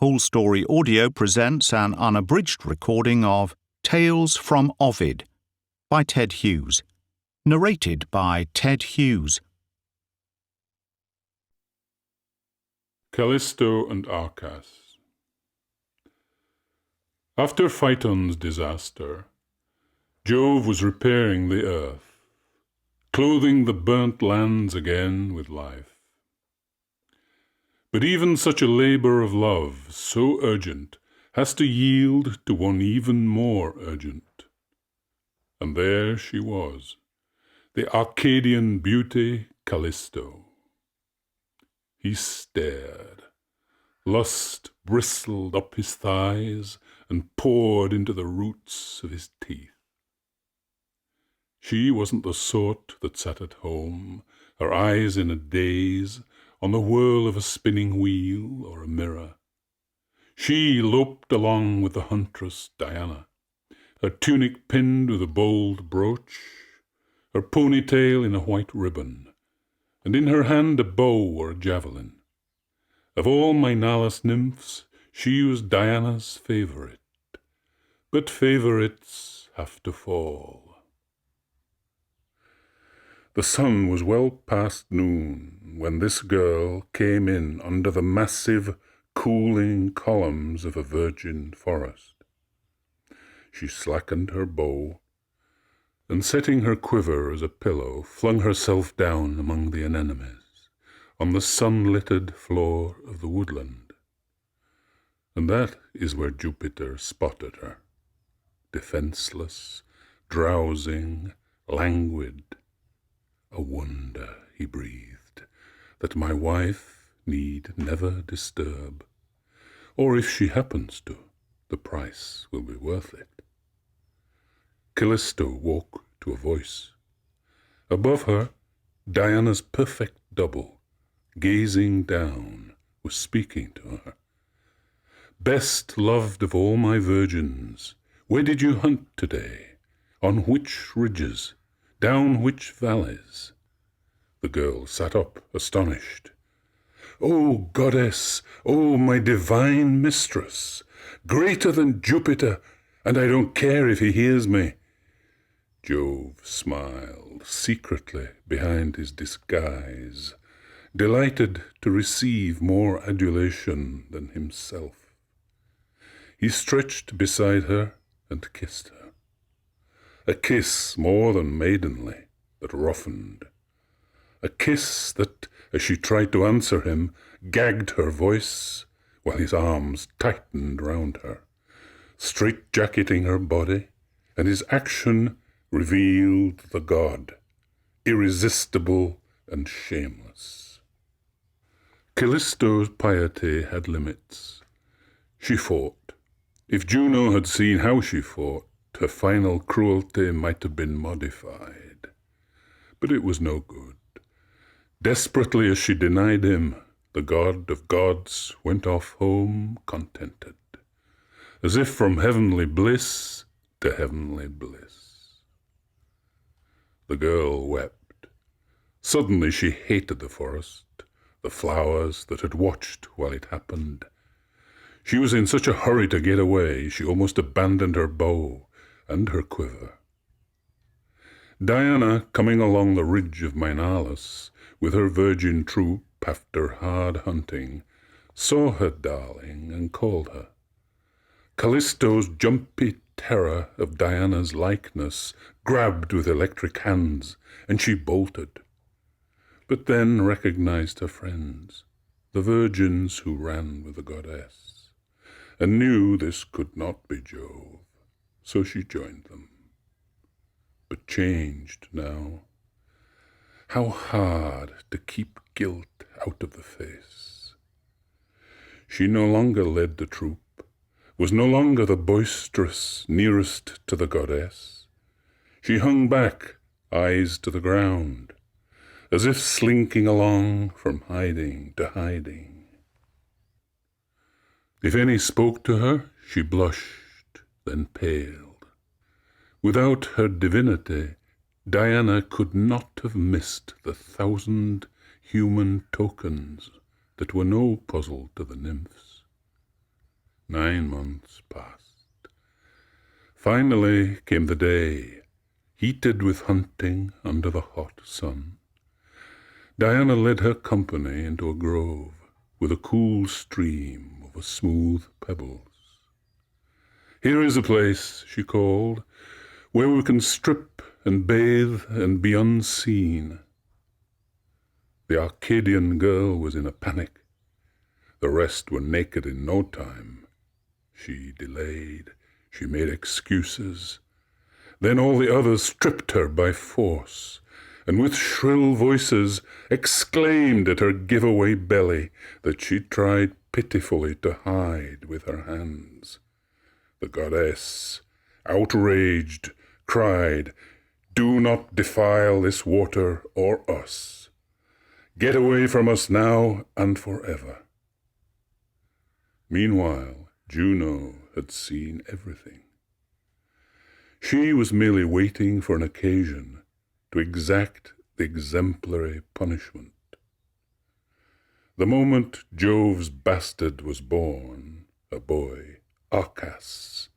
Whole Story Audio presents an unabridged recording of Tales from Ovid by Ted Hughes, narrated by Ted Hughes. Callisto and Arcas. After Phaeton's disaster, Jove was repairing the earth, clothing the burnt lands again with life. But even such a labour of love, so urgent, has to yield to one even more urgent. And there she was, the Arcadian beauty Callisto. He stared. Lust bristled up his thighs and poured into the roots of his teeth. She wasn't the sort that sat at home, her eyes in a daze, on the whirl of a spinning wheel or a mirror. She loped along with the huntress Diana, her tunic pinned with a bold brooch, her ponytail in a white ribbon, and in her hand a bow or a javelin. Of all Maenalus nymphs, she was Diana's favourite, but favourites have to fall. The sun was well past noon when this girl came in under the massive, cooling columns of a virgin forest. She slackened her bow, and setting her quiver as a pillow, flung herself down among the anemones, on the sun-littered floor of the woodland. And that is where Jupiter spotted her, defenceless, drowsing, languid. A wonder, he breathed, that my wife need never disturb, or if she happens to, the price will be worth it. Callisto woke to a voice. Above her, Diana's perfect double, gazing down, was speaking to her. Best loved of all my virgins, where did you hunt today? On which ridges? Down which valleys? The girl sat up, astonished. O goddess, O my divine mistress, greater than Jupiter, and I don't care if he hears me. Jove smiled secretly behind his disguise, delighted to receive more adulation than himself. He stretched beside her and kissed her. A kiss more than maidenly, that roughened. A kiss that, as she tried to answer him, gagged her voice, while his arms tightened round her, straight-jacketing her body, and his action revealed the god, irresistible and shameless. Callisto's piety had limits. She fought. If Juno had seen how she fought, her final cruelty might have been modified. But it was no good. Desperately as she denied him, the god of gods went off home contented, as if from heavenly bliss to heavenly bliss. The girl wept. Suddenly she hated the forest, the flowers that had watched while it happened. She was in such a hurry to get away, she almost abandoned her bow and her quiver. Diana, coming along the ridge of Maenalus, with her virgin troop after hard hunting, saw her darling and called her. Callisto's jumpy terror of Diana's likeness grabbed with electric hands, and she bolted, but then recognized her friends, the virgins who ran with the goddess, and knew this could not be Jove. So she joined them, but changed now. How hard to keep guilt out of the face. She no longer led the troop, was no longer the boisterous nearest to the goddess. She hung back, eyes to the ground, as if slinking along from hiding to hiding. If any spoke to her, she blushed, then paled. Without her divinity, Diana could not have missed the 1,000 human tokens that were no puzzle to the nymphs. 9 months passed. Finally came the day, heated with hunting under the hot sun. Diana led her company into a grove with a cool stream over smooth pebbles. "Here is a place," she called, "where we can strip and bathe and be unseen." The Arcadian girl was in a panic. The rest were naked in no time. She delayed. She made excuses. Then all the others stripped her by force, and with shrill voices exclaimed at her giveaway belly that she tried pitifully to hide with her hands. The goddess, outraged, cried, "Do not defile this water or us. Get away from us now and forever." Meanwhile, Juno had seen everything. She was merely waiting for an occasion to exact the exemplary punishment. The moment Jove's bastard was born, a boy, Arcas,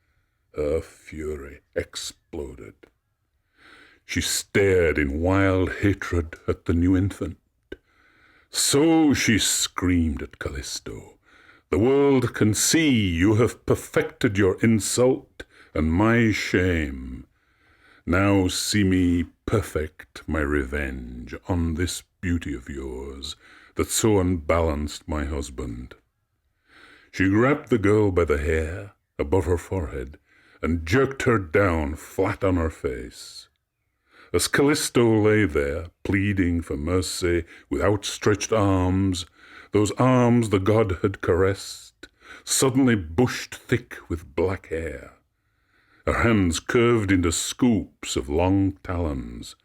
her fury exploded. She stared in wild hatred at the new infant. "So," she screamed at Callisto, "the world can see you have perfected your insult and my shame. Now see me perfect my revenge on this beauty of yours that so unbalanced my husband." She grabbed the girl by the hair above her forehead and jerked her down flat on her face. As Callisto lay there, pleading for mercy with outstretched arms, those arms the god had caressed, suddenly bushed thick with black hair. Her hands curved into scoops of long talons.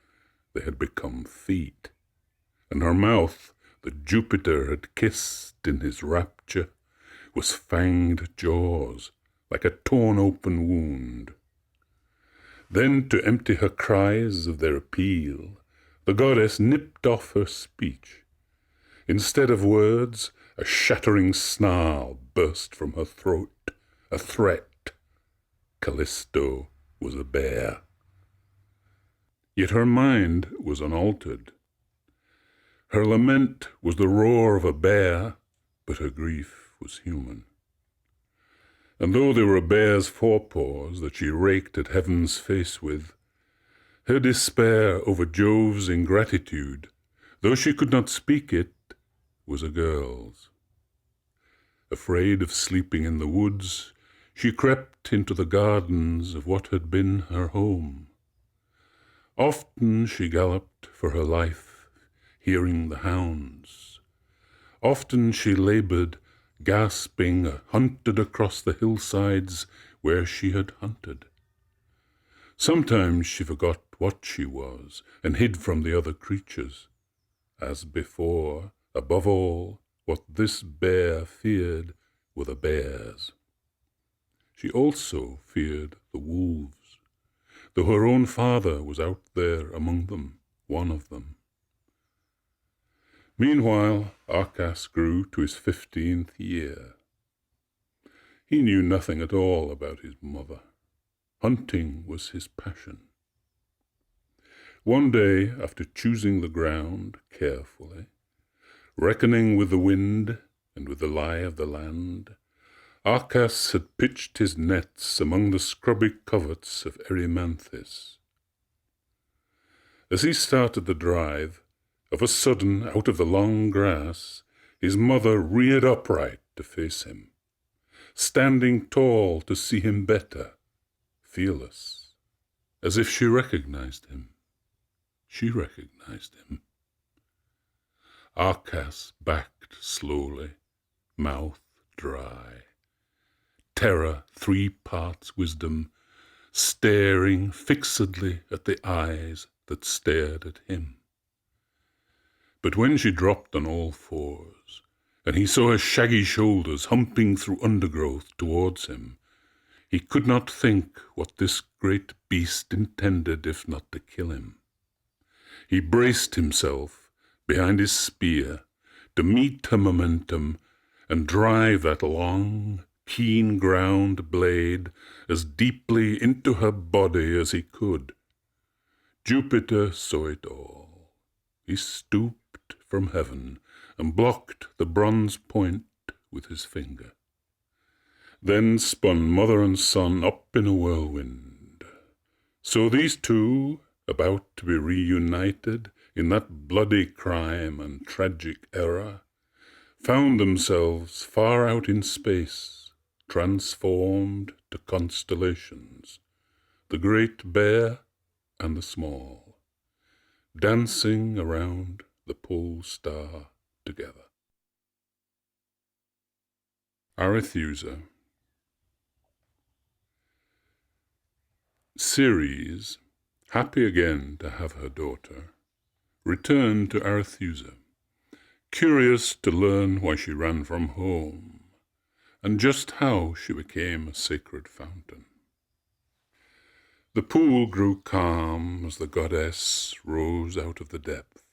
They had become feet. And her mouth, that Jupiter had kissed in his rapture, was fanged jaws, like a torn-open wound. Then, to empty her cries of their appeal, the goddess nipped off her speech. Instead of words, a shattering snarl burst from her throat, a threat. Callisto was a bear. Yet her mind was unaltered. Her lament was the roar of a bear, but her grief was human. And though they were a bear's forepaws that she raked at heaven's face with, her despair over Jove's ingratitude, though she could not speak it, was a girl's. Afraid of sleeping in the woods, she crept into the gardens of what had been her home. Often she galloped for her life, hearing the hounds. Often she labored, gasping, hunted across the hillsides where she had hunted. Sometimes she forgot what she was and hid from the other creatures. As before, above all, what this bear feared were the bears. She also feared the wolves, though her own father was out there among them, one of them. Meanwhile, Arcas grew to his 15th year. He knew nothing at all about his mother. Hunting was his passion. One day, after choosing the ground carefully, reckoning with the wind and with the lie of the land, Arcas had pitched his nets among the scrubby coverts of Erymanthus. As he started the drive, of a sudden, out of the long grass, his mother reared upright to face him, standing tall to see him better, fearless, as if she recognized him. She recognized him. Arcas backed slowly, mouth dry. Terror, 3 parts wisdom, staring fixedly at the eyes that stared at him. But when she dropped on all fours, and he saw her shaggy shoulders humping through undergrowth towards him, he could not think what this great beast intended if not to kill him. He braced himself behind his spear to meet her momentum and drive that long, keen ground blade as deeply into her body as he could. Jupiter saw it all. He stooped from heaven and blocked the bronze point with his finger. Then spun mother and son up in a whirlwind. So these two, about to be reunited in that bloody crime and tragic era, found themselves far out in space, transformed to constellations, the Great Bear and the Small, dancing around the pole star together. Arethusa. Ceres, happy again to have her daughter, returned to Arethusa, curious to learn why she ran from home, and just how she became a sacred fountain. The pool grew calm as the goddess rose out of the depth.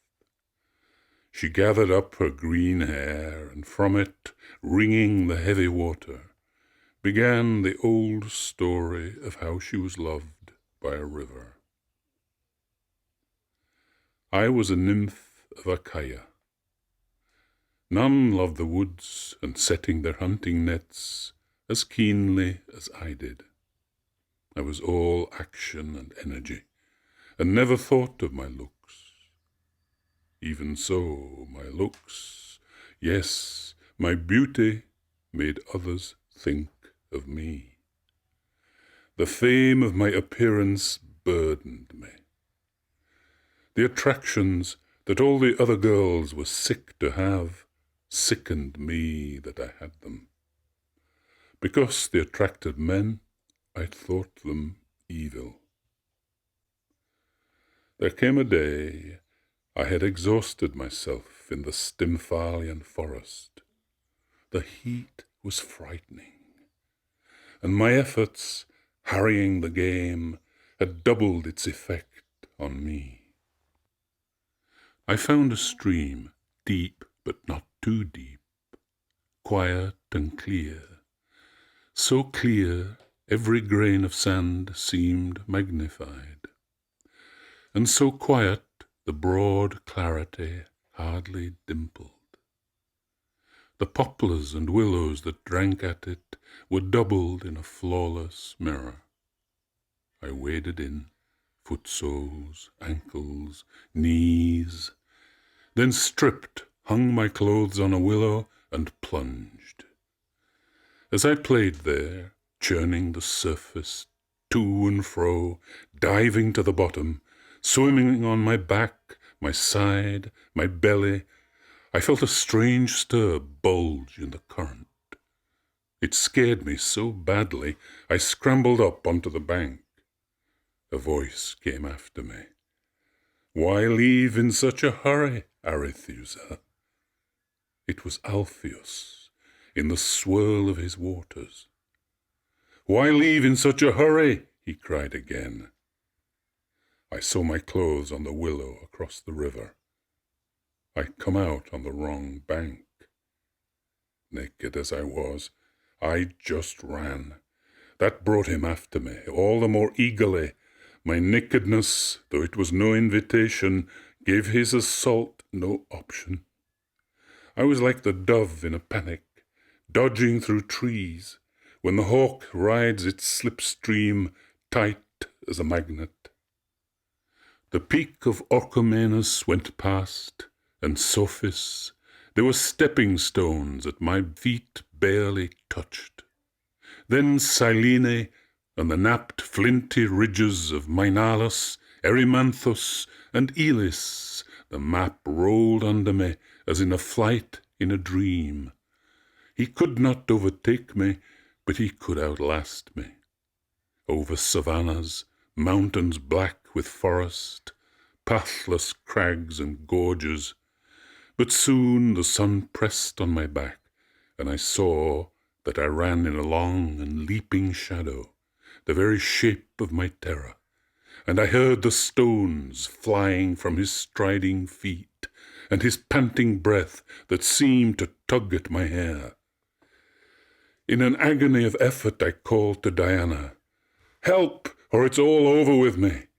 She gathered up her green hair, and from it, wringing the heavy water, began the old story of how she was loved by a river. I was a nymph of Achaia. None loved the woods and setting their hunting nets as keenly as I did. I was all action and energy, and never thought of my looks. Even so, my looks, yes, my beauty, made others think of me. The fame of my appearance burdened me. The attractions that all the other girls were sick to have sickened me that I had them. Because they attracted men, I thought them evil. There came a day I had exhausted myself in the Stymphalian forest. The heat was frightening, and my efforts, harrying the game, had doubled its effect on me. I found a stream, deep but not too deep, quiet and clear, so clear every grain of sand seemed magnified, and so quiet the broad clarity hardly dimpled. The poplars and willows that drank at it were doubled in a flawless mirror. I waded in, foot soles, ankles, knees, then stripped, hung my clothes on a willow, and plunged. As I played there, churning the surface to and fro, diving to the bottom, swimming on my back, my side, my belly, I felt a strange stir bulge in the current. It scared me so badly, I scrambled up onto the bank. A voice came after me. "Why leave in such a hurry, Arethusa?" It was Alpheus, in the swirl of his waters. "Why leave in such a hurry?" he cried again. I saw my clothes on the willow across the river. I'd come out on the wrong bank. Naked as I was, I just ran. That brought him after me, all the more eagerly. My nakedness, though it was no invitation, gave his assault no option. I was like the dove in a panic, dodging through trees, when the hawk rides its slipstream tight as a magnet. The peak of Orchomenus went past, and Sophis, there were stepping stones at my feet barely touched. Then Cyllene and the napped flinty ridges of Mainalus, Erymanthus, and Elis, the map rolled under me as in a flight in a dream. He could not overtake me, but he could outlast me. Over savannas, mountains black with forest, pathless crags and gorges. But soon the sun pressed on my back, and I saw that I ran in a long and leaping shadow, the very shape of my terror, and I heard the stones flying from his striding feet, and his panting breath that seemed to tug at my hair. In an agony of effort I called to Diana, "Help, or it's all over with me.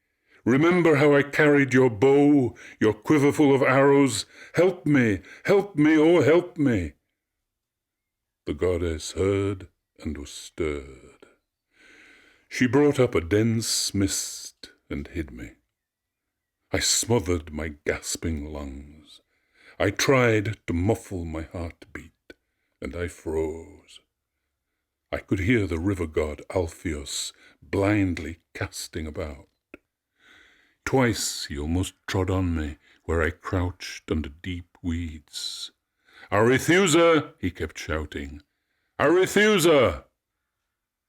Remember how I carried your bow, your quiver full of arrows. Help me, oh help me." The goddess heard and was stirred. She brought up a dense mist and hid me. I smothered my gasping lungs. I tried to muffle my heartbeat, and I froze. I could hear the river god Alpheus blindly casting about. Twice he almost trod on me where I crouched under deep weeds. "Arethusa!" he kept shouting. "Arethusa!"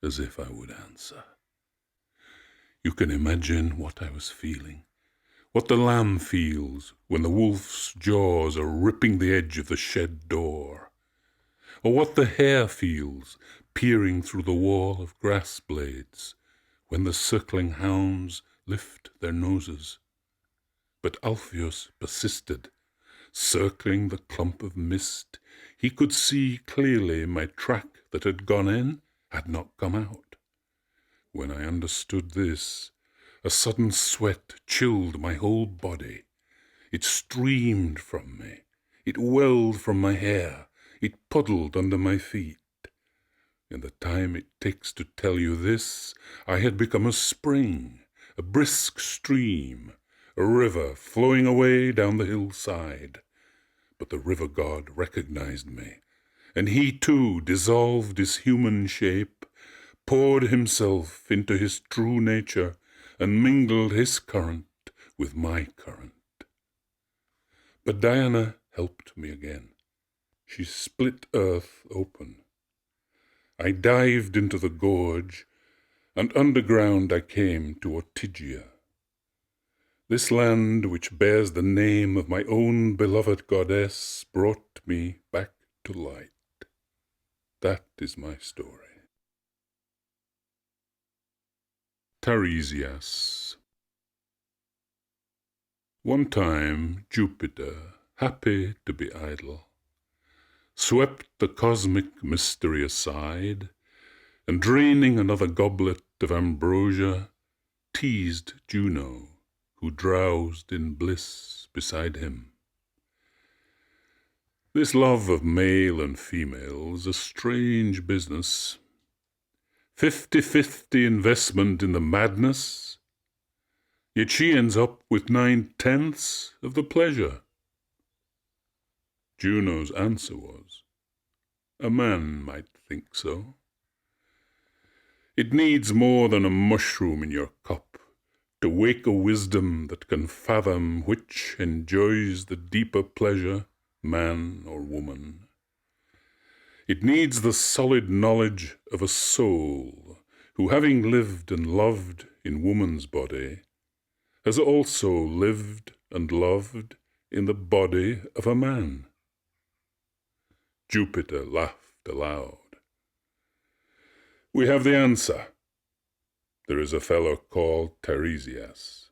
As if I would answer. You can imagine what I was feeling, what the lamb feels when the wolf's jaws are ripping the edge of the shed door, or what the hare feels peering through the wall of grass blades when the circling hounds lift their noses. But Alpheus persisted, circling the clump of mist. He could see clearly my track that had gone in had not come out. When I understood this, a sudden sweat chilled my whole body. It streamed from me. It welled from my hair. It puddled under my feet. In the time it takes to tell you this, I had become a spring, a brisk stream, a river flowing away down the hillside. But the river god recognized me, and he too dissolved his human shape, poured himself into his true nature, and mingled his current with my current. But Diana helped me again. She split earth open. I dived into the gorge, and underground I came to Ortygia. This land, which bears the name of my own beloved goddess, brought me back to light. That is my story. Tiresias. One time Jupiter, happy to be idle, swept the cosmic mystery aside, and draining another goblet of ambrosia, teased Juno, who drowsed in bliss beside him. This love of male and female is a strange business. 50-50 investment in the madness, yet she ends up with 9/10 of the pleasure. Juno's answer was, "A man might think so. It needs more than a mushroom in your cup to wake a wisdom that can fathom which enjoys the deeper pleasure, man or woman. It needs the solid knowledge of a soul who, having lived and loved in woman's body, has also lived and loved in the body of a man." Jupiter laughed aloud. "We have the answer. There is a fellow called Tiresias.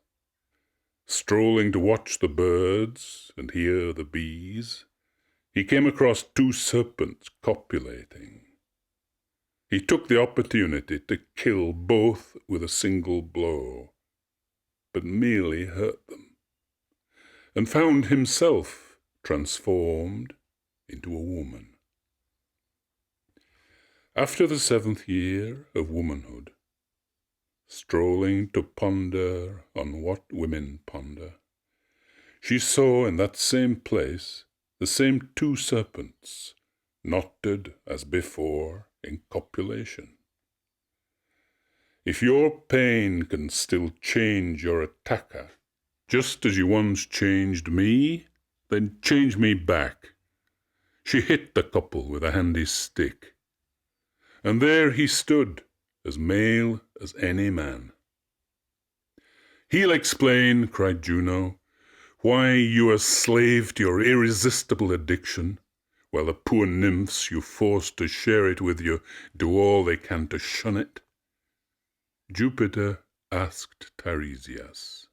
Strolling to watch the birds and hear the bees, he came across 2 serpents copulating. He took the opportunity to kill both with a single blow, but merely hurt them, and found himself transformed into a woman. After the 7th year of womanhood, strolling to ponder on what women ponder, she saw in that same place the same 2 serpents, knotted as before in copulation. If your pain can still change your attacker, just as you once changed me, then change me back. She hit the couple with a handy stick, and there he stood, as male as any man. "He'll explain," cried Juno, "why you are slave to your irresistible addiction, while the poor nymphs you force to share it with you do all they can to shun it." Jupiter asked Tiresias,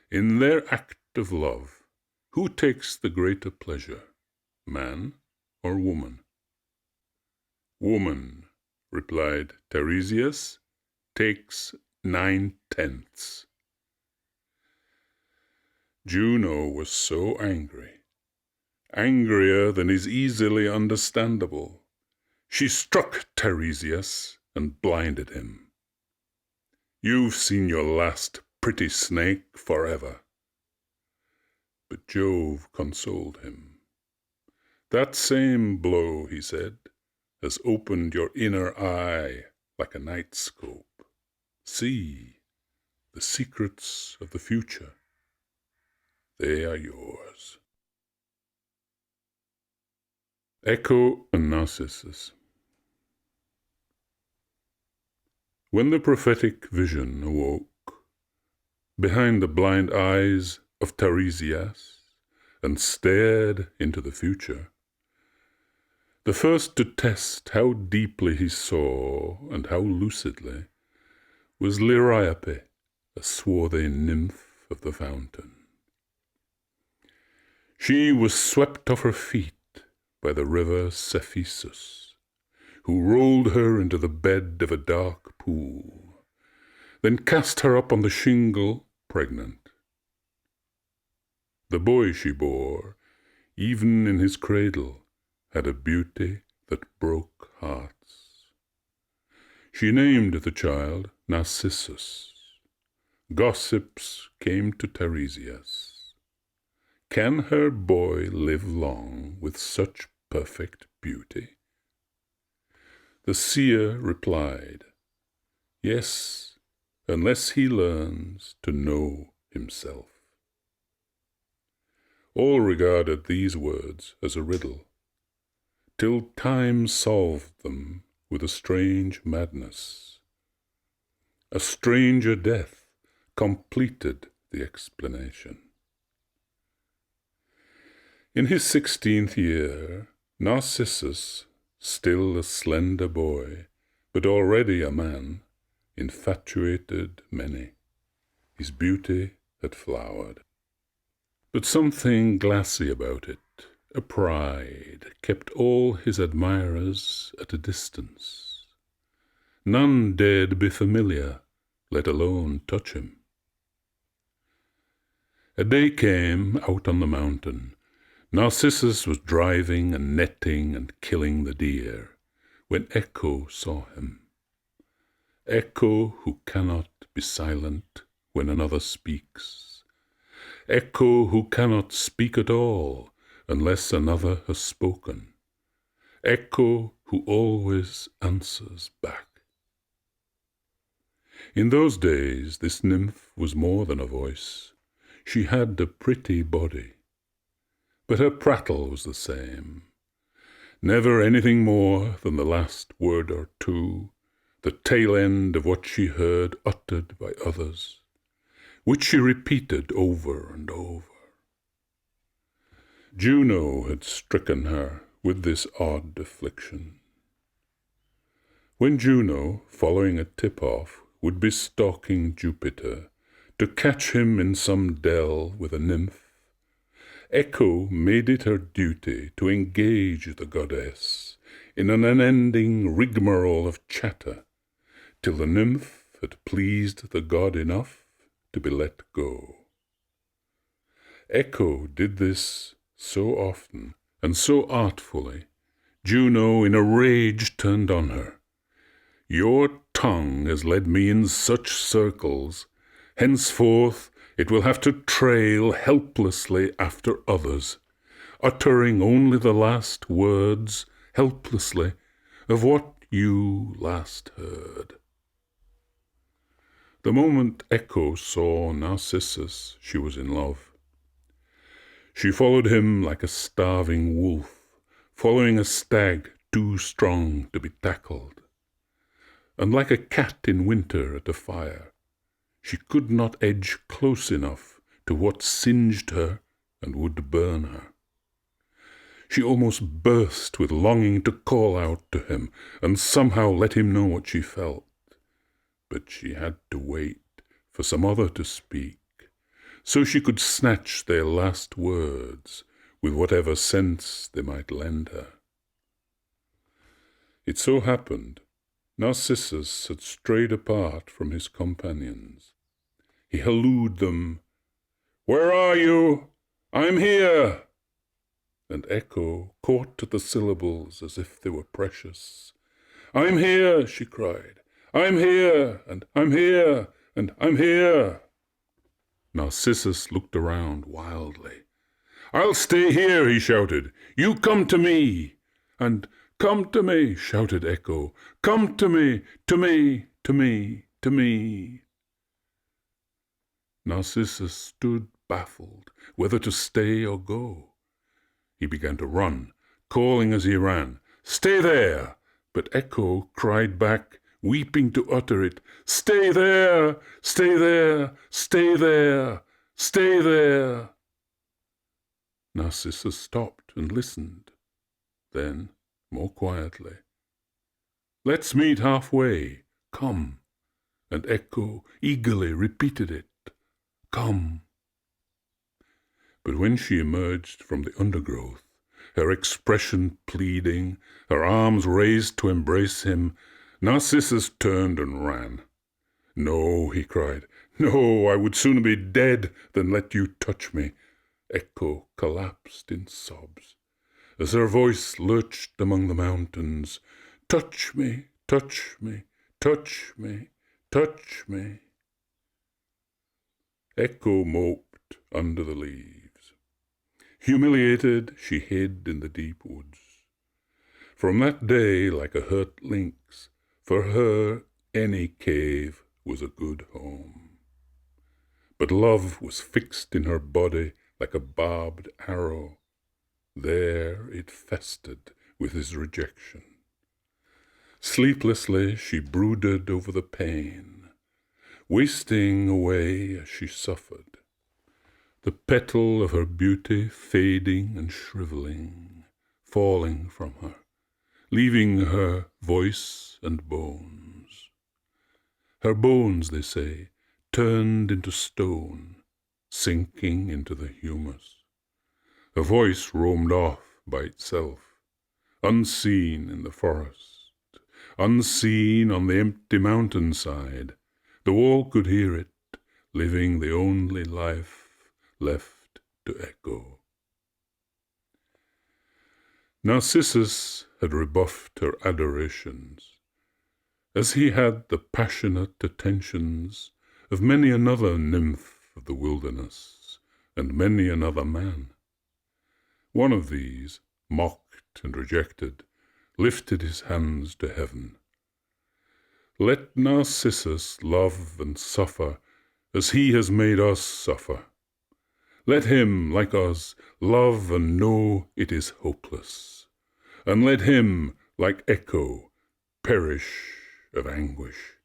"In their act of love, who takes the greater pleasure, man or woman?" Woman, replied Tiresias, takes 9/10. Juno was so angry, angrier than is easily understandable. She struck Tiresias and blinded him. You've seen your last, pretty snake, forever. But Jove consoled him. That same blow, he said, has opened your inner eye like a night scope. See the secrets of the future. They are yours. Echo and Narcissus. When the prophetic vision awoke behind the blind eyes of Tiresias and stared into the future, the first to test how deeply he saw and how lucidly was Liriope, a swarthy nymph of the fountain. She was swept off her feet by the river Cephissus, who rolled her into the bed of a dark pool, then cast her up on the shingle pregnant. The boy she bore, even in his cradle, had a beauty that broke hearts. She named the child Narcissus. Gossips came to Tiresias. Can her boy live long with such perfect beauty? The seer replied, yes, unless he learns to know himself. All regarded these words as a riddle, till time solved them with a strange madness. A stranger death completed the explanation. In his 16th year, Narcissus, still a slender boy, but already a man, infatuated many. His beauty had flowered. But something glassy about it, a pride, kept all his admirers at a distance. None dared be familiar, let alone touch him. A day came out on the mountain. Narcissus was driving and netting and killing the deer, when Echo saw him. Echo who cannot be silent when another speaks. Echo who cannot speak at all unless another has spoken. Echo who always answers back. In those days this nymph was more than a voice. She had a pretty body. But her prattle was the same. Never anything more than the last word or two, the tail end of what she heard uttered by others, which she repeated over and over. Juno had stricken her with this odd affliction. When Juno, following a tip-off, would be stalking Jupiter to catch him in some dell with a nymph, Echo made it her duty to engage the goddess in an unending rigmarole of chatter, till the nymph had pleased the god enough to be let go. Echo did this so often and so artfully, Juno in a rage turned on her. Your tongue has led me in such circles, henceforth it will have to trail helplessly after others, uttering only the last words, helplessly, of what you last heard. The moment Echo saw Narcissus, she was in love. She followed him like a starving wolf, following a stag too strong to be tackled. And like a cat in winter at a fire, she could not edge close enough to what singed her and would burn her. She almost burst with longing to call out to him and somehow let him know what she felt. But she had to wait for some other to speak, so she could snatch their last words with whatever sense they might lend her. It so happened Narcissus had strayed apart from his companions. He hallooed them, "Where are you? I'm here!" And Echo caught at the syllables as if they were precious. "I'm here," she cried. "I'm here, and I'm here, and I'm here." Narcissus looked around wildly. "I'll stay here," he shouted. "You come to me." And "Come to me," shouted Echo. "Come to me, to me, to me, to me." Narcissus stood baffled, whether to stay or go. He began to run, calling as he ran, "Stay there!" But Echo cried back, weeping to utter it, "Stay there! Stay there! Stay there! Stay there!" Narcissus stopped and listened. Then, more quietly, "Let's meet halfway. Come." And Echo eagerly repeated it, "Come." But when she emerged from the undergrowth, her expression pleading, her arms raised to embrace him, Narcissus turned and ran. "No," he cried, "no, I would sooner be dead than let you touch me." Echo collapsed in sobs as her voice lurched among the mountains. "Touch me, touch me, touch me, touch me." Echo moped under the leaves. Humiliated, she hid in the deep woods. From that day, like a hurt lynx, for her any cave was a good home. But love was fixed in her body like a barbed arrow. There it festered with his rejection. Sleeplessly she brooded over the pain, wasting away as she suffered, the petal of her beauty fading and shriveling, falling from her, leaving her voice and bones. Her bones, they say, turned into stone, sinking into the humus. Her voice roamed off by itself, unseen in the forest, unseen on the empty mountainside. The wall could hear it, living the only life left to echo. Narcissus had rebuffed her adorations, as he had the passionate attentions of many another nymph of the wilderness, and many another man. One of these, mocked and rejected, lifted his hands to heaven. "Let Narcissus love and suffer as he has made us suffer. Let him, like us, love and know it is hopeless. And let him, like Echo, perish of anguish."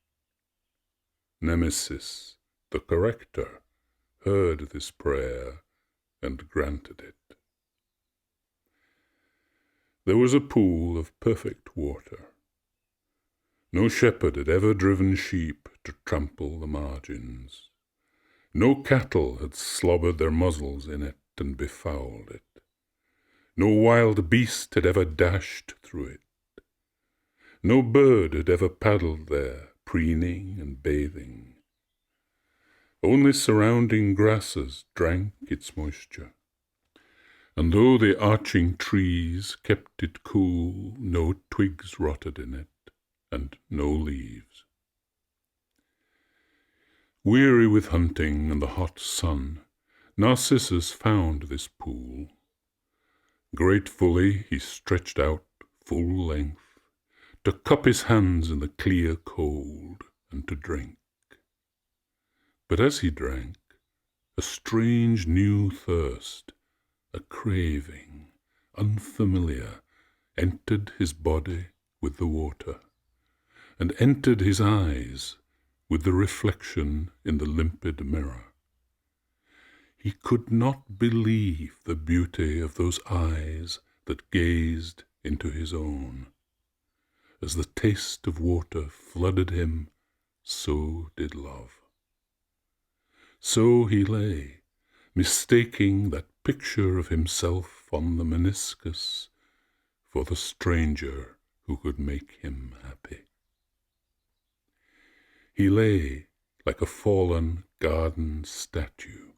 Nemesis, the corrector, heard this prayer and granted it. There was a pool of perfect water. No shepherd had ever driven sheep to trample the margins. No cattle had slobbered their muzzles in it and befouled it. No wild beast had ever dashed through it. No bird had ever paddled there, preening and bathing. Only surrounding grasses drank its moisture. And though the arching trees kept it cool, no twigs rotted in it, and no leaves. Weary with hunting and the hot sun, Narcissus found this pool. Gratefully he stretched out full length, to cup his hands in the clear cold, and to drink. But as he drank, a strange new thirst, a craving, unfamiliar, entered his body with the water, and entered his eyes with the reflection in the limpid mirror. He could not believe the beauty of those eyes that gazed into his own. As the taste of water flooded him, so did love. So he lay, mistaking that picture of himself on the meniscus for the stranger who could make him happy. He lay like a fallen garden statue,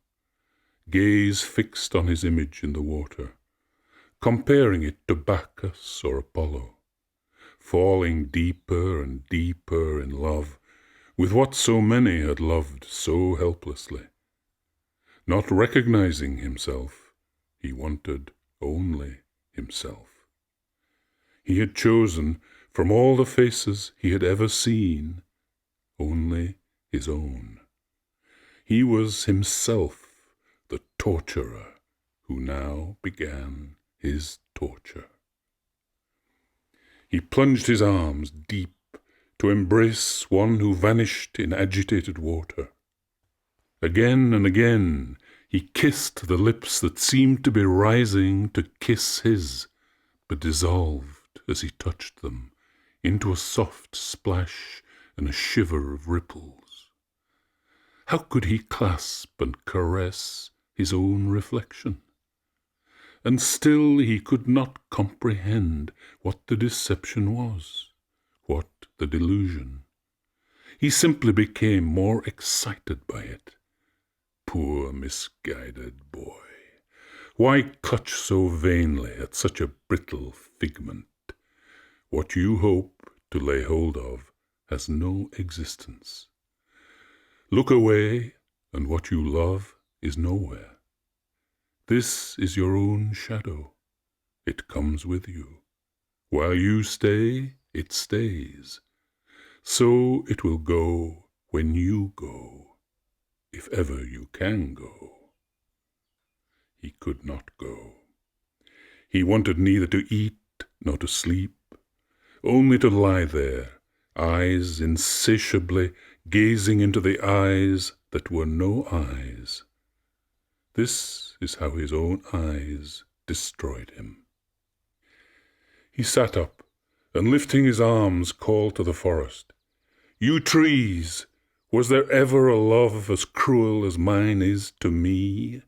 gaze fixed on his image in the water, comparing it to Bacchus or Apollo, falling deeper and deeper in love with what so many had loved so helplessly. Not recognizing himself, he wanted only himself. He had chosen from all the faces he had ever seen only his own. He was himself the torturer who now began his torture. He plunged his arms deep to embrace one who vanished in agitated water. Again and again he kissed the lips that seemed to be rising to kiss his, but dissolved as he touched them into a soft splash and a shiver of ripples. How could he clasp and caress his own reflection? And still he could not comprehend what the deception was, what the delusion. He simply became more excited by it. Poor misguided boy! Why clutch so vainly at such a brittle figment? What you hope to lay hold of has no existence. Look away, and what you love is nowhere. This is your own shadow. It comes with you. While you stay, it stays. So it will go when you go, if ever you can go. He could not go. He wanted neither to eat nor to sleep, only to lie there, eyes insatiably gazing into the eyes that were no eyes. This is how his own eyes destroyed him. He sat up, and lifting his arms called to the forest, "You trees, was there ever a love as cruel as mine is to me?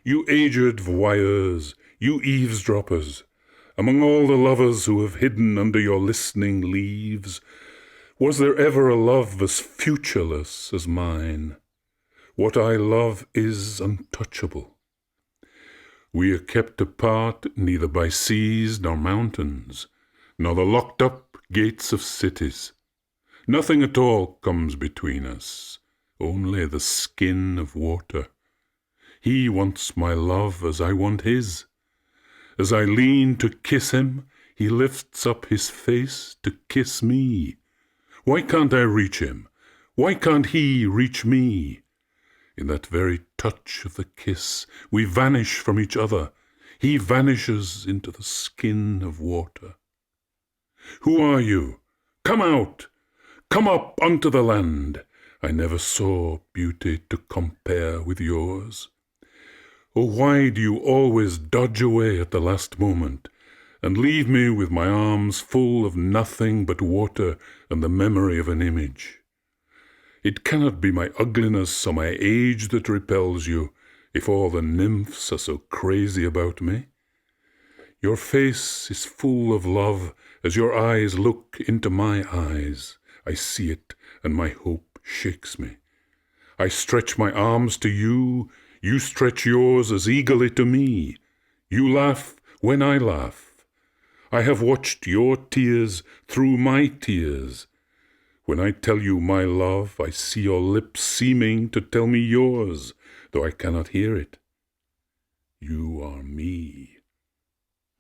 You aged voyeurs, you eavesdroppers, among all the lovers who have hidden under your listening leaves, was there ever a love as futureless as mine? What I love is untouchable. We are kept apart neither by seas nor mountains, nor the locked-up gates of cities. Nothing at all comes between us, only the skin of water. He wants my love as I want his. As I lean to kiss him, he lifts up his face to kiss me. Why can't I reach him? Why can't he reach me? In that very touch of the kiss, we vanish from each other. He vanishes into the skin of water. Who are you? Come out! Come up unto the land. I never saw beauty to compare with yours. Oh, why do you always dodge away at the last moment, and leave me with my arms full of nothing but water and the memory of an image? It cannot be my ugliness or my age that repels you, if all the nymphs are so crazy about me. Your face is full of love as your eyes look into my eyes. I see it, and my hope shakes me. I stretch my arms to you, you stretch yours as eagerly to me. You laugh when I laugh. I have watched your tears through my tears. When I tell you my love, I see your lips seeming to tell me yours, though I cannot hear it. You are me.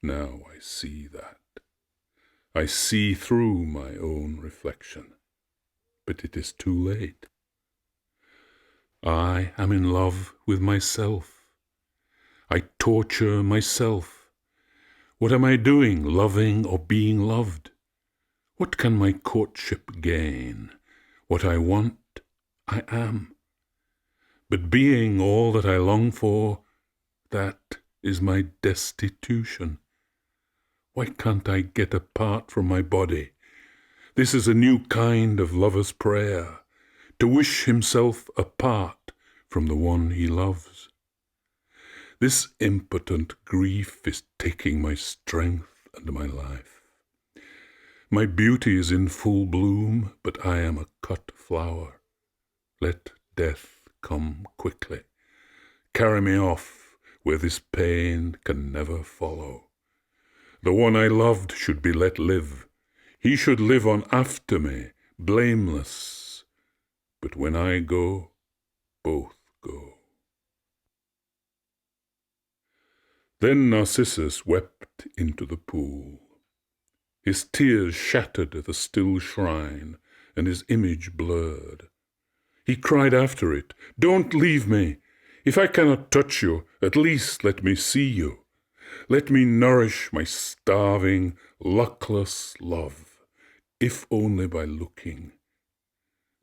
Now I see that. I see through my own reflection. But it is too late. I am in love with myself. I torture myself. What am I doing, loving or being loved? What can my courtship gain? What I want, I am. But being all that I long for, that is my destitution. Why can't I get apart from my body? This is a new kind of lover's prayer, to wish himself apart from the one he loves. This impotent grief is taking my strength and my life. My beauty is in full bloom, but I am a cut flower. Let death come quickly. Carry me off where this pain can never follow. The one I loved should be let live. He should live on after me, blameless. But when I go, both go. Then Narcissus wept into the pool. His tears shattered the still shrine, and his image blurred. He cried after it, "Don't leave me! If I cannot touch you, at least let me see you. Let me nourish my starving, luckless love, if only by looking."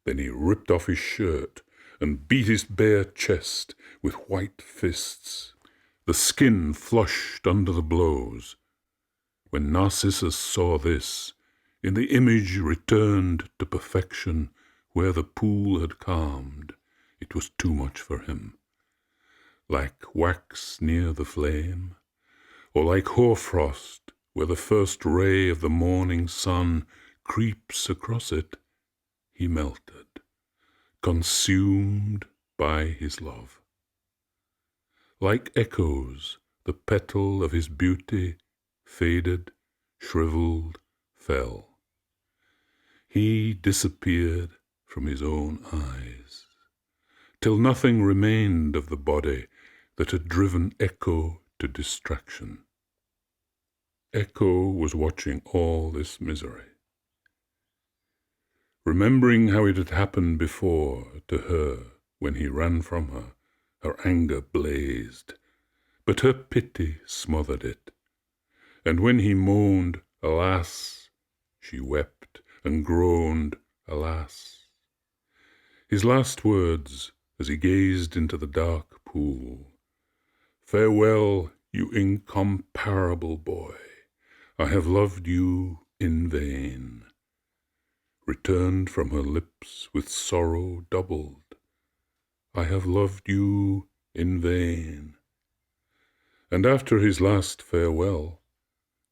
Then he ripped off his shirt and beat his bare chest with white fists. The skin flushed under the blows. When Narcissus saw this, in the image returned to perfection where the pool had calmed, it was too much for him. Like wax near the flame, or like hoarfrost where the first ray of the morning sun creeps across it, he melted, consumed by his love. Like echoes, the petal of his beauty faded, shriveled, fell. He disappeared from his own eyes, till nothing remained of the body that had driven Echo to distraction. Echo was watching all this misery. Remembering how it had happened before to her when he ran from her, her anger blazed, but her pity smothered it. And when he moaned, "Alas!" she wept, and groaned, "Alas!" His last words, as he gazed into the dark pool, "Farewell, you incomparable boy, I have loved you in vain," returned from her lips with sorrow doubled. "I have loved you in vain." And after his last farewell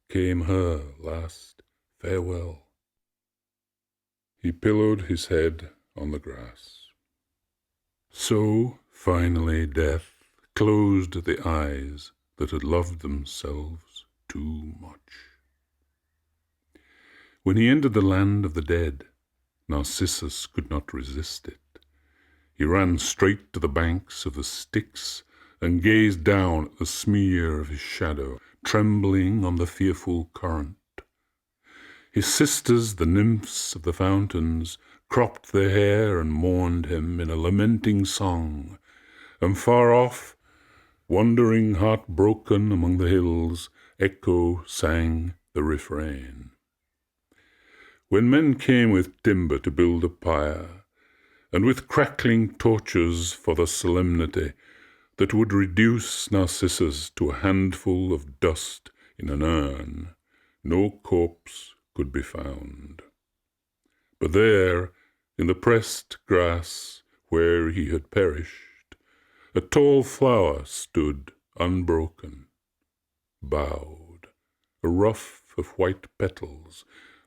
came her last farewell. He pillowed his head on the grass. So, finally, death closed the eyes that had loved themselves too much. When he entered the land of the dead, Narcissus could not resist it. He ran straight to the banks of the Styx and gazed down at the smear of his shadow, trembling on the fearful current. His sisters, the nymphs of the fountains, cropped their hair and mourned him in a lamenting song, and far off, wandering heartbroken among the hills, Echo sang the refrain. When men came with timber to build a pyre, and with crackling torches for the solemnity that would reduce Narcissus to a handful of dust in an urn, no corpse could be found. But there, in the pressed grass where he had perished, a tall flower stood unbroken, bowed, a ruff of white petals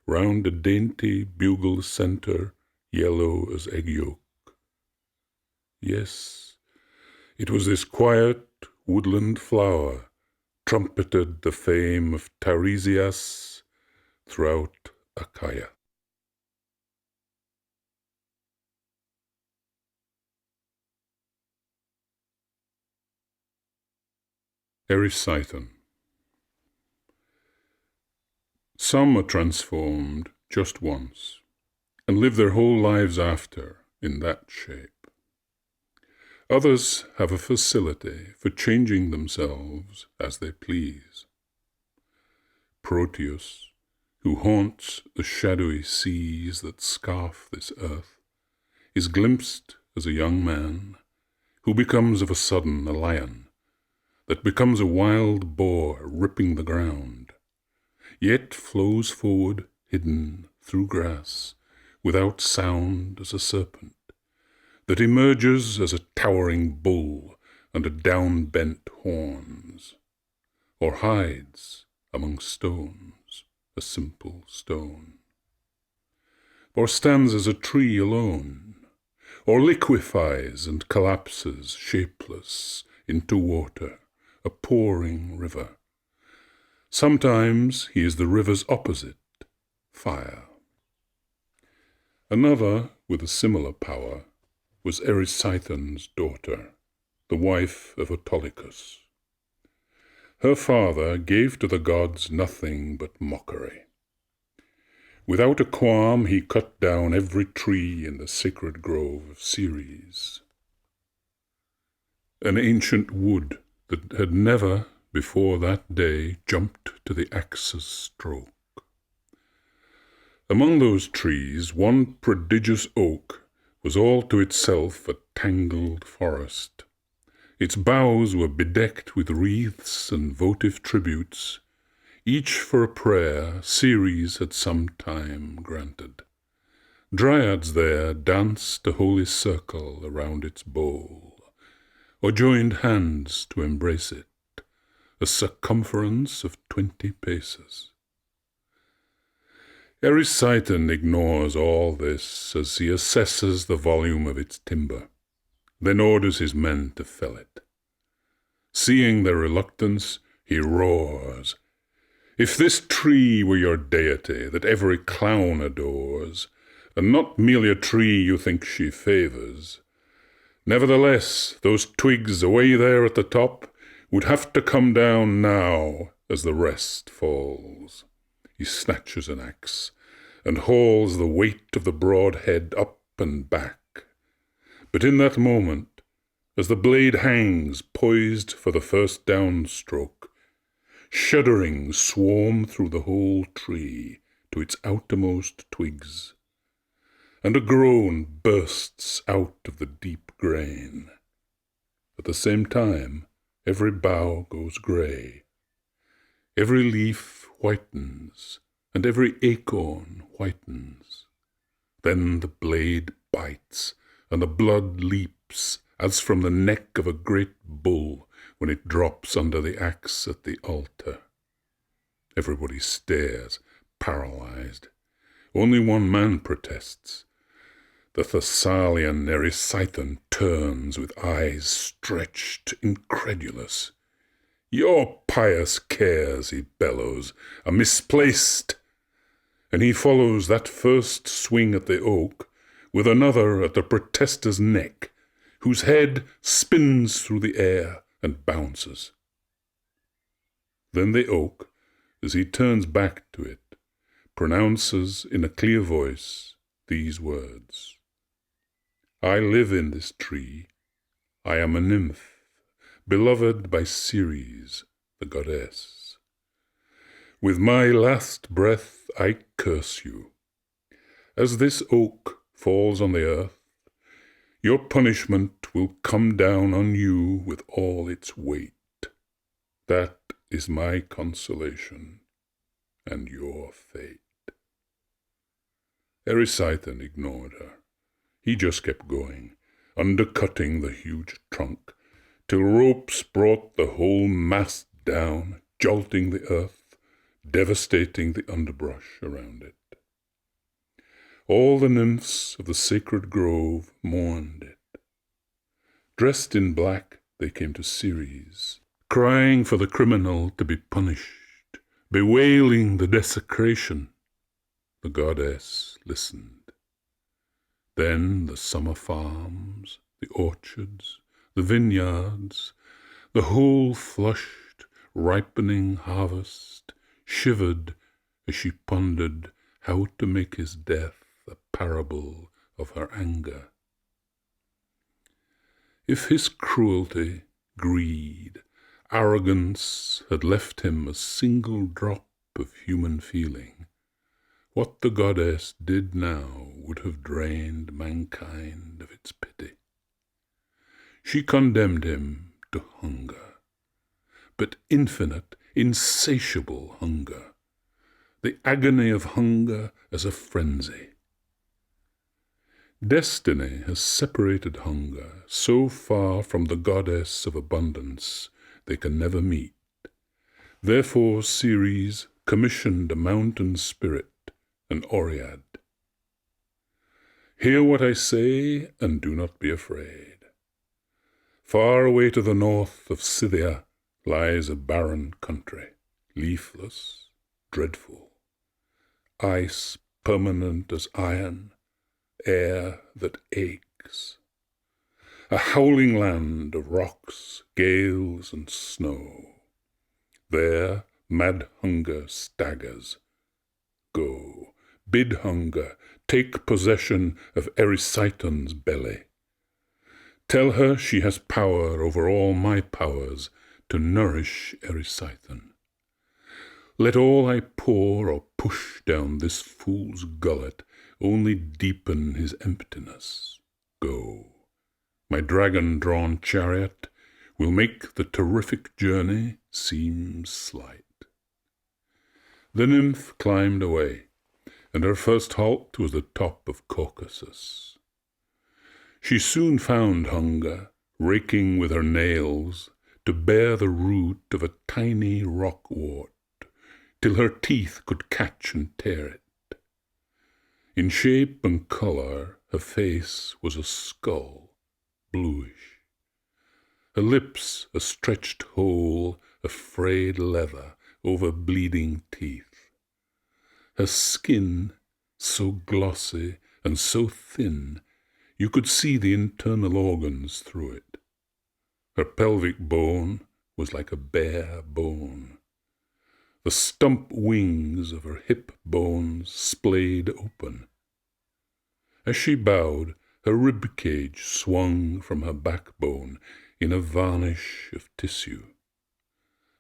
round a dainty bugle centre yellow as egg yolk. Yes, it was this quiet woodland flower trumpeted the fame of Tiresias throughout Achaia. Erysichthon. Some are transformed just once, and live their whole lives after in that shape. Others have a facility for changing themselves as they please. Proteus, who haunts the shadowy seas that scarf this earth, is glimpsed as a young man, who becomes of a sudden a lion, that becomes a wild boar ripping the ground, yet flows forward hidden through grass, without sound as a serpent, that emerges as a towering bull under down-bent horns, or hides among stones, a simple stone. or stands as a tree alone, or liquefies and collapses shapeless into water, a pouring river. Sometimes he is the river's opposite, fire. Another, with a similar power, was Erysichthon's daughter, the wife of Autolycus. Her father gave to the gods nothing but mockery. Without a qualm he cut down every tree in the sacred grove of Ceres, an ancient wood that had never, before that day, jumped to the axe's stroke. Among those trees, one prodigious oak was all to itself a tangled forest. Its boughs were bedecked with wreaths and votive tributes, each for a prayer Ceres had some time granted. Dryads there danced a holy circle around its bole, or joined hands to embrace it, a circumference of 20 paces. Erysichthon ignores all this as he assesses the volume of its timber, then orders his men to fell it. Seeing their reluctance, he roars, "If this tree were your deity that every clown adores, and not merely a tree you think she favors, nevertheless those twigs away there at the top would have to come down now as the rest falls." He snatches an axe and hauls the weight of the broad head up and back. But in that moment, as the blade hangs poised for the first downstroke, shuddering swarm through the whole tree to its outermost twigs, and a groan bursts out of the deep grain. At the same time, every bough goes grey, every leaf whitens, and every acorn whitens. Then the blade bites, and the blood leaps as from the neck of a great bull when it drops under the axe at the altar. Everybody stares, paralyzed. Only one man protests. The Thessalian Erysichthon turns with eyes stretched, incredulous. "Your pious cares," he bellows, "are misplaced." And he follows that first swing at the oak with another at the protester's neck, whose head spins through the air and bounces. Then the oak, as he turns back to it, pronounces in a clear voice these words: "I live in this tree. I am a nymph, beloved by Ceres, the goddess. With my last breath I curse you. As this oak falls on the earth, your punishment will come down on you with all its weight. That is my consolation and your fate." Erysichthon ignored her. He just kept going, undercutting the huge trunk, till ropes brought the whole mass down, jolting the earth, devastating the underbrush around it. All the nymphs of the sacred grove mourned it. Dressed in black, they came to Ceres, crying for the criminal to be punished, bewailing the desecration. The goddess listened. Then the summer farms, the orchards, the vineyards, the whole flushed, ripening harvest, shivered as she pondered how to make his death a parable of her anger. If his cruelty, greed, arrogance had left him a single drop of human feeling, what the goddess did now would have drained mankind of its pity. She condemned him to hunger, but infinite, insatiable hunger, the agony of hunger as a frenzy. Destiny has separated hunger so far from the goddess of abundance they can never meet. Therefore Ceres commissioned a mountain spirit, an Oread. Hear what I say, and do not be afraid. Far away to the north of Scythia lies a barren country, leafless, dreadful, ice permanent as iron, air that aches, a howling land of rocks, gales, and snow. There mad hunger staggers. Go, bid hunger take possession of Erysichthon's belly. Tell her she has power over all my powers to nourish Erysichthon. Let all I pour or push down this fool's gullet only deepen his emptiness. Go, my dragon-drawn chariot will make the terrific journey seem slight. The nymph climbed away, and her first halt was the top of Caucasus. She soon found hunger, raking with her nails to bear the root of a tiny rockwort, till her teeth could catch and tear it. In shape and colour her face was a skull, bluish, her lips a stretched hole of frayed leather over bleeding teeth. Her skin, so glossy and so thin, you could see the internal organs through it. Her pelvic bone was like a bare bone. The stump wings of her hip bones splayed open. As she bowed, her rib cage swung from her backbone in a varnish of tissue.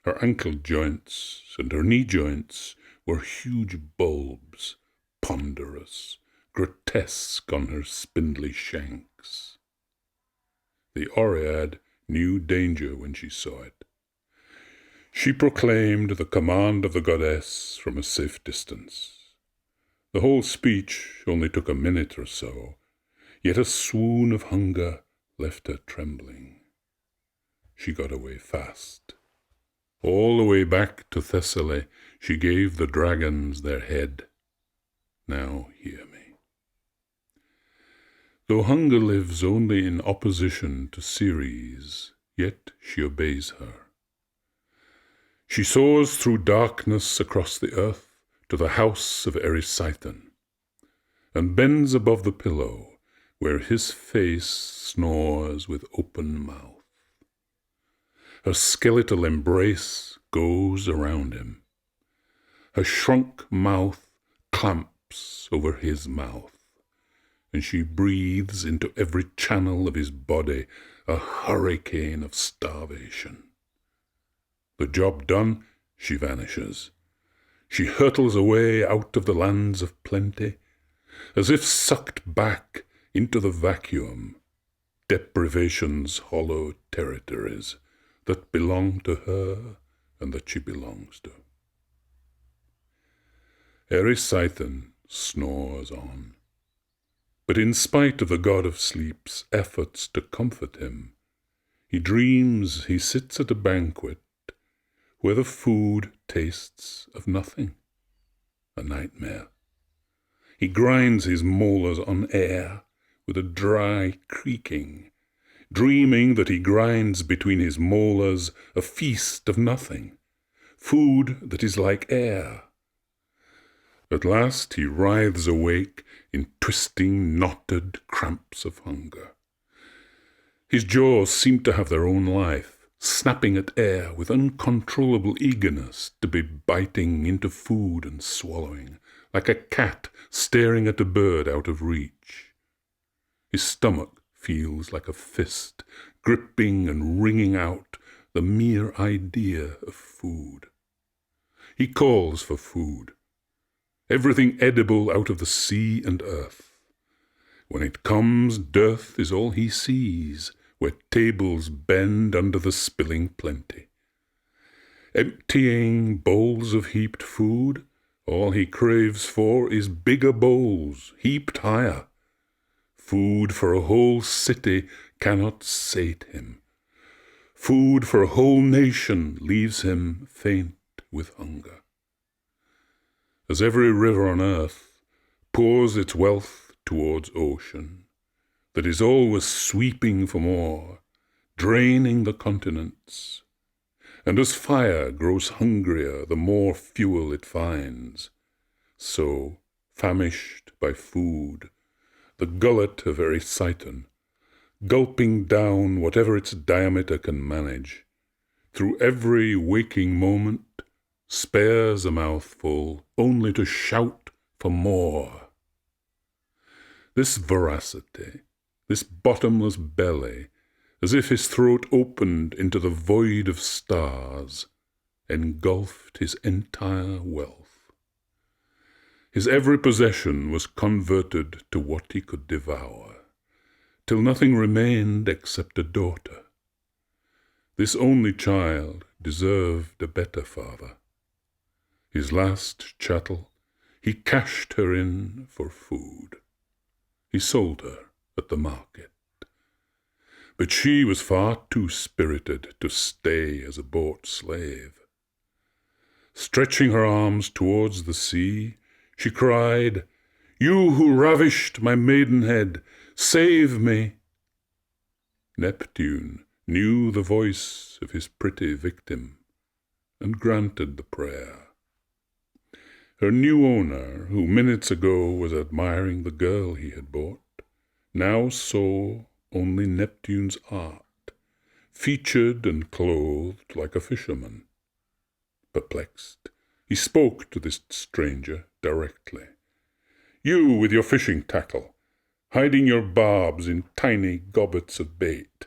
Her ankle joints and her knee joints were huge bulbs, ponderous, grotesque on her spindly shanks. The Oread knew danger when she saw it. She proclaimed the command of the goddess from a safe distance. The whole speech only took a minute or so, yet a swoon of hunger left her trembling. She got away fast. All the way back to Thessaly, she gave the dragons their head. Now hear me. Though hunger lives only in opposition to Ceres, yet she obeys her. She soars through darkness across the earth to the house of Erysichthon, and bends above the pillow where his face snores with open mouth. Her skeletal embrace goes around him. Her shrunk mouth clamps over his mouth, and she breathes into every channel of his body a hurricane of starvation. The job done, she vanishes. She hurtles away out of the lands of plenty, as if sucked back into the vacuum, deprivation's hollow territories that belong to her and that she belongs to. Erysichthon snores on, but in spite of the god of sleep's efforts to comfort him, he dreams he sits at a banquet where the food tastes of nothing, a nightmare. He grinds his molars on air with a dry creaking, dreaming that he grinds between his molars a feast of nothing, food that is like air. At last he writhes awake in twisting, knotted cramps of hunger. His jaws seem to have their own life, snapping at air with uncontrollable eagerness to be biting into food and swallowing, like a cat staring at a bird out of reach. His stomach feels like a fist, gripping and wringing out the mere idea of food. He calls for food, everything edible out of the sea and earth. When it comes, dearth is all he sees, where tables bend under the spilling plenty. Emptying bowls of heaped food, all he craves for is bigger bowls, heaped higher. Food for a whole city cannot sate him. Food for a whole nation leaves him faint with hunger. As every river on earth pours its wealth towards ocean, that is always sweeping for more, draining the continents. And as fire grows hungrier the more fuel it finds, so, famished by food, the gullet of Erysichthon, gulping down whatever its diameter can manage, through every waking moment, spares a mouthful only to shout for more. This voracity, this bottomless belly, as if his throat opened into the void of stars, engulfed his entire wealth. His every possession was converted to what he could devour, till nothing remained except a daughter. This only child deserved a better father. His last chattel, he cashed her in for food. He sold her at the market. But she was far too spirited to stay as a bought slave. Stretching her arms towards the sea, she cried, "You who ravished my maidenhead, save me!" Neptune knew the voice of his pretty victim, and granted the prayer. Her new owner, who minutes ago was admiring the girl he had bought, now saw only Neptune's art, featured and clothed like a fisherman. Perplexed, he spoke to this stranger directly. "You with your fishing tackle, hiding your barbs in tiny gobbets of bait,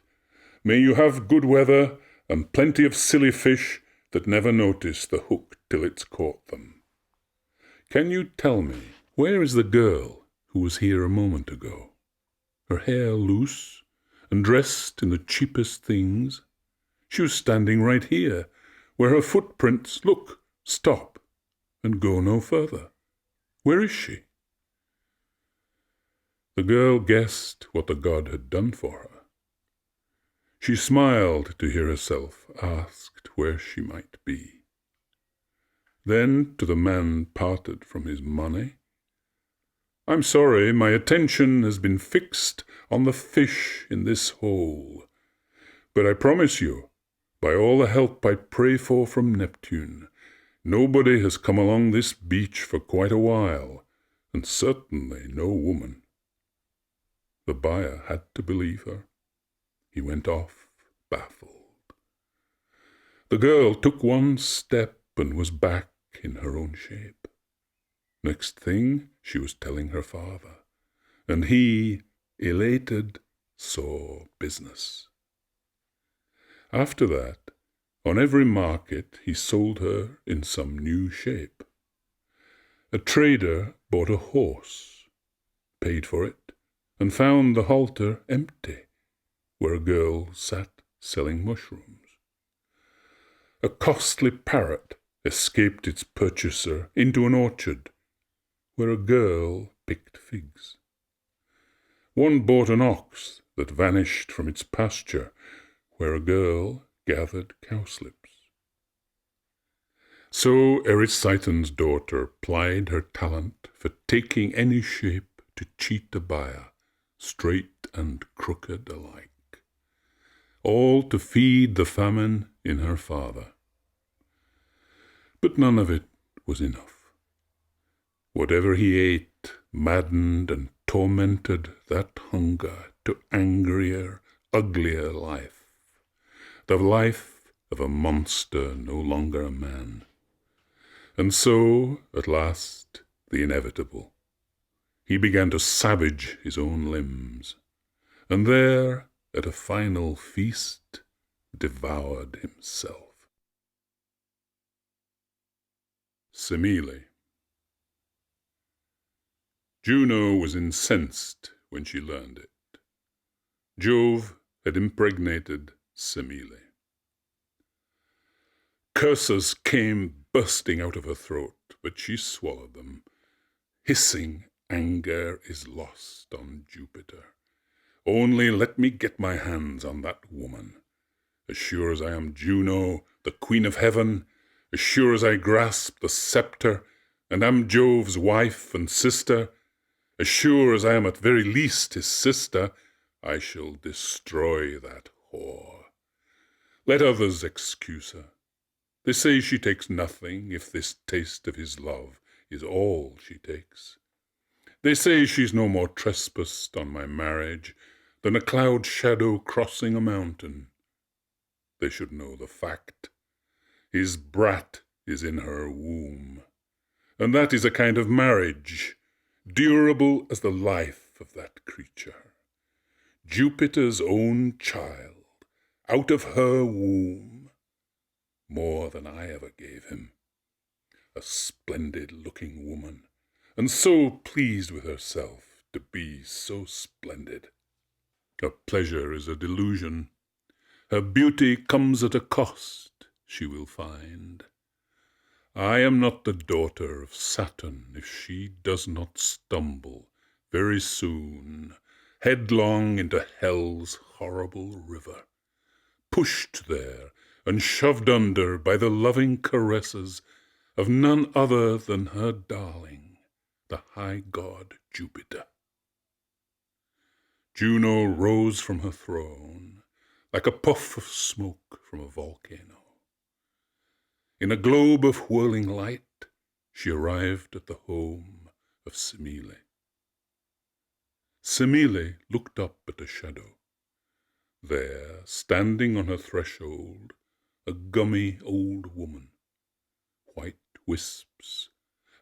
may you have good weather and plenty of silly fish that never notice the hook till it's caught them. Can you tell me, where is the girl who was here a moment ago? Her hair loose, and dressed in the cheapest things. She was standing right here, where her footprints stop, and go no further. Where is she?" The girl guessed what the god had done for her. She smiled to hear herself asked where she might be. Then to the man parted from his money, "I'm sorry, my attention has been fixed on the fish in this hole. But I promise you, by all the help I pray for from Neptune, nobody has come along this beach for quite a while, and certainly no woman." The buyer had to believe her. He went off, baffled. The girl took one step and was back in her own shape. Next thing, she was telling her father, and he, elated, saw business. After that, on every market he sold her in some new shape. A trader bought a horse, paid for it, and found the halter empty, where a girl sat selling mushrooms. A costly parrot escaped its purchaser into an orchard, where a girl picked figs. One bought an ox that vanished from its pasture, where a girl gathered cowslips. So Erysichthon's daughter plied her talent for taking any shape to cheat a buyer, straight and crooked alike, all to feed the famine in her father. But none of it was enough. Whatever he ate maddened and tormented that hunger to angrier, uglier life, the life of a monster no longer a man. And so, at last, the inevitable. He began to savage his own limbs, and there, at a final feast, devoured himself. Semele. Juno was incensed when she learned it. Jove had impregnated Semele. Curses came bursting out of her throat, but she swallowed them. Hissing anger is lost on Jupiter. Only let me get my hands on that woman. As sure as I am Juno, the queen of heaven, as sure as I grasp the scepter, and am Jove's wife and sister, As sure as I am at very least his sister, I shall destroy that whore. Let others excuse her. They say she takes nothing if this taste of his love is all she takes. They say she's no more trespassed on my marriage than a cloud shadow crossing a mountain. They should know the fact. His brat is in her womb, and that is a kind of marriage, durable as the life of that creature. Jupiter's own child, out of her womb, more than I ever gave him. A splendid-looking woman, and so pleased with herself to be so splendid. Her pleasure is a delusion. Her beauty comes at a cost, she will find. I am not the daughter of Saturn if she does not stumble very soon headlong into hell's horrible river, pushed there and shoved under by the loving caresses of none other than her darling, the high god Jupiter. Juno rose from her throne like a puff of smoke from a volcano. In a globe of whirling light, she arrived at the home of Semele. Semele looked up at a shadow. There, standing on her threshold, a gummy old woman, white wisps,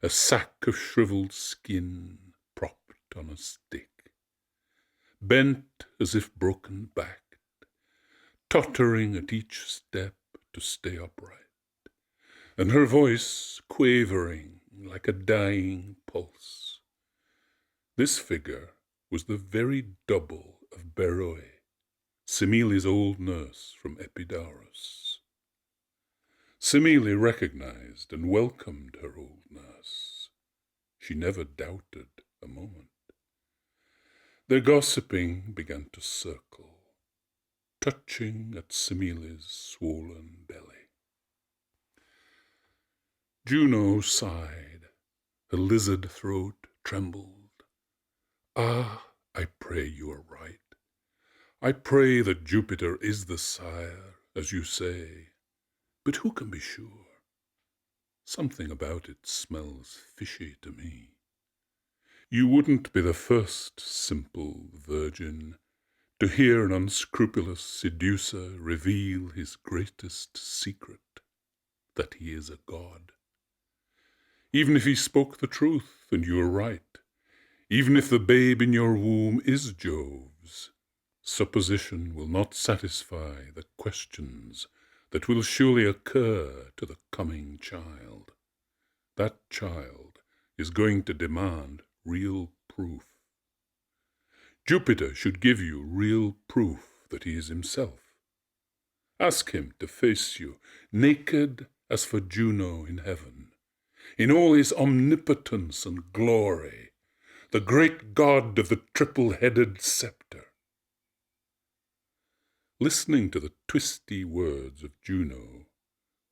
a sack of shriveled skin propped on a stick, bent as if broken-backed, tottering at each step to stay upright, and her voice quavering like a dying pulse. This figure was the very double of Beroe, Semele's old nurse from Epidaurus. Semele recognized and welcomed her old nurse. She never doubted a moment. Their gossiping began to circle, touching at Semele's swollen belly. Juno sighed. Her lizard throat trembled. Ah, I pray you are right. I pray that Jupiter is the sire, as you say. But who can be sure? Something about it smells fishy to me. You wouldn't be the first simple virgin to hear an unscrupulous seducer reveal his greatest secret, that he is a god. Even if he spoke the truth and you are right, even if the babe in your womb is Jove's, supposition will not satisfy the questions that will surely occur to the coming child. That child is going to demand real proof. Jupiter should give you real proof that he is himself. Ask him to face you, naked as for Juno in heaven, in all his omnipotence and glory, the great god of the triple-headed scepter. Listening to the twisty words of Juno,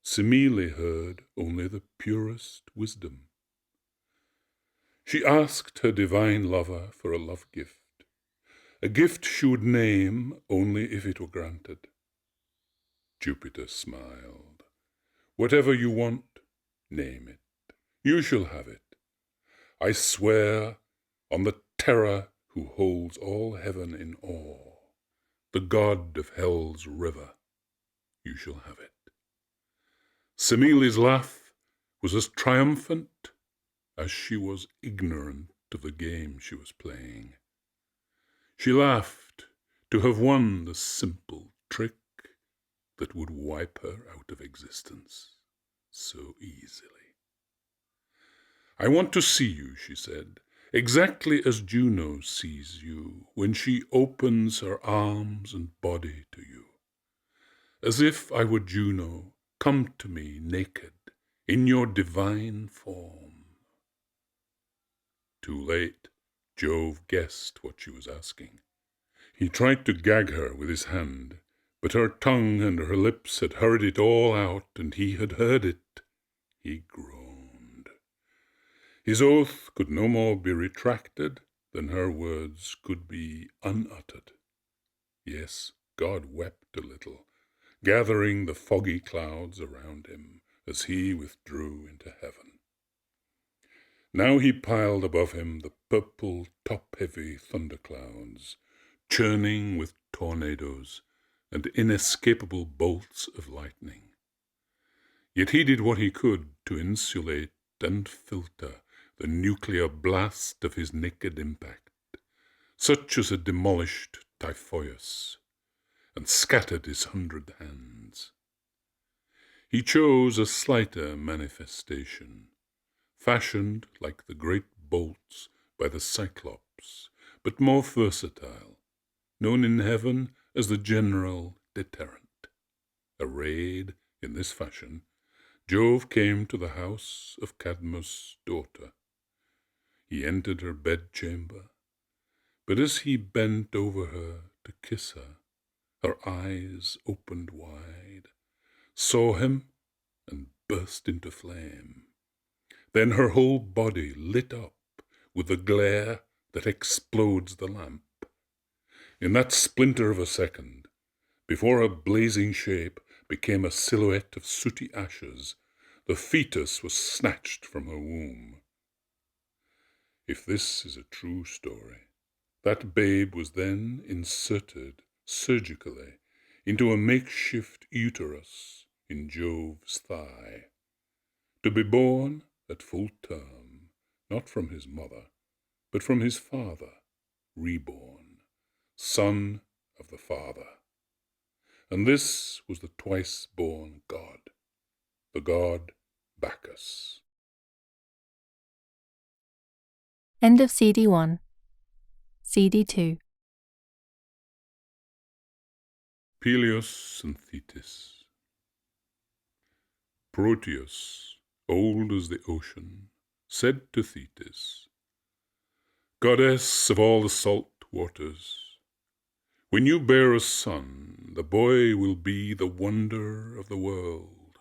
Semele heard only the purest wisdom. She asked her divine lover for a love gift, a gift she would name only if it were granted. Jupiter smiled. Whatever you want, name it. You shall have it. I swear on the terror who holds all heaven in awe, the god of hell's river, you shall have it. Semele's laugh was as triumphant as she was ignorant of the game she was playing. She laughed to have won the simple trick that would wipe her out of existence so easily. I want to see you, she said, exactly as Juno sees you when she opens her arms and body to you. As if I were Juno, come to me naked, in your divine form. Too late, Jove guessed what she was asking. He tried to gag her with his hand, but her tongue and her lips had hurried it all out, and he had heard it. He groaned. His oath could no more be retracted than her words could be unuttered. Yes, God wept a little, gathering the foggy clouds around him as he withdrew into heaven. Now he piled above him the purple top-heavy thunderclouds, churning with tornadoes and inescapable bolts of lightning. Yet he did what he could to insulate and filter the nuclear blast of his naked impact, such as had demolished Typhoeus and scattered his 100 hands. He chose a slighter manifestation, fashioned like the great bolts by the Cyclops, but more versatile, known in heaven as the general deterrent. Arrayed in this fashion, Jove came to the house of Cadmus' daughter. He entered her bedchamber, but as he bent over her to kiss her, her eyes opened wide, saw him, and burst into flame. Then her whole body lit up with the glare that explodes the lamp. In that splinter of a second, before her blazing shape became a silhouette of sooty ashes, the fetus was snatched from her womb. If this is a true story, that babe was then inserted surgically into a makeshift uterus in Jove's thigh, to be born at full term, not from his mother, but from his father, reborn, son of the Father. And this was the twice-born god, the god Bacchus. End of CD 1. CD 2. Peleus and Thetis. Proteus, old as the ocean, said to Thetis, "Goddess of all the salt waters, when you bear a son, the boy will be the wonder of the world.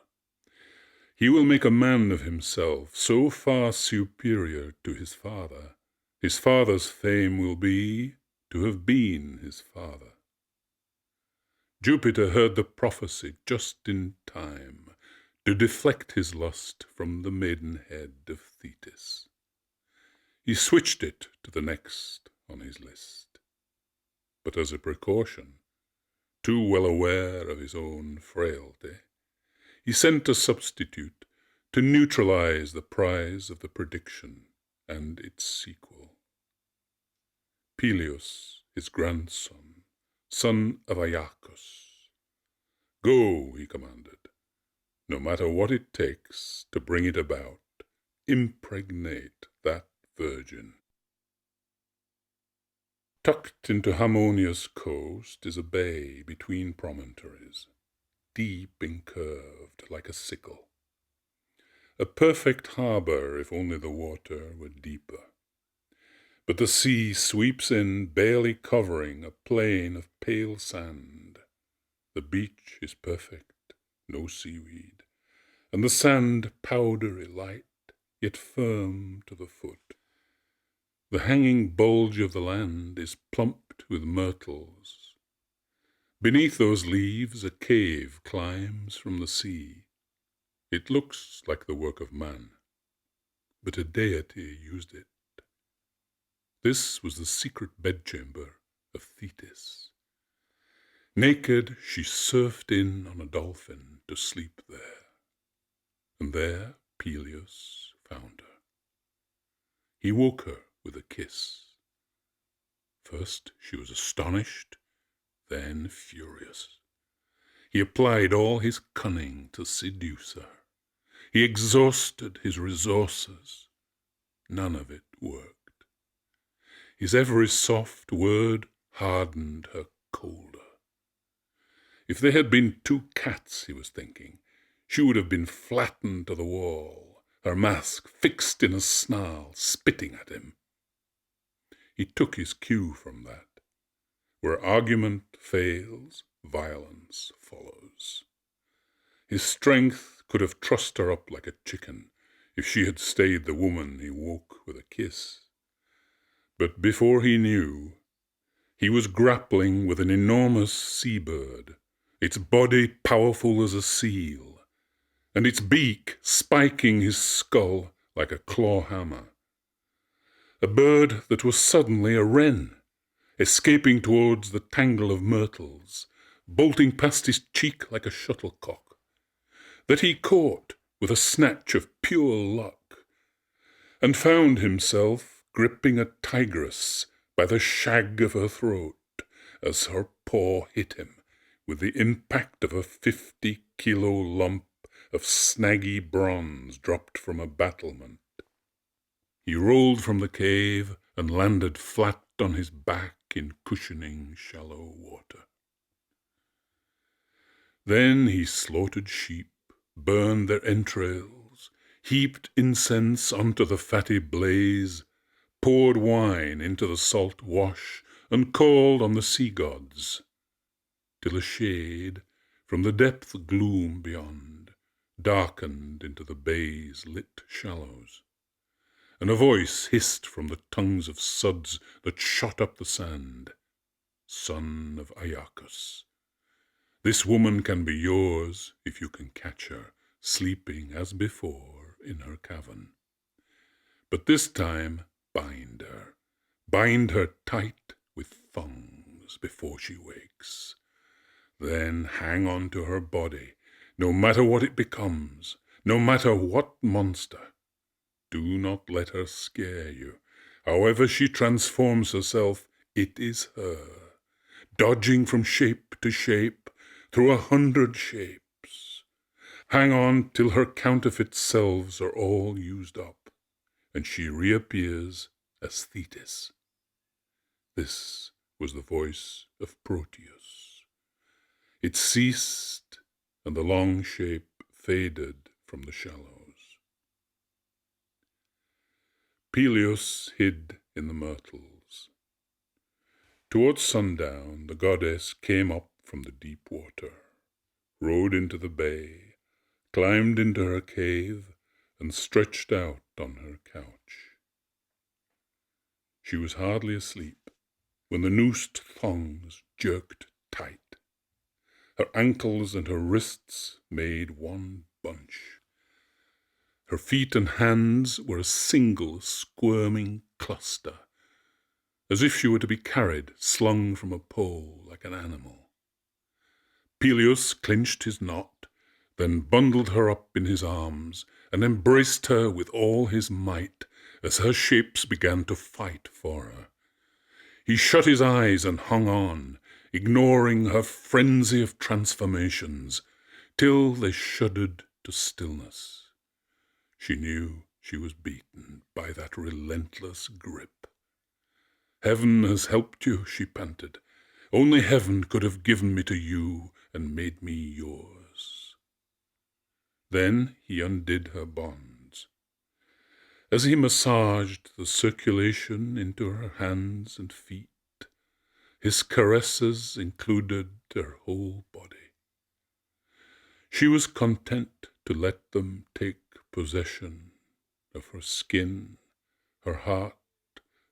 He will make a man of himself so far superior to his father. His father's fame will be to have been his father." Jupiter heard the prophecy just in time to deflect his lust from the maidenhead of Thetis. He switched it to the next on his list. But as a precaution, too well aware of his own frailty, he sent a substitute to neutralize the prize of the prediction and its sequel. Peleus, his grandson, son of Aeacus. "Go," he commanded, "no matter what it takes to bring it about, impregnate that virgin." Tucked into Harmonia's coast is a bay between promontories, deep incurved like a sickle. A perfect harbor if only the water were deeper. But the sea sweeps in, barely covering a plain of pale sand. The beach is perfect, no seaweed, and the sand powdery light, yet firm to the foot. The hanging bulge of the land is plumped with myrtles. Beneath those leaves a cave climbs from the sea. It looks like the work of man, but a deity used it. This was the secret bedchamber of Thetis. Naked, she surfed in on a dolphin to sleep there, and there Peleus found her. He woke her with a kiss. First she was astonished, then furious. He applied all his cunning to seduce her. He exhausted his resources. None of it worked. His every soft word hardened her colder. If there had been 2 cats, he was thinking, she would have been flattened to the wall, her mask fixed in a snarl, spitting at him. He took his cue from that. Where argument fails, violence follows. His strength could have trussed her up like a chicken if she had stayed the woman he woke with a kiss. But before he knew, he was grappling with an enormous seabird, its body powerful as a seal, and its beak spiking his skull like a claw hammer. A bird that was suddenly a wren, escaping towards the tangle of myrtles, bolting past his cheek like a shuttlecock, that he caught with a snatch of pure luck, and found himself gripping a tigress by the shag of her throat as her paw hit him with the impact of a 50-kilo lump of snaggy bronze dropped from a battlement. He rolled from the cave and landed flat on his back in cushioning shallow water. Then he slaughtered sheep, burned their entrails, heaped incense onto the fatty blaze, poured wine into the salt wash, and called on the sea gods, till a shade from the depth gloom beyond darkened into the bay's lit shallows, and a voice hissed from the tongues of suds that shot up the sand, "Son of Aeacus, this woman can be yours if you can catch her sleeping as before in her cavern. But this time bind her tight with thongs before she wakes. Then hang on to her body, no matter what it becomes, no matter what monster. Do not let her scare you. However she transforms herself, it is her, dodging from shape to shape, through 100 shapes. Hang on till her counterfeit selves are all used up, and she reappears as Thetis." This was the voice of Proteus. It ceased, and the long shape faded from the shallows. Peleus hid in the myrtles. Towards sundown, the goddess came up from the deep water, rode into the bay, climbed into her cave, and stretched out on her couch. She was hardly asleep when the noosed thongs jerked tight. Her ankles and her wrists made one bunch. Her feet and hands were a single squirming cluster, as if she were to be carried, slung from a pole like an animal. Peleus clinched his knot, then bundled her up in his arms and embraced her with all his might as her shapes began to fight for her. He shut his eyes and hung on, ignoring her frenzy of transformations, till they shuddered to stillness. She knew she was beaten by that relentless grip. "Heaven has helped you," she panted. "Only heaven could have given me to you and made me yours." Then he undid her bonds. As he massaged the circulation into her hands and feet, his caresses included her whole body. She was content to let them take possession of her skin, her heart,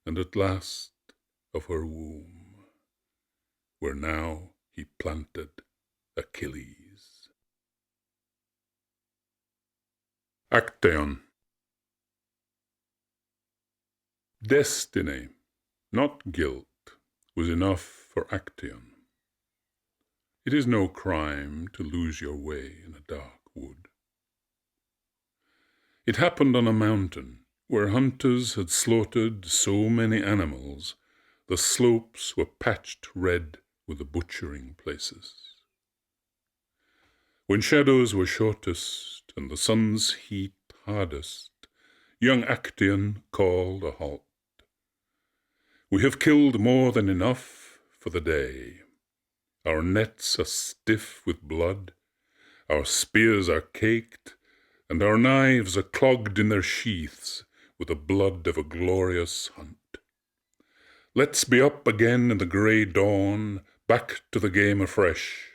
and at last of her womb, where now he planted Achilles. Actaeon. Destiny, not guilt, was enough for Actaeon. It is no crime to lose your way in a dark wood. It happened on a mountain where hunters had slaughtered so many animals the slopes were patched red with the butchering places. When shadows were shortest and the sun's heat hardest, young Actaeon called a halt. "We have killed more than enough for the day. Our nets are stiff with blood, our spears are caked, and our knives are clogged in their sheaths with the blood of a glorious hunt. Let's be up again in the grey dawn, back to the game afresh.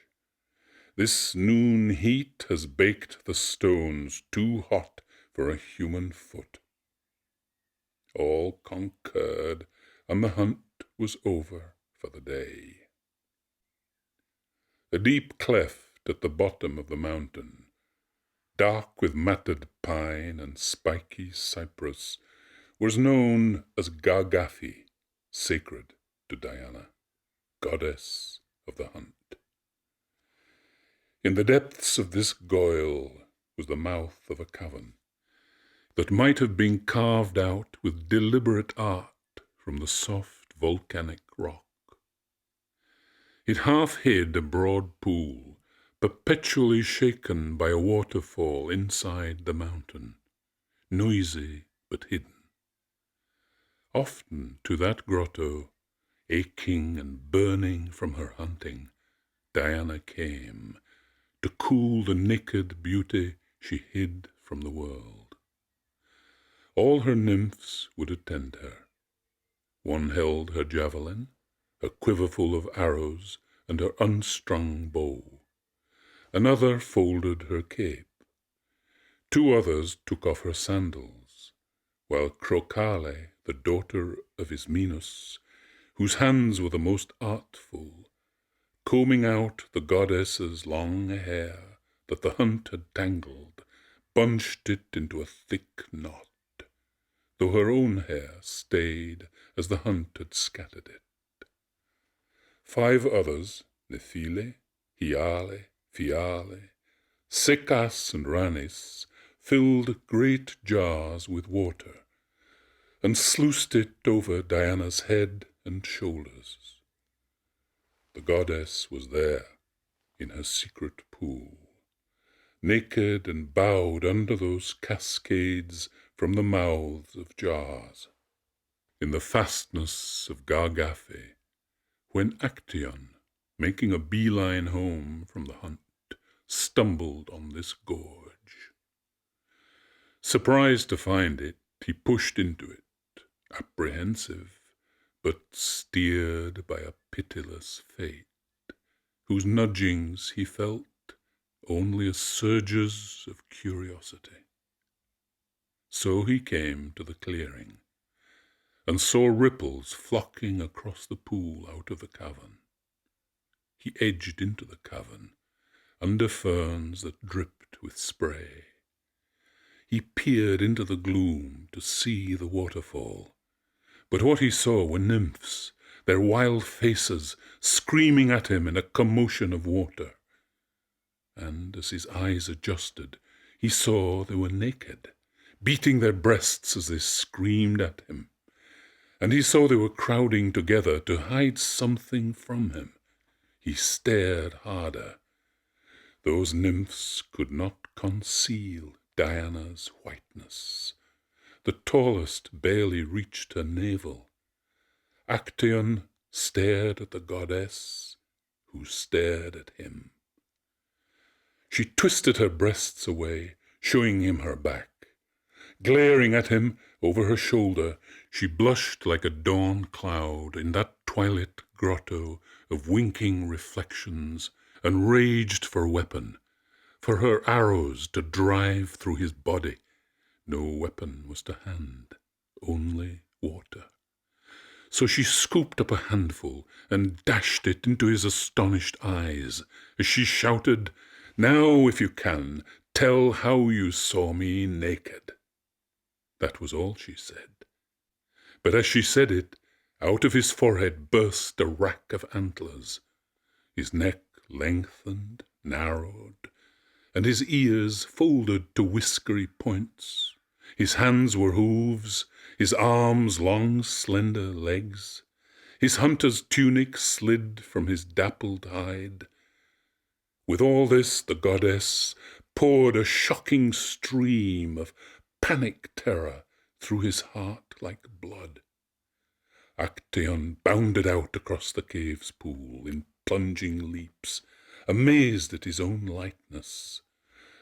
This noon heat has baked the stones too hot for a human foot." All concurred, and the hunt was over for the day. A deep cleft at the bottom of the mountain, dark with matted pine and spiky cypress, was known as Gargaphe, sacred to Diana, goddess of the hunt. In the depths of this goyle was the mouth of a cavern that might have been carved out with deliberate art from the soft volcanic rock. It half hid a broad pool, perpetually shaken by a waterfall inside the mountain, noisy but hidden. Often to that grotto, aching and burning from her hunting, Diana came, to cool the naked beauty she hid from the world. All her nymphs would attend her. One held her javelin, her quiver full of arrows, and her unstrung bow. Another folded her cape. 2 others took off her sandals, while Crocale, the daughter of Ismenus, whose hands were the most artful, combing out the goddess's long hair that the hunt had tangled, bunched it into a thick knot, though her own hair stayed as the hunt had scattered it. 5 others, Nephile, Hyale, Phiale, Secas and Ranis, filled great jars with water, and sluiced it over Diana's head and shoulders. The goddess was there, in her secret pool, naked and bowed under those cascades from the mouths of jars. In the fastness of Gargaphe, when Actaeon, making a beeline home from the hunt, stumbled on this gorge. Surprised to find it, he pushed into it, apprehensive, but steered by a pitiless fate, whose nudgings he felt only as surges of curiosity. So he came to the clearing, and saw ripples flocking across the pool out of the cavern. He edged into the cavern, under ferns that dripped with spray. He peered into the gloom to see the waterfall, but what he saw were nymphs, their wild faces screaming at him in a commotion of water. And as his eyes adjusted, he saw they were naked, beating their breasts as they screamed at him. And he saw they were crowding together to hide something from him. He stared harder. Those nymphs could not conceal Diana's whiteness. The tallest barely reached her navel. Actaeon stared at the goddess, who stared at him. She twisted her breasts away, showing him her back. Glaring at him over her shoulder, she blushed like a dawn cloud in that twilit grotto of winking reflections, and raged for weapon, for her arrows to drive through his body. No weapon was to hand, only water. So she scooped up a handful and dashed it into his astonished eyes, as she shouted, "Now, if you can, tell how you saw me naked." That was all she said. But as she said it, out of his forehead burst a rack of antlers. His neck lengthened, narrowed, and his ears folded to whiskery points. His hands were hooves, his arms long slender legs. His hunter's tunic slid from his dappled hide. With all this, the goddess poured a shocking stream of panic terror through his heart like blood. Actaeon bounded out across the cave's pool in plunging leaps, amazed at his own lightness.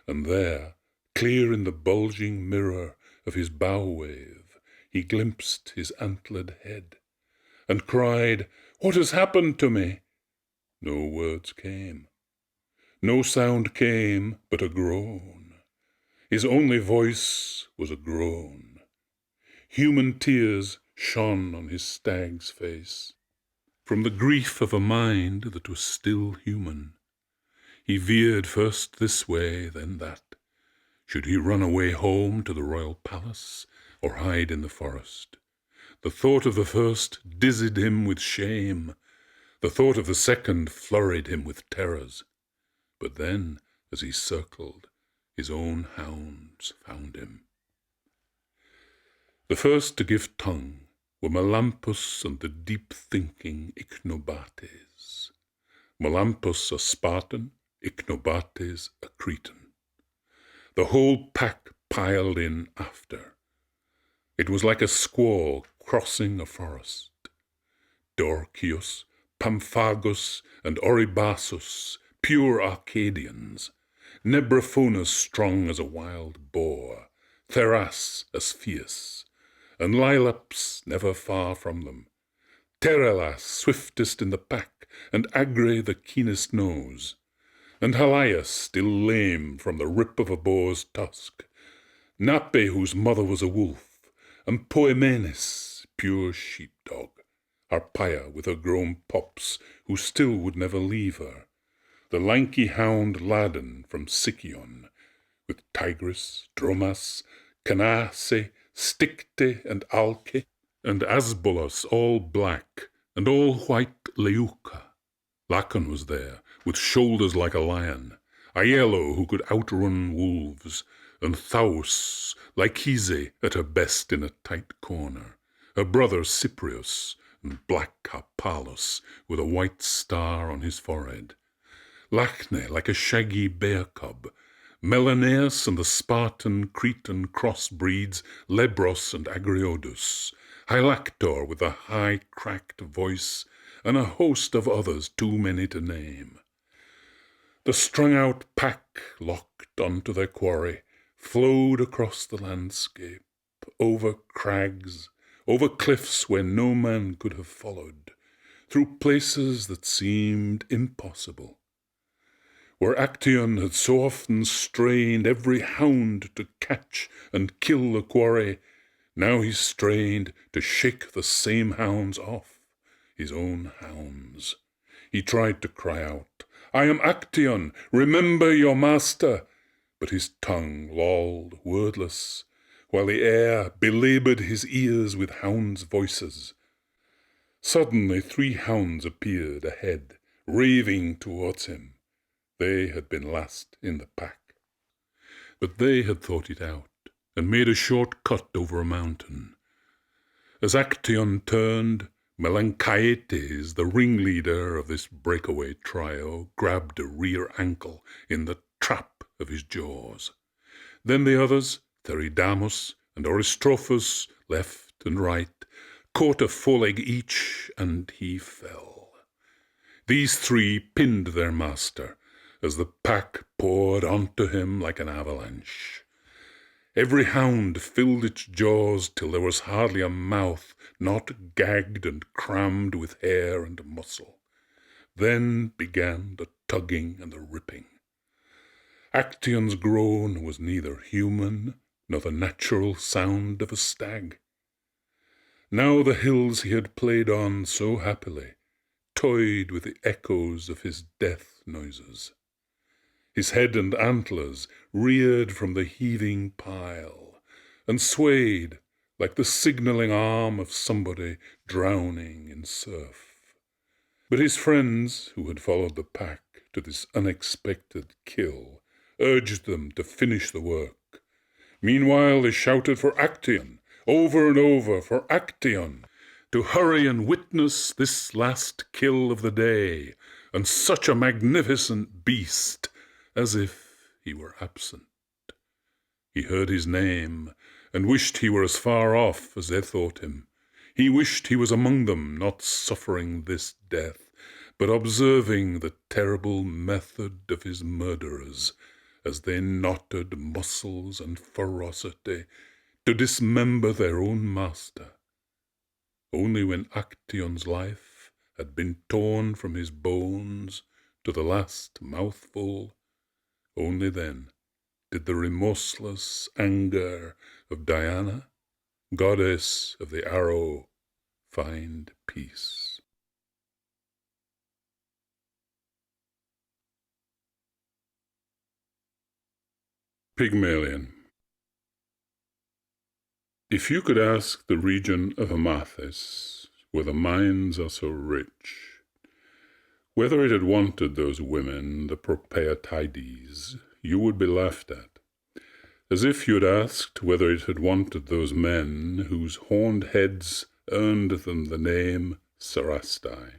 And there, clear in the bulging mirror of his bow wave, he glimpsed his antlered head, and cried, "What has happened to me?" No words came. No sound came but a groan. His only voice was a groan. Human tears shone on his stag's face. From the grief of a mind that was still human, he veered first this way, then that. Should he run away home to the royal palace, or hide in the forest? The thought of the first dizzied him with shame. The thought of the second flurried him with terrors. But then, as he circled, his own hounds found him. The first to give tongue were Melampus and the deep-thinking Icnobates. Melampus a Spartan, Icnobates a Cretan. The whole pack piled in after. It was like a squall crossing a forest. Dorcius, Pamphagus, and Oribasus, pure Arcadians. Nebraphonus strong as a wild boar, Theras as fierce, and Lilaps never far from them. Terelas swiftest in the pack, and Agre the keenest nose, and Halias still lame from the rip of a boar's tusk, Nape whose mother was a wolf, and Poemenes, pure sheepdog, Arpaia with her grown pups, who still would never leave her, the lanky hound Ladon from Sicyon, with Tigris, Dromas, Canace, Stycte, and Alce, and Asbolus all black, and all white Leuca. Lacon was there, with shoulders like a lion, Aiello who could outrun wolves, and Thaus, like Hise at her best in a tight corner, her brother Cyprius, and black Harpalus with a white star on his forehead, Lachne like a shaggy bear cub, Melaneus and the Spartan Cretan crossbreeds Lebros and Agriodus, Hylactor with a high cracked voice, and a host of others too many to name. The strung-out pack, locked onto their quarry, flowed across the landscape, over crags, over cliffs where no man could have followed, through places that seemed impossible. Where Actaeon had so often strained every hound to catch and kill the quarry, now he strained to shake the same hounds off, his own hounds. He tried to cry out, "I am Actaeon, remember your master," but his tongue lolled wordless, while the air belaboured his ears with hounds' voices. Suddenly 3 hounds appeared ahead, raving towards him. They had been last in the pack. But they had thought it out, and made a short cut over a mountain. As Actaeon turned, Melanchaetes, the ringleader of this breakaway trio, grabbed a rear ankle in the trap of his jaws. Then the others, Theridamus and Aristrophus, left and right, caught a foreleg each, and he fell. These 3 pinned their master, as the pack poured onto him like an avalanche. Every hound filled its jaws till there was hardly a mouth not gagged and crammed with hair and muscle. Then began the tugging and the ripping. Actaeon's groan was neither human nor the natural sound of a stag. Now the hills he had played on so happily toyed with the echoes of his death noises. His head and antlers reared from the heaving pile, and swayed like the signalling arm of somebody drowning in surf. But his friends, who had followed the pack to this unexpected kill, urged them to finish the work. Meanwhile they shouted for Actaeon, over and over for Actaeon, to hurry and witness this last kill of the day, and such a magnificent beast, as if he were absent. He heard his name, and wished he were as far off as they thought him. He wished he was among them, not suffering this death, but observing the terrible method of his murderers, as they knotted muscles and ferocity to dismember their own master. Only when Actaeon's life had been torn from his bones to the last mouthful, only then did the remorseless anger of Diana goddess of the arrow, find peace. Pygmalion. If you could ask the region of Amathus, where the mines are so rich, whether it had wanted those women, the Propaeatides, you would be laughed at, as if you had asked whether it had wanted those men whose horned heads earned them the name Cerastai.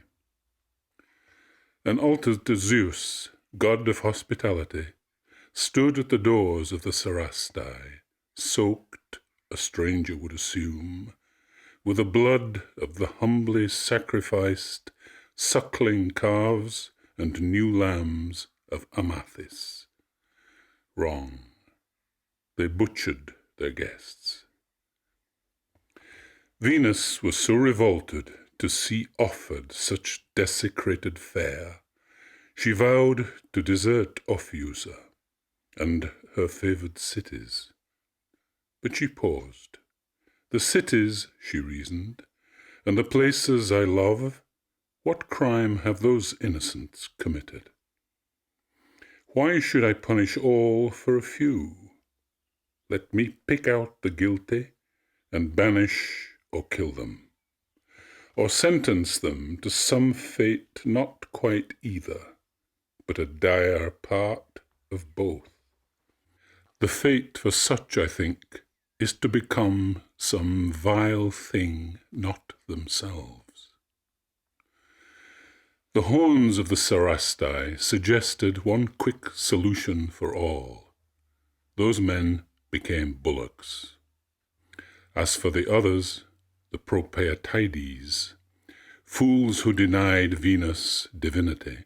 An altar to Zeus, god of hospitality, stood at the doors of the Cerastai, soaked, a stranger would assume, with the blood of the humbly sacrificed suckling calves and new lambs of Amathus. Wrong. They butchered their guests. Venus was so revolted to see offered such desecrated fare, she vowed to desert Arethusa and her favoured cities. But she paused. The cities, she reasoned, and the places I love, what crime have those innocents committed? Why should I punish all for a few? Let me pick out the guilty and banish or kill them, or sentence them to some fate not quite either, but a dire part of both. The fate for such, I think, is to become some vile thing not themselves. The horns of the Cerastai suggested one quick solution for all. Those men became bullocks. As for the others, the Propaeatides, fools who denied Venus divinity,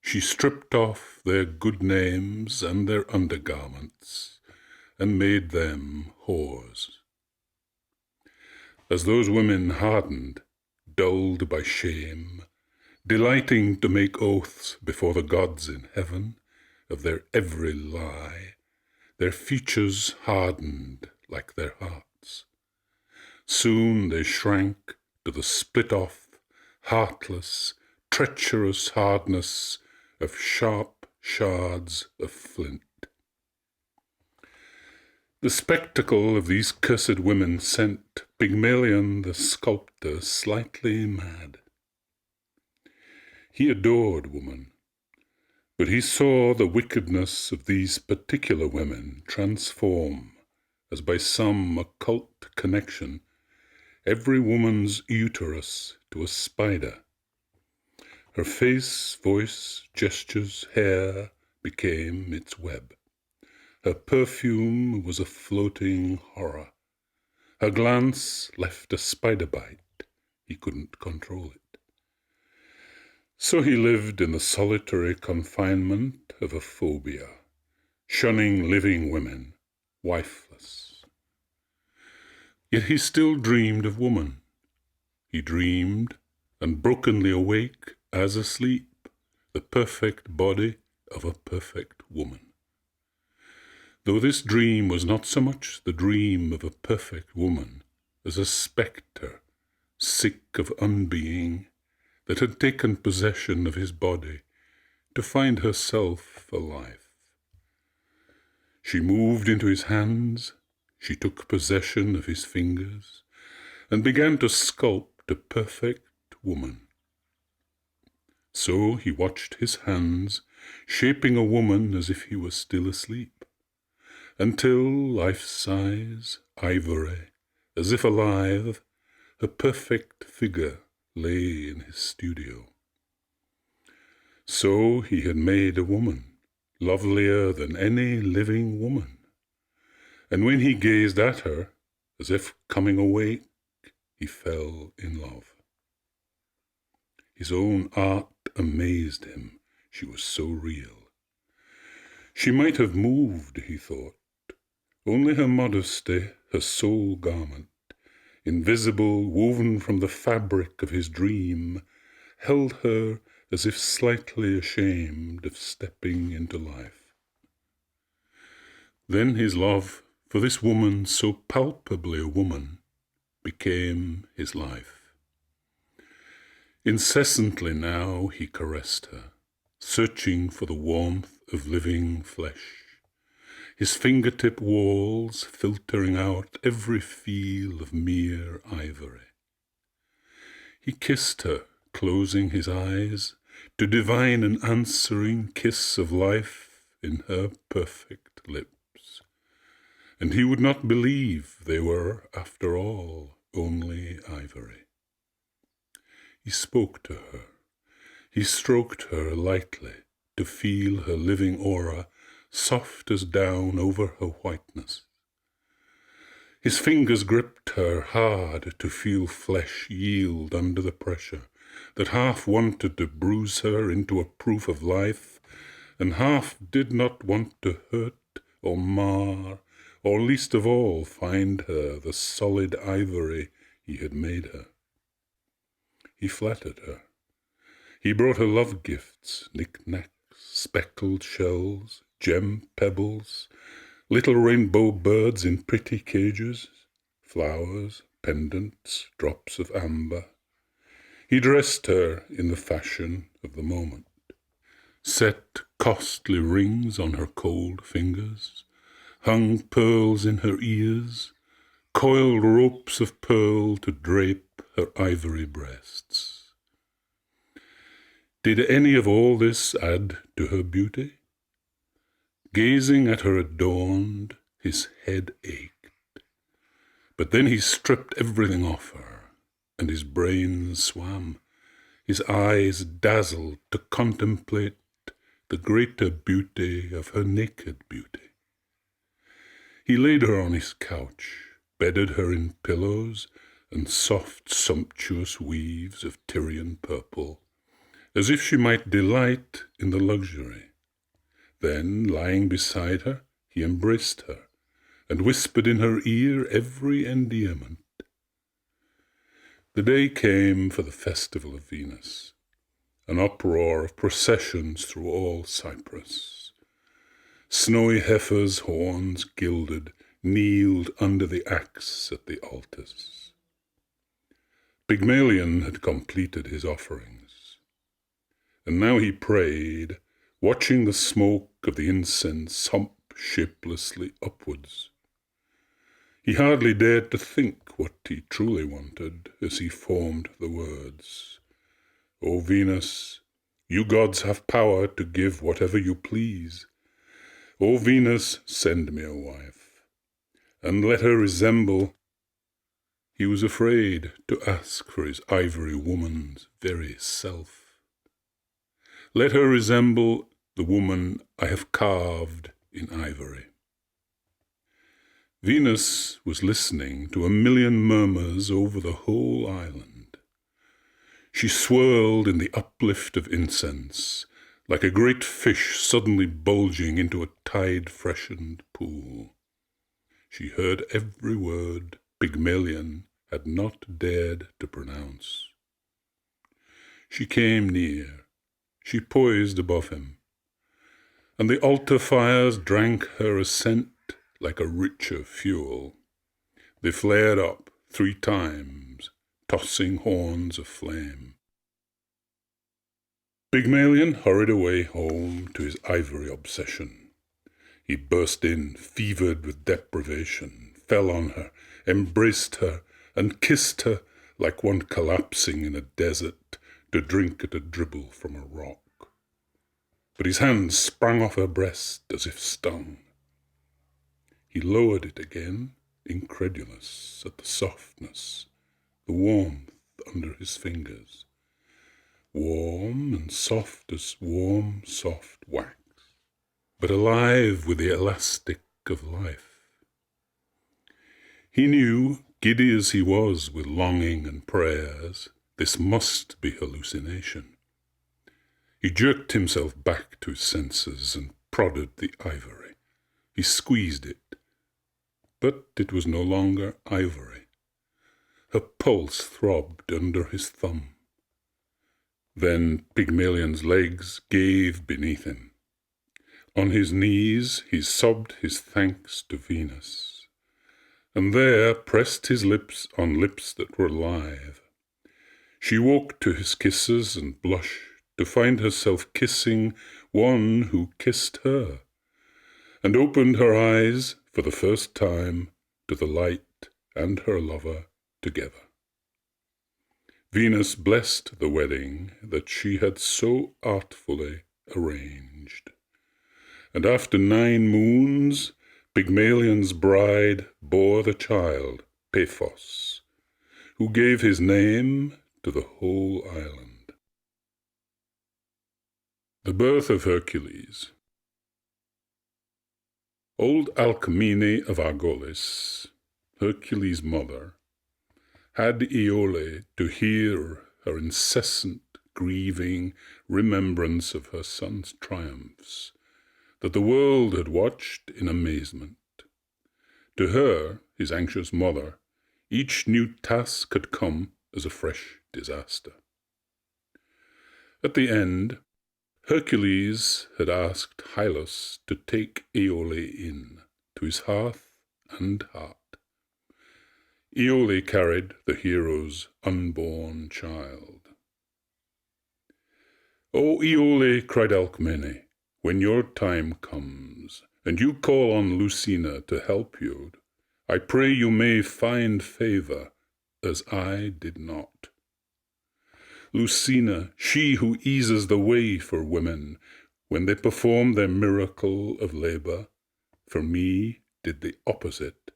she stripped off their good names and their undergarments, and made them whores. As those women hardened, dulled by shame, delighting to make oaths before the gods in heaven of their every lie, their features hardened like their hearts. Soon they shrank to the split-off, heartless, treacherous hardness of sharp shards of flint. The spectacle of these cursed women sent Pygmalion the sculptor slightly mad. He adored woman, but he saw the wickedness of these particular women transform, as by some occult connection, every woman's uterus to a spider. Her face, voice, gestures, hair became its web. Her perfume was a floating horror. Her glance left a spider bite. He couldn't control it. So he lived in the solitary confinement of a phobia, shunning living women, wifeless. Yet he still dreamed of woman. He dreamed, and brokenly awake as asleep, the perfect body of a perfect woman. Though this dream was not so much the dream of a perfect woman as a spectre, sick of unbeing, that had taken possession of his body to find herself alive. She moved into his hands, she took possession of his fingers, and began to sculpt a perfect woman. So he watched his hands, shaping a woman as if he was still asleep, until life-size, ivory, as if alive, a perfect figure lay in his studio. So he had made a woman, lovelier than any living woman, and when he gazed at her, as if coming awake, he fell in love. His own art amazed him, she was so real. She might have moved, he thought. Only her modesty, her sole garment, invisible, woven from the fabric of his dream, held her as if slightly ashamed of stepping into life. Then his love for this woman, so palpably a woman, became his life. Incessantly now he caressed her, searching for the warmth of living flesh, his fingertip walls filtering out every feel of mere ivory. He kissed her, closing his eyes, to divine an answering kiss of life in her perfect lips. And he would not believe they were, after all, only ivory. He spoke to her. He stroked her lightly to feel her living aura soft as down over her whiteness. His fingers gripped her hard to feel flesh yield under the pressure that half wanted to bruise her into a proof of life and half did not want to hurt or mar or least of all find her the solid ivory he had made her. He flattered her. He brought her love gifts, knick-knacks, speckled shells, gem pebbles, little rainbow birds in pretty cages, flowers, pendants, drops of amber. He dressed her in the fashion of the moment, set costly rings on her cold fingers, hung pearls in her ears, coiled ropes of pearl to drape her ivory breasts. Did any of all this add to her beauty? Gazing at her adorned, his head ached. But then he stripped everything off her, and his brain swam, his eyes dazzled to contemplate the greater beauty of her naked beauty. He laid her on his couch, bedded her in pillows and soft, sumptuous weaves of Tyrian purple, as if she might delight in the luxury. Then, lying beside her, he embraced her, and whispered in her ear every endearment. The day came for the festival of Venus, an uproar of processions through all Cyprus. Snowy heifers, horns gilded, kneeled under the axe at the altars. Pygmalion had completed his offerings, and now he prayed, watching the smoke of the incense hump shapelessly upwards. He hardly dared to think what he truly wanted as he formed the words. O Venus, you gods have power to give whatever you please. O Venus, send me a wife, and let her resemble. He was afraid to ask for his ivory woman's very self. Let her resemble the woman I have carved in ivory. Venus was listening to a million murmurs over the whole island. She swirled in the uplift of incense, like a great fish suddenly bulging into a tide-freshened pool. She heard every word Pygmalion had not dared to pronounce. She came near. She poised above him, and the altar fires drank her assent like a richer fuel. They flared up 3 times, tossing horns of flame. Pygmalion hurried away home to his ivory obsession. He burst in, fevered with deprivation, fell on her, embraced her, and kissed her like one collapsing in a desert to drink at a dribble from a rock. But his hand sprang off her breast as if stung. He lowered it again, incredulous at the softness, the warmth under his fingers. Warm and soft as warm, soft wax, but alive with the elastic of life. He knew, giddy as he was with longing and prayers, this must be hallucination. He jerked himself back to his senses and prodded the ivory. He squeezed it, but it was no longer ivory. Her pulse throbbed under his thumb. Then Pygmalion's legs gave beneath him. On his knees he sobbed his thanks to Venus. and there pressed his lips on lips that were lithe. She woke to his kisses and blushed to find herself kissing one who kissed her, and opened her eyes for the first time to the light and her lover together. Venus blessed the wedding that she had so artfully arranged, and after 9 moons Pygmalion's bride bore the child, Paphos, who gave his name to the whole island. The birth of Hercules. Old Alcmene of Argolis, Hercules' mother, had Iole to hear her incessant, grieving remembrance of her son's triumphs, that the world had watched in amazement. To her, his anxious mother, each new task had come as a fresh disaster. At the end, Hercules had asked Hylas to take Iole in to his hearth and heart. Iole carried the hero's unborn child. "O Iole," cried Alcmene, "when your time comes, and you call on Lucina to help you, I pray you may find favour, as I did not. Lucina, she who eases the way for women when they perform their miracle of labour, for me did the opposite.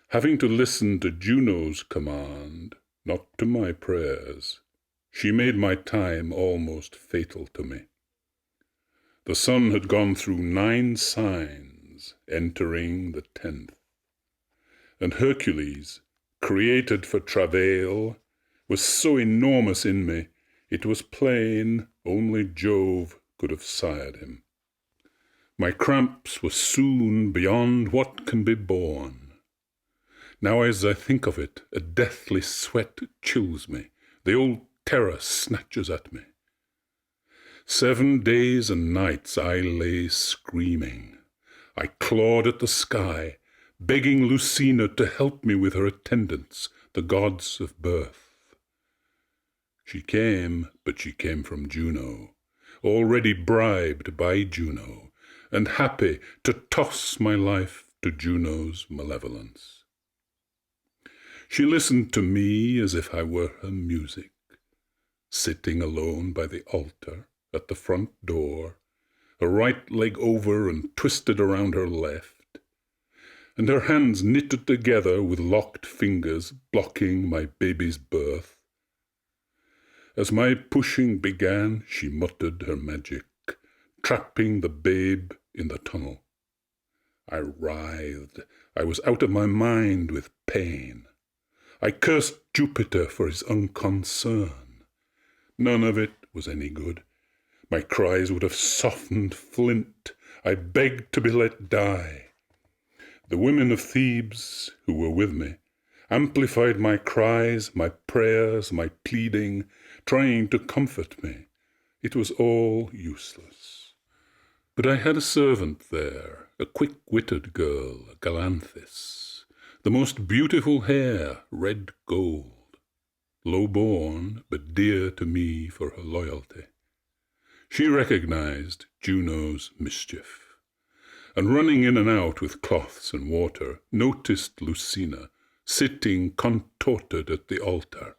Having to listen to Juno's command, not to my prayers, she made my time almost fatal to me. The sun had gone through 9 signs, entering the 10th, and Hercules, created for travail, was so enormous in me, it was plain only Jove could have sired him. My cramps were soon beyond what can be borne. Now as I think of it, a deathly sweat chills me, the old terror snatches at me. 7 days and nights I lay screaming. I clawed at the sky, begging Lucina to help me with her attendants, the gods of birth. She came, but she came from Juno, already bribed by Juno, and happy to toss my life to Juno's malevolence. She listened to me as if I were her music, sitting alone by the altar at the front door, her right leg over and twisted around her left, and her hands knitted together with locked fingers blocking my baby's birth. As my pushing began, she muttered her magic, trapping the babe in the tunnel. I writhed. I was out of my mind with pain. I cursed Jupiter for his unconcern. None of it was any good. My cries would have softened flint. I begged to be let die. The women of Thebes, who were with me, amplified my cries, my prayers, my pleading, trying to comfort me. It was all useless. But I had a servant there, a quick-witted girl, Galanthis, the most beautiful hair, red gold, low-born, but dear to me for her loyalty. She recognized Juno's mischief, and running in and out with cloths and water, noticed Lucina sitting contorted at the altar,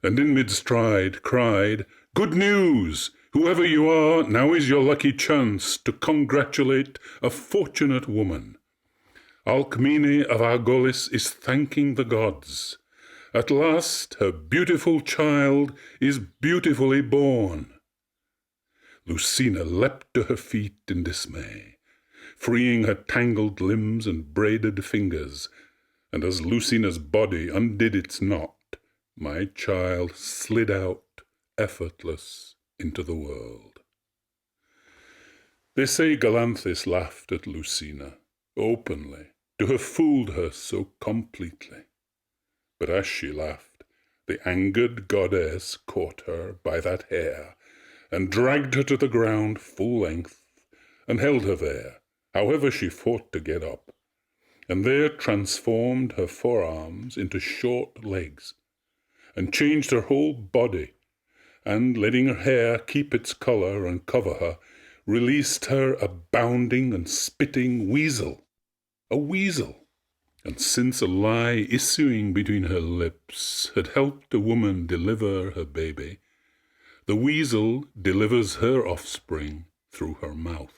and in mid-stride cried, "Good news! Whoever you are, now is your lucky chance to congratulate a fortunate woman. Alcmene of Argolis is thanking the gods. At last her beautiful child is beautifully born." Lucina leapt to her feet in dismay, freeing her tangled limbs and braided fingers, and as Lucina's body undid its knot, my child slid out, effortless, into the world. They say Galanthis laughed at Lucina, openly, to have fooled her so completely. But as she laughed, the angered goddess caught her by that hair, and dragged her to the ground full length, and held her there, however she fought to get up, and there transformed her forearms into short legs, and changed her whole body, and, letting her hair keep its colour and cover her, released her a bounding and spitting weasel. A weasel! And since a lie issuing between her lips had helped a woman deliver her baby, the weasel delivers her offspring through her mouth.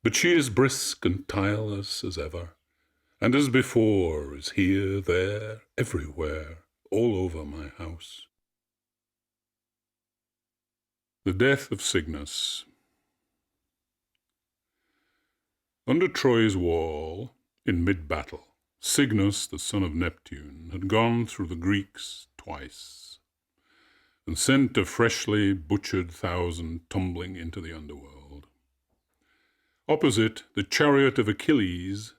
But she is brisk and tireless as ever, and as before is here, there, everywhere, all over my house. The death of Cygnus. Under Troy's wall, in mid-battle, Cygnus, the son of Neptune, had gone through the Greeks twice, and sent a freshly butchered 1,000 tumbling into the underworld. Opposite, the chariot of Achilles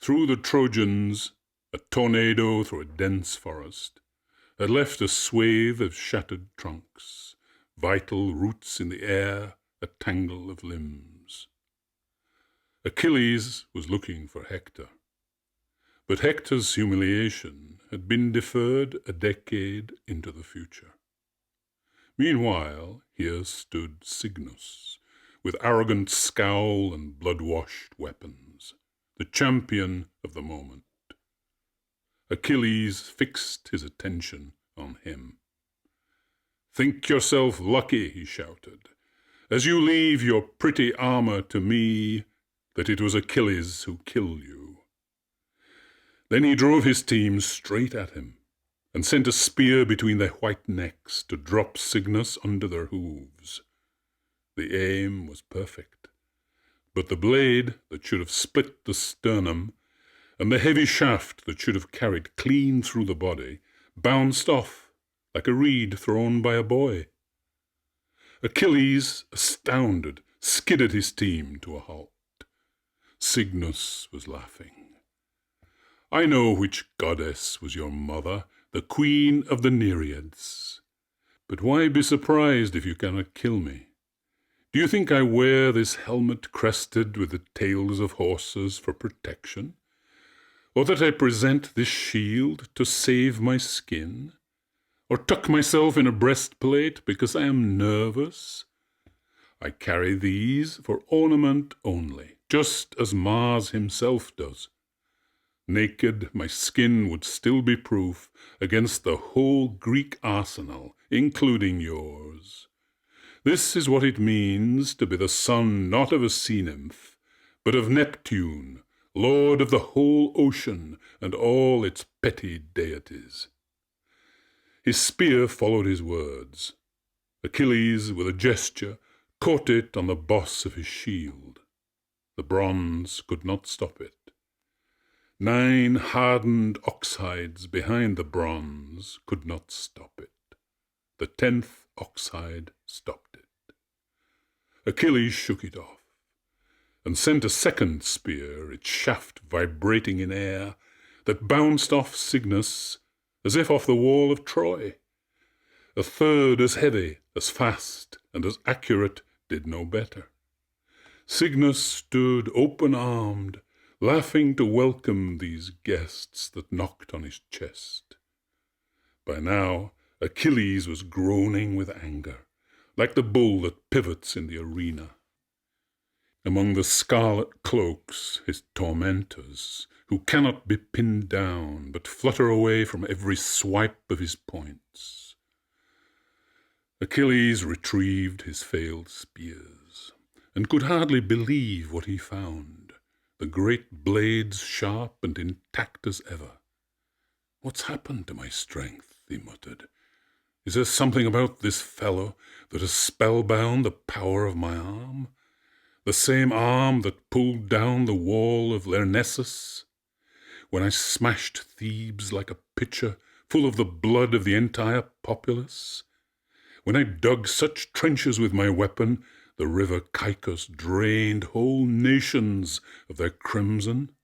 threw the Trojans, a tornado through a dense forest, had left a swathe of shattered trunks, vital roots in the air, a tangle of limbs. Achilles was looking for Hector, but Hector's humiliation had been deferred a decade into the future. Meanwhile, here stood Cygnus, with arrogant scowl and blood-washed weapons, the champion of the moment. Achilles fixed his attention on him. "Think yourself lucky," he shouted, "as you leave your pretty armor to me, that it was Achilles who killed you." Then he drove his team straight at him, and sent a spear between their white necks to drop Cygnus under their hooves. The aim was perfect, but the blade that should have split the sternum, and the heavy shaft that should have carried clean through the body, bounced off like a reed thrown by a boy. Achilles, astounded, skidded his team to a halt. Cygnus was laughing. "I know which goddess was your mother, the queen of the Nereids. But why be surprised if you cannot kill me? Do you think I wear this helmet crested with the tails of horses for protection? Or that I present this shield to save my skin? Or tuck myself in a breastplate because I am nervous? I carry these for ornament only, just as Mars himself does. Naked, my skin would still be proof against the whole Greek arsenal, including yours. This is what it means to be the son not of a sea-nymph, but of Neptune, lord of the whole ocean and all its petty deities." His spear followed his words. Achilles, with a gesture, caught it on the boss of his shield. The bronze could not stop it. 9 hardened oxhides behind the bronze could not stop it. The 10th oxhide stopped it. Achilles shook it off, and sent a second spear, its shaft vibrating in air, that bounced off Cygnus as if off the wall of Troy. A third as heavy, as fast, and as accurate did no better. Cygnus stood open-armed, laughing to welcome these guests that knocked on his chest. By now, Achilles was groaning with anger, like the bull that pivots in the arena. Among the scarlet cloaks, his tormentors, who cannot be pinned down, but flutter away from every swipe of his points. Achilles retrieved his failed spears, and could hardly believe what he found, the great blades sharp and intact as ever. "What's happened to my strength?" he muttered. "Is there something about this fellow that has spellbound the power of my arm? The same arm that pulled down the wall of Lyrnessus, when I smashed Thebes like a pitcher full of the blood of the entire populace? When I dug such trenches with my weapon, the river Caicus drained whole nations of their crimson?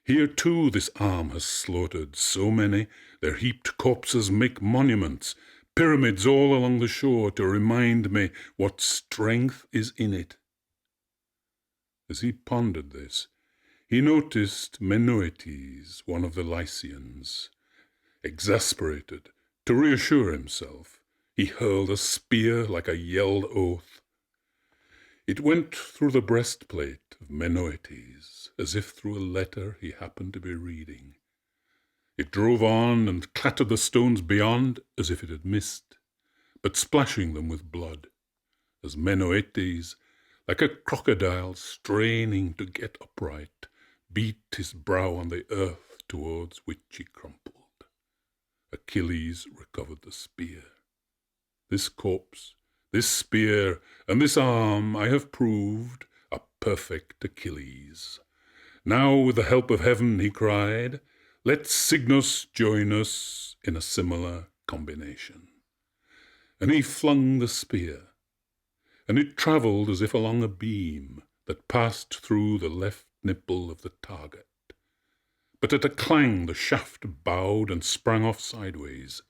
Here, too, this arm has slaughtered so many, their heaped corpses make monuments, pyramids all along the shore to remind me what strength is in it." As he pondered this, He noticed Menoetes, one of the Lycians. Exasperated, to reassure himself, he hurled a spear like a yelled oath. It went through the breastplate of Menoetes, as if through a letter he happened to be reading. It drove on and clattered the stones beyond as if it had missed, but splashing them with blood, as Menoetes, like a crocodile straining to get upright, beat his brow on the earth towards which he crumpled. Achilles recovered the spear. This corpse, this spear, and this arm I have proved a perfect Achilles. Now, with the help of heaven, he cried, let Cygnus join us in a similar combination. And he flung the spear, and it travelled as if along a beam that passed through the left nipple of the target. But at a clang the shaft bowed and sprang off sideways.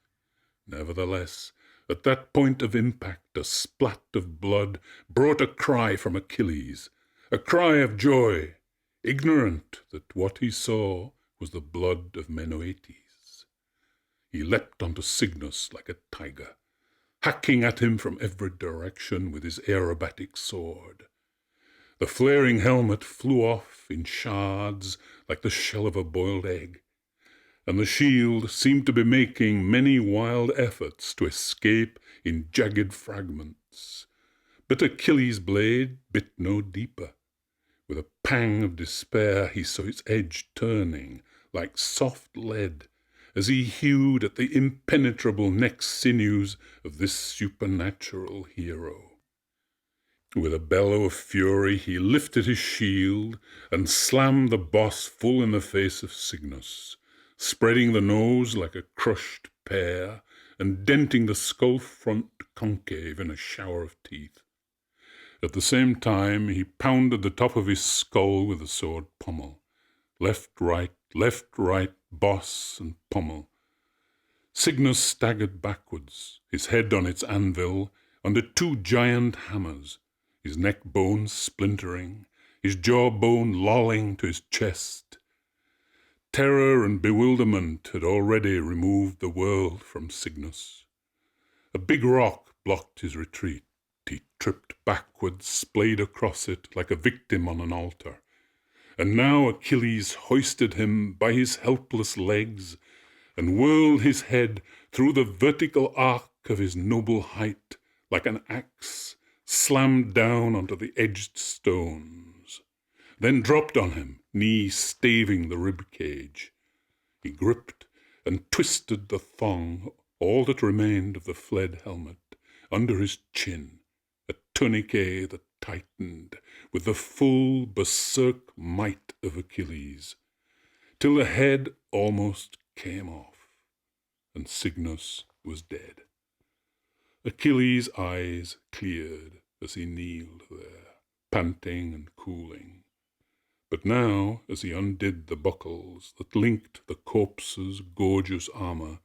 Nevertheless, at that point of impact, a splat of blood brought a cry from Achilles, a cry of joy, ignorant that what he saw was the blood of Menoetes. He leapt onto Cygnus like a tiger, hacking at him from every direction with his aerobatic sword. The flaring helmet flew off in shards like the shell of a boiled egg, and the shield seemed to be making many wild efforts to escape in jagged fragments. But Achilles' blade bit no deeper. With a pang of despair he saw its edge turning like soft lead as he hewed at the impenetrable neck sinews of this supernatural hero. With a bellow of fury he lifted his shield and slammed the boss full in the face of Cygnus, spreading the nose like a crushed pear and denting the skull front concave in a shower of teeth. At the same time he pounded the top of his skull with the sword pommel. Left, right, boss and pommel. Cygnus staggered backwards, his head on its anvil, under two giant hammers, his neck bones splintering, his jawbone lolling to his chest. Terror and bewilderment had already removed the world from Cygnus. A big rock blocked his retreat. He tripped backwards, splayed across it like a victim on an altar. And now Achilles hoisted him by his helpless legs and whirled his head through the vertical arc of his noble height like an axe slammed down onto the edged stones, then dropped on him, knee staving the rib cage. He gripped and twisted the thong, all that remained of the fled helmet, under his chin, a tourniquet that tightened with the full berserk might of Achilles, till the head almost came off, and Cygnus was dead. Achilles' eyes cleared as he kneeled there, panting and cooling. But now, as he undid the buckles that linked the corpse's gorgeous armour,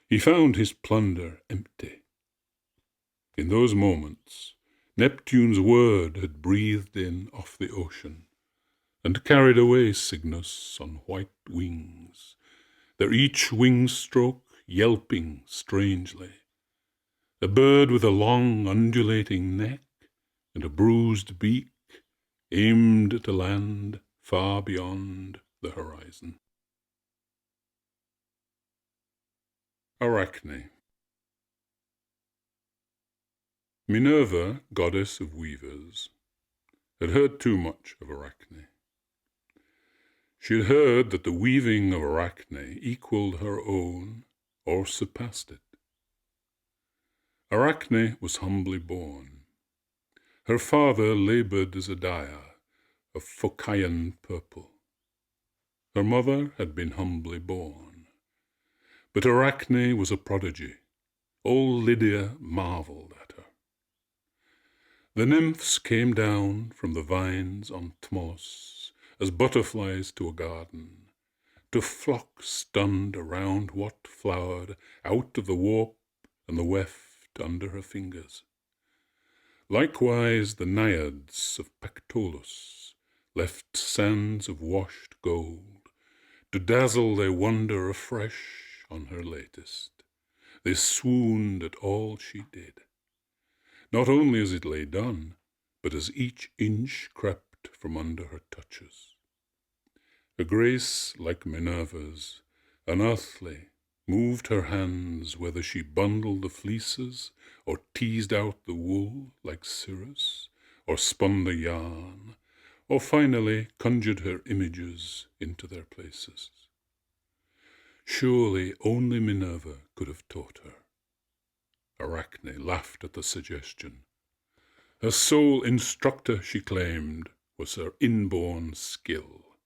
he found his plunder empty. In those moments, Neptune's word had breathed in off the ocean, and carried away Cygnus on white wings, their each wing stroke yelping strangely. A bird with a long undulating neck and a bruised beak, aimed to land far beyond the horizon. Arachne. Minerva, goddess of weavers, had heard too much of Arachne. She had heard that the weaving of Arachne equalled her own or surpassed it. Arachne was humbly born. Her father laboured as a dyer of Phocian purple. Her mother had been humbly born. But Arachne was a prodigy. All Lydia marvelled at her. The nymphs came down from the vines on Tmolus as butterflies to a garden, to flock stunned around what flowered out of the warp and the weft under her fingers. Likewise the naiads of Pactolus, left sands of washed gold, to dazzle they wonder afresh on her latest. They swooned at all she did, not only as it lay done, but as each inch crept from under her touches. A grace like Minerva's, unearthly, moved her hands, whether she bundled the fleeces, or teased out the wool like Cirrus, or spun the yarn, or finally conjured her images into their places. Surely only Minerva could have taught her. Arachne laughed at the suggestion. Her sole instructor, she claimed, was her inborn skill.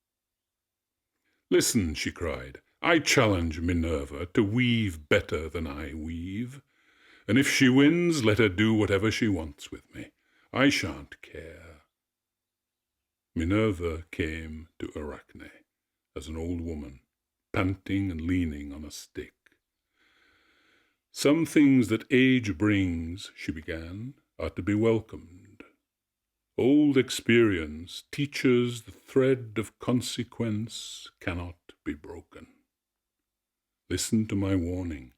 "Listen," she cried, "I challenge Minerva to weave better than I weave, and if she wins, let her do whatever she wants with me. I shan't care." Minerva came to Arachne as an old woman, panting and leaning on a stick. "Some things that age brings," she began, "are to be welcomed. Old experience teaches the thread of consequence cannot be broken. Listen to my warning.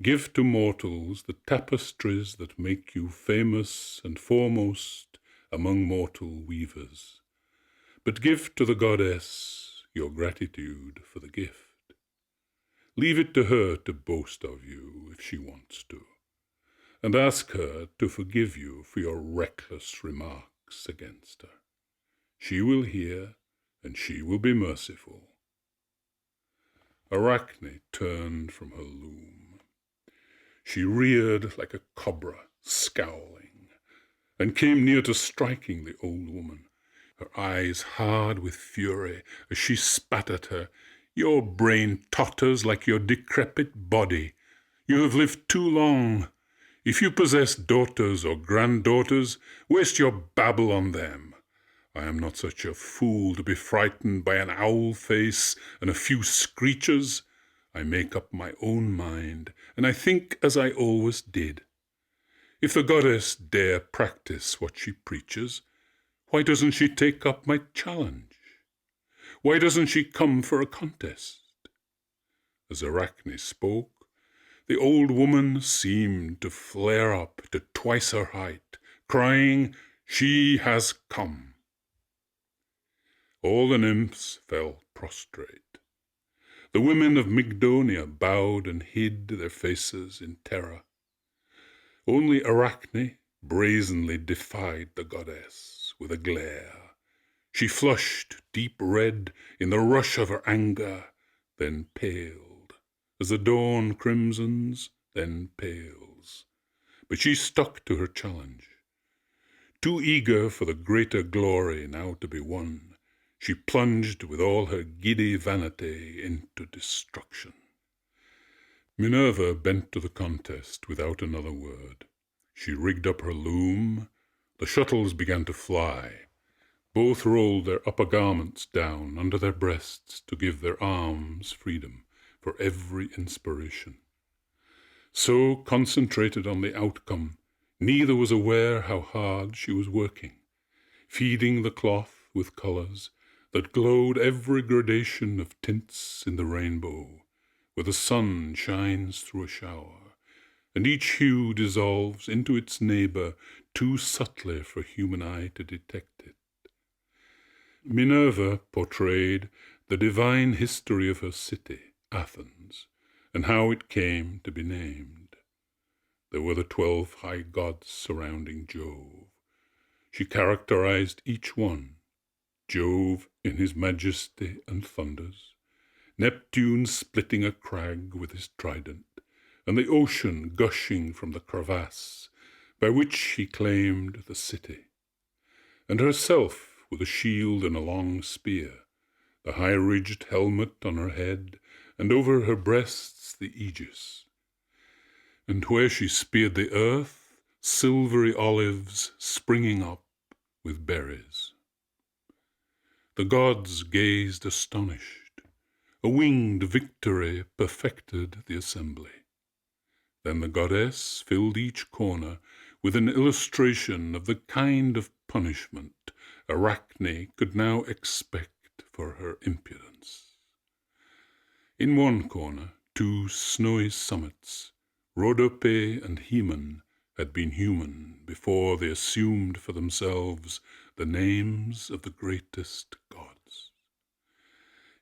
Give to mortals the tapestries that make you famous and foremost among mortal weavers, but give to the goddess your gratitude for the gift. Leave it to her to boast of you if she wants to, and ask her to forgive you for your reckless remarks against her. She will hear, and she will be merciful." Arachne turned from her loom. She reared like a cobra, scowling, and came near to striking the old woman, her eyes hard with fury as she spat at her. "Your brain totters like your decrepit body. You have lived too long. If you possess daughters or granddaughters, waste your babble on them. I am not such a fool to be frightened by an owl face and a few screeches. I make up my own mind, and I think as I always did. If the goddess dare practice what she preaches, why doesn't she take up my challenge? Why doesn't she come for a contest?" As Arachne spoke, the old woman seemed to flare up to twice her height, crying, "She has come." All the nymphs fell prostrate. The women of Mygdonia bowed and hid their faces in terror. Only Arachne brazenly defied the goddess with a glare. She flushed deep red in the rush of her anger, then paled, as the dawn crimsons, then pales. But she stuck to her challenge. Too eager for the greater glory now to be won, she plunged with all her giddy vanity into destruction. Minerva bent to the contest without another word. She rigged up her loom. The shuttles began to fly. Both rolled their upper garments down under their breasts to give their arms freedom for every inspiration. So concentrated on the outcome, neither was aware how hard she was working, feeding the cloth with colors that glowed every gradation of tints in the rainbow, where the sun shines through a shower, and each hue dissolves into its neighbor too subtly for human eye to detect it. Minerva portrayed the divine history of her city, Athens, and how it came to be named. There were the 12 high gods surrounding Jove. She characterized each one: Jove in his majesty and thunders, Neptune splitting a crag with his trident, and the ocean gushing from the crevasse by which he claimed the city, and herself with a shield and a long spear, the high-ridged helmet on her head, and over her breasts the aegis. And where she speared the earth, silvery olives springing up with berries. The gods gazed astonished. A winged victory perfected the assembly. Then the goddess filled each corner with an illustration of the kind of punishment Arachne could now expect for her impudence. In one corner, two snowy summits, Rhodope and Haemon, had been human before they assumed for themselves the names of the greatest gods.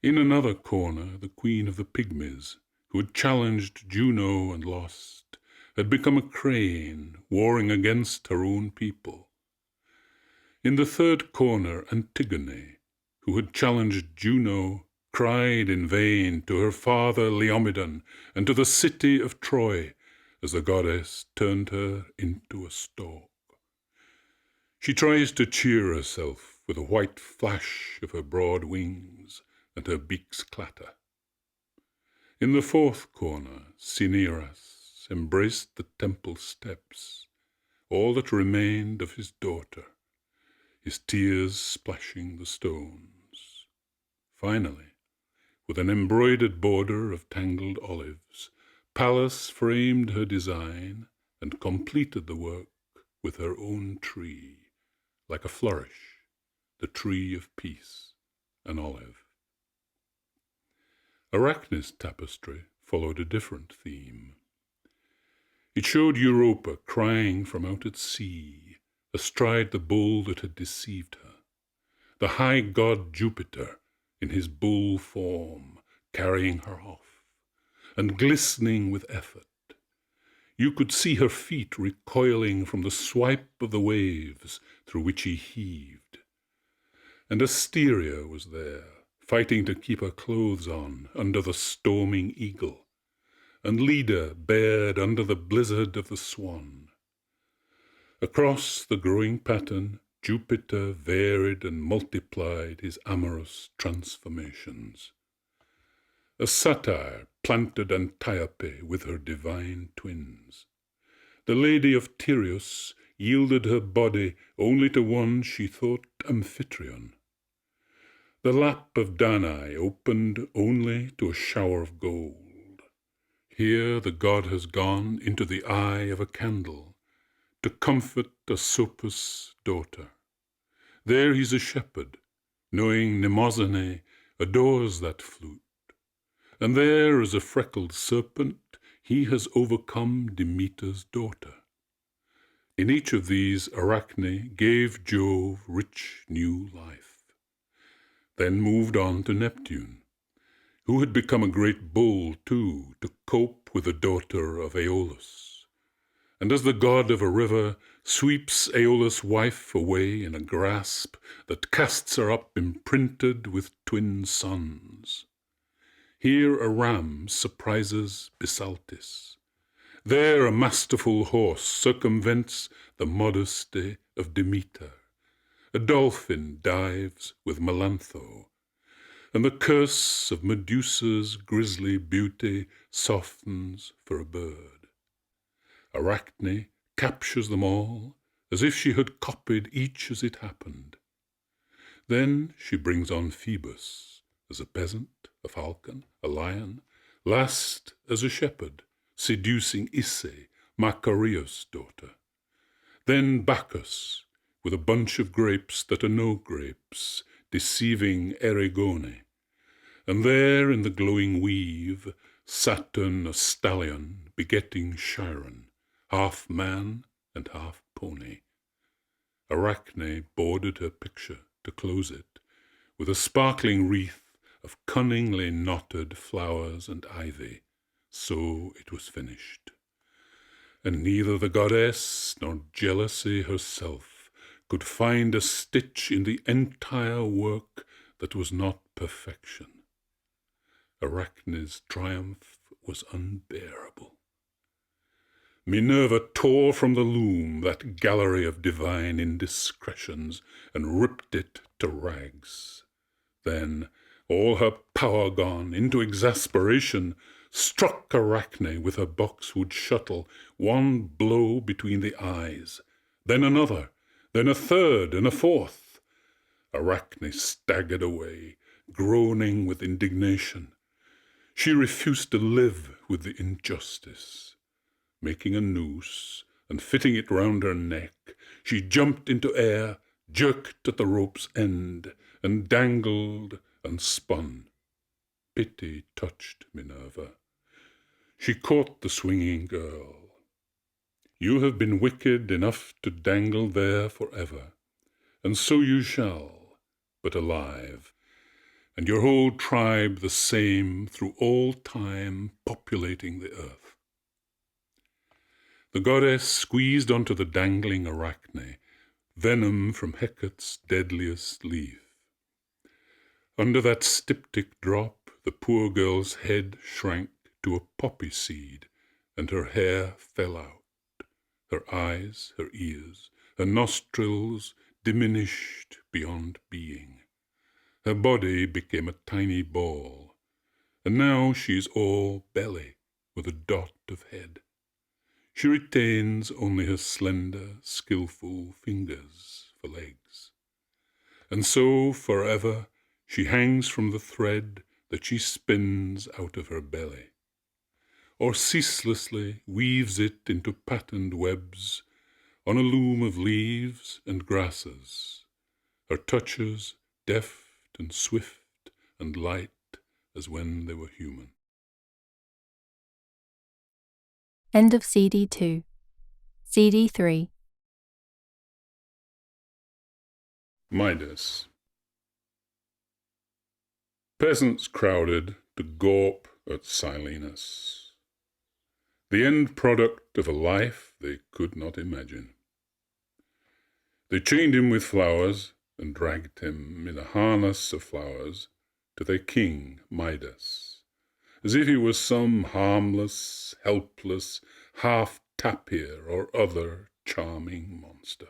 In another corner, the queen of the Pygmies, who had challenged Juno and lost, had become a crane warring against her own people. In the third corner, Antigone, who had challenged Juno, cried in vain to her father Laomedon and to the city of Troy as the goddess turned her into a stork. She tries to cheer herself with a white flash of her broad wings and her beak's clatter. In the fourth corner, Cinyras embraced the temple steps, all that remained of his daughter, his tears splashing the stones. Finally, with an embroidered border of tangled olives, Pallas framed her design and completed the work with her own tree, like a flourish, the tree of peace, an olive. Arachne's tapestry followed a different theme. It showed Europa crying from out at sea, astride the bull that had deceived her, the high god Jupiter in his bull form carrying her off, and glistening with effort. You could see her feet recoiling from the swipe of the waves through which he heaved. And Asteria was there, fighting to keep her clothes on under the storming eagle, and Leda bared under the blizzard of the swan. Across the growing pattern, Jupiter varied and multiplied his amorous transformations. A satyr planted Antiope with her divine twins. The lady of Tyreus yielded her body only to one she thought Amphitryon. The lap of Danae opened only to a shower of gold. Here the god has gone into the eye of a candle to comfort Asopus' daughter. There he's a shepherd, knowing Mnemosyne adores that flute. And there, as a freckled serpent, he has overcome Demeter's daughter. In each of these, Arachne gave Jove rich new life, then moved on to Neptune, who had become a great bull, too, to cope with the daughter of Aeolus. And as the god of a river sweeps Aeolus' wife away in a grasp that casts her up imprinted with twin suns, here a ram surprises Bisaltis. There a masterful horse circumvents the modesty of Demeter. A dolphin dives with Melantho, and the curse of Medusa's grisly beauty softens for a bird. Arachne captures them all as if she had copied each as it happened. Then she brings on Phoebus as a peasant, a falcon, a lion, last as a shepherd, seducing Isse, Macareus' daughter. Then Bacchus, with a bunch of grapes that are no grapes, deceiving Erigone. And there in the glowing weave, Saturn a stallion, begetting Chiron, half man and half pony. Arachne bordered her picture to close it with a sparkling wreath of cunningly knotted flowers and ivy. So it was finished. And neither the goddess nor jealousy herself could find a stitch in the entire work that was not perfection. Arachne's triumph was unbearable. Minerva tore from the loom that gallery of divine indiscretions and ripped it to rags. Then, all her power gone into exasperation, struck Arachne with her boxwood shuttle, one blow between the eyes, then another, then a third and a fourth. Arachne staggered away, groaning with indignation. She refused to live with the injustice. Making a noose and fitting it round her neck, she jumped into air, jerked at the rope's end, and dangled and spun. Pity touched Minerva. She caught the swinging girl. You have been wicked enough to dangle there forever, and so you shall, but alive, and your whole tribe the same through all time populating the earth. The goddess squeezed onto the dangling Arachne, venom from Hecate's deadliest leaf. Under that styptic drop, the poor girl's head shrank to a poppy seed, and her hair fell out. Her eyes, her ears, her nostrils diminished beyond being. Her body became a tiny ball, and now she is all belly with a dot of head. She retains only her slender, skilful fingers for legs. And so forever she hangs from the thread that she spins out of her belly, or ceaselessly weaves it into patterned webs on a loom of leaves and grasses, her touches deft and swift and light as when they were human. End of CD 2. CD 3. Midas. Peasants crowded to gawp at Silenus, the end product of a life they could not imagine. They chained him with flowers and dragged him in a harness of flowers to their king Midas, as if he was some harmless, helpless, half-tapir or other charming monster.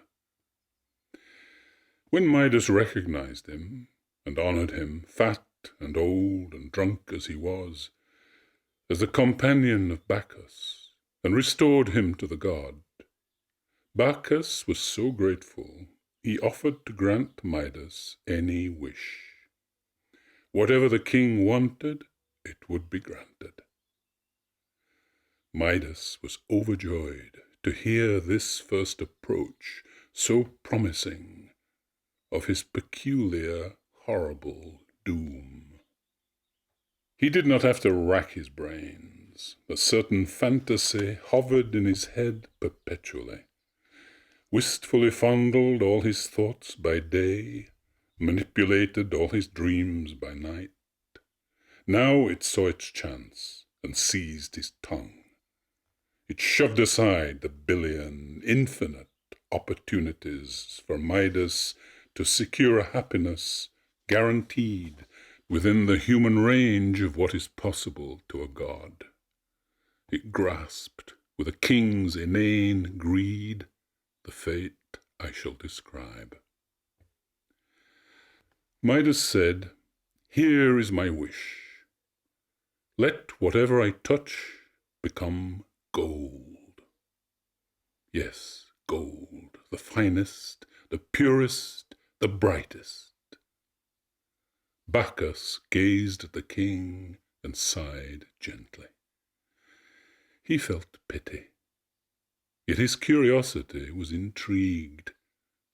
When Midas recognized him and honored him, fat and old and drunk as he was, as the companion of Bacchus, and restored him to the god, Bacchus was so grateful he offered to grant Midas any wish. Whatever the king wanted, it would be granted. Midas was overjoyed to hear this first approach, so promising, of his peculiar, horrible doom. He did not have to rack his brains. A certain fantasy hovered in his head perpetually, wistfully fondled all his thoughts by day, manipulated all his dreams by night. Now it saw its chance and seized his tongue. It shoved aside the billion, infinite opportunities for Midas to secure a happiness guaranteed within the human range of what is possible to a god. It grasped with a king's inane greed the fate I shall describe. Midas said, "Here is my wish. Let whatever I touch become gold. Yes, gold, the finest, the purest, the brightest." Bacchus gazed at the king and sighed gently. He felt pity, yet his curiosity was intrigued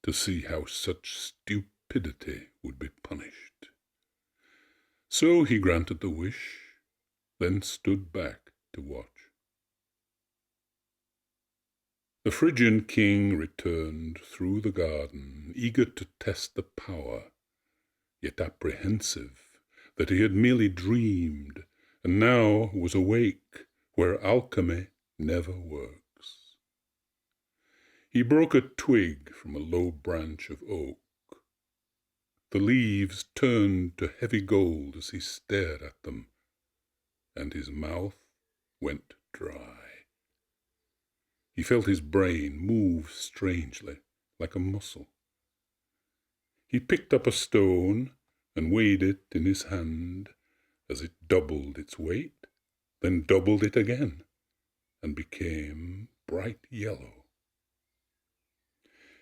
to see how such stupidity would be punished. So he granted the wish, then stood back to watch. The Phrygian king returned through the garden, eager to test the power, yet apprehensive that he had merely dreamed, and now was awake where alchemy never works. He broke a twig from a low branch of oak. The leaves turned to heavy gold as he stared at them, and his mouth went dry. He felt his brain move strangely, like a muscle. He picked up a stone and weighed it in his hand as it doubled its weight, then doubled it again, and became bright yellow.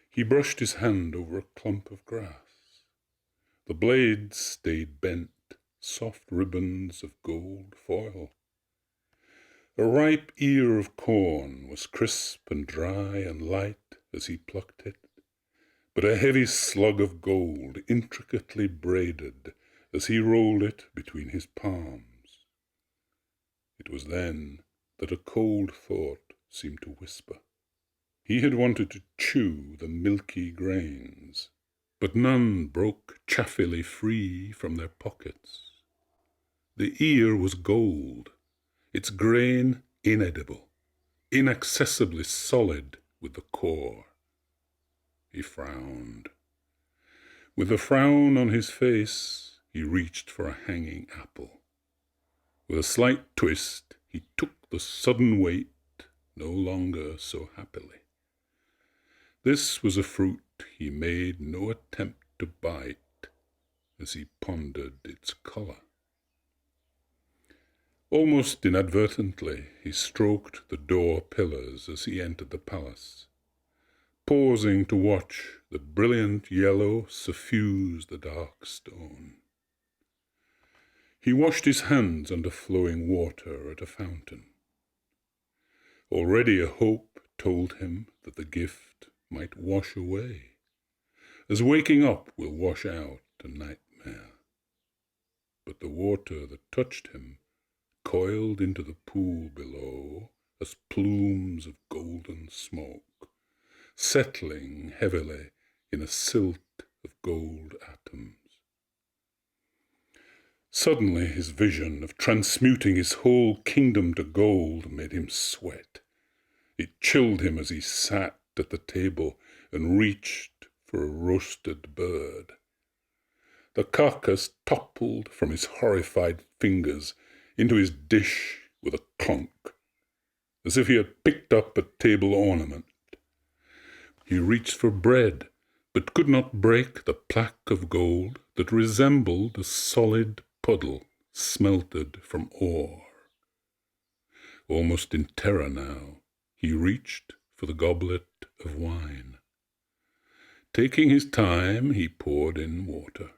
He brushed his hand over a clump of grass. The blades stayed bent, soft ribbons of gold foil. A ripe ear of corn was crisp and dry and light as he plucked it, but a heavy slug of gold intricately braided as he rolled it between his palms. It was then that a cold thought seemed to whisper. He had wanted to chew the milky grains, but none broke chaffily free from their pockets. The ear was gold, its grain inedible, inaccessibly solid with the core. He frowned. With a frown on his face, he reached for a hanging apple. With a slight twist, he took the sudden weight no longer so happily. This was a fruit he made no attempt to bite as he pondered its color. Almost inadvertently, he stroked the door pillars as he entered the palace, pausing to watch the brilliant yellow suffuse the dark stone. He washed his hands under flowing water at a fountain. Already a hope told him that the gift might wash away, as waking up will wash out a nightmare. But the water that touched him coiled into the pool below as plumes of golden smoke, settling heavily in a silt of gold atoms. Suddenly his vision of transmuting his whole kingdom to gold made him sweat. It chilled him as he sat at the table and reached for a roasted bird. The carcass toppled from his horrified fingers into his dish with a clunk, as if he had picked up a table ornament. He reached for bread, but could not break the plaque of gold that resembled a solid puddle smelted from ore. Almost in terror now, he reached for the goblet of wine. Taking his time, he poured in water,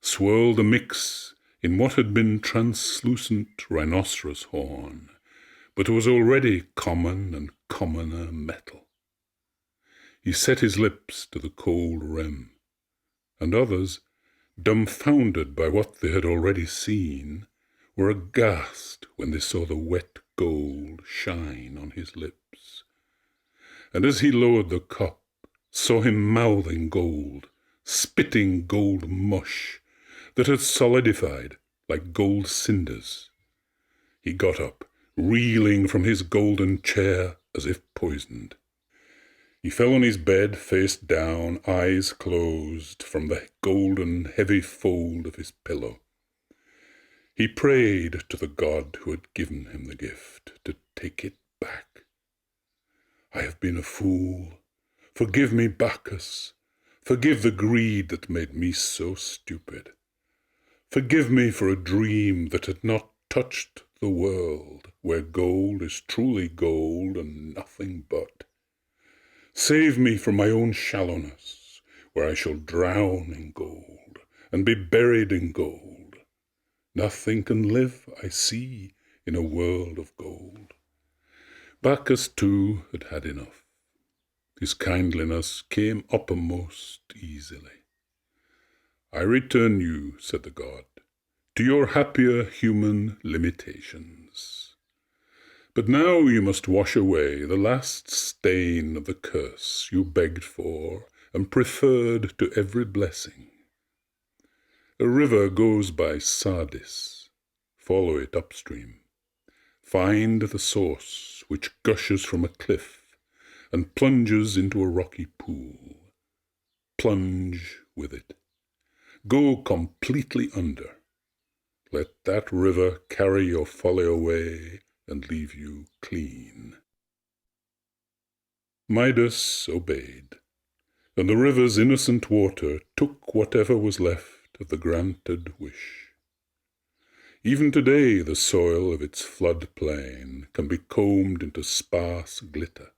swirled the mix in what had been translucent rhinoceros horn, but was already common and commoner metal. He set his lips to the cold rim, and others, dumbfounded by what they had already seen, were aghast when they saw the wet gold shine on his lips. And as he lowered the cup, saw him mouthing gold, spitting gold mush that had solidified like gold cinders. He got up, reeling from his golden chair as if poisoned. He fell on his bed, face down, eyes closed, from the golden, heavy fold of his pillow. He prayed to the god who had given him the gift to take it back. I have been a fool. Forgive me, Bacchus. Forgive the greed that made me so stupid. Forgive me for a dream that had not touched the world, where gold is truly gold and nothing but. Save me from my own shallowness, where I shall drown in gold and be buried in gold. Nothing can live, I see, in a world of gold. Bacchus, too, had had enough. His kindliness came uppermost easily. I return you, said the god, to your happier human limitations. But now you must wash away the last stain of the curse you begged for and preferred to every blessing. A river goes by Sardis. Follow it upstream. Find the source which gushes from a cliff and plunges into a rocky pool. Plunge with it. Go completely under. Let that river carry your folly away and leave you clean. Midas obeyed, and the river's innocent water took whatever was left of the granted wish. Even today the soil of its flood plain can be combed into sparse glitter,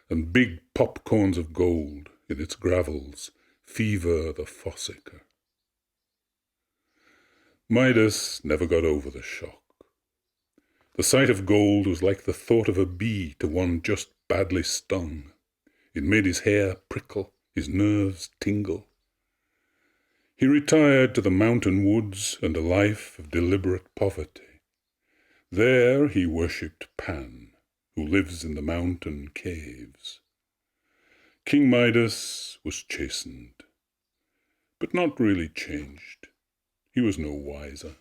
and big popcorns of gold in its gravels fever the fossicker. Midas never got over the shock. The sight of gold was like the thought of a bee to one just badly stung. It made his hair prickle his nerves tingle. He retired to the mountain woods and a life of deliberate poverty. There he worshipped Pan, who lives in the mountain caves. King Midas was chastened, but not really changed. He was no wiser.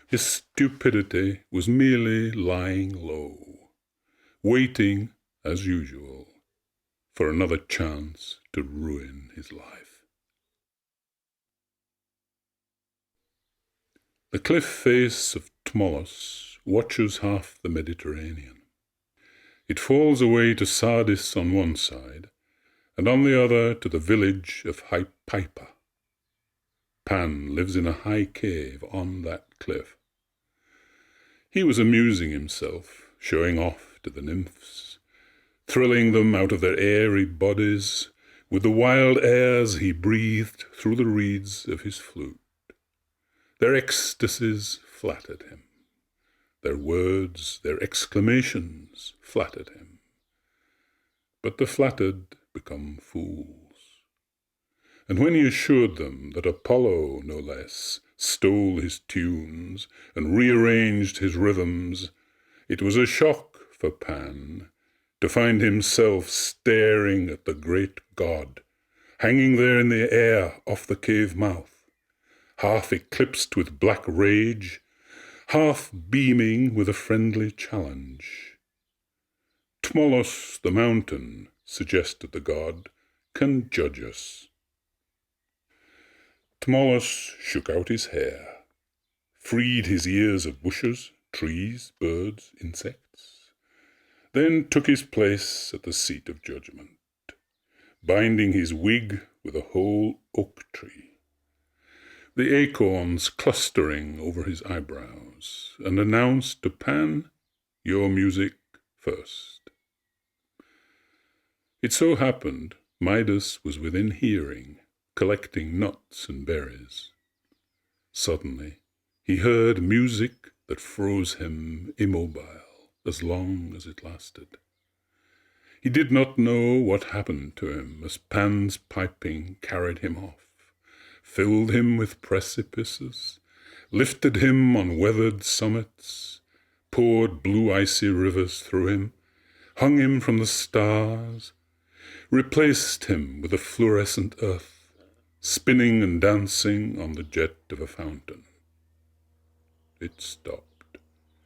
His stupidity was merely lying low, waiting, as usual, for another chance to ruin his life. The cliff face of Tmolus watches half the Mediterranean. It falls away to Sardis on one side, and on the other to the village of Hypaipa. Pan lives in a high cave on that cliff. He was amusing himself, showing off to the nymphs, thrilling them out of their airy bodies with the wild airs he breathed through the reeds of his flute. Their ecstasies flattered him. Their words, their exclamations flattered him. But the flattered become fools. And when he assured them that Apollo, no less, stole his tunes and rearranged his rhythms, it was a shock for Pan to find himself staring at the great god, hanging there in the air off the cave mouth, half eclipsed with black rage, half beaming with a friendly challenge. Tmolus the mountain, suggested the god, can judge us. Tmolus shook out his hair, freed his ears of bushes, trees, birds, insects, then took his place at the seat of judgment, binding his wig with a whole oak tree, the acorns clustering over his eyebrows, and announced to Pan, "Your music first." It so happened Midas was within hearing, collecting nuts and berries. Suddenly he heard music that froze him immobile as long as it lasted. He did not know what happened to him as Pan's piping carried him off, filled him with precipices, lifted him on weathered summits, poured blue icy rivers through him, hung him from the stars, replaced him with a fluorescent earth, spinning and dancing on the jet of a fountain. It stopped,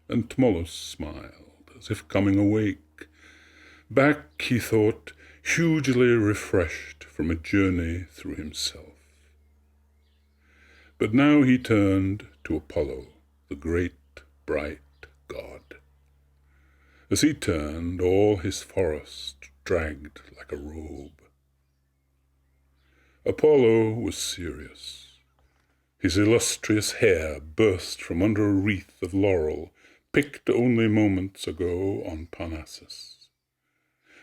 and Tmolus smiled, as if coming awake. Back, he thought, hugely refreshed from a journey through himself. But now he turned to Apollo, the great, bright god. As he turned, all his forest dragged like a robe. Apollo was serious. His illustrious hair burst from under a wreath of laurel, picked only moments ago on Parnassus.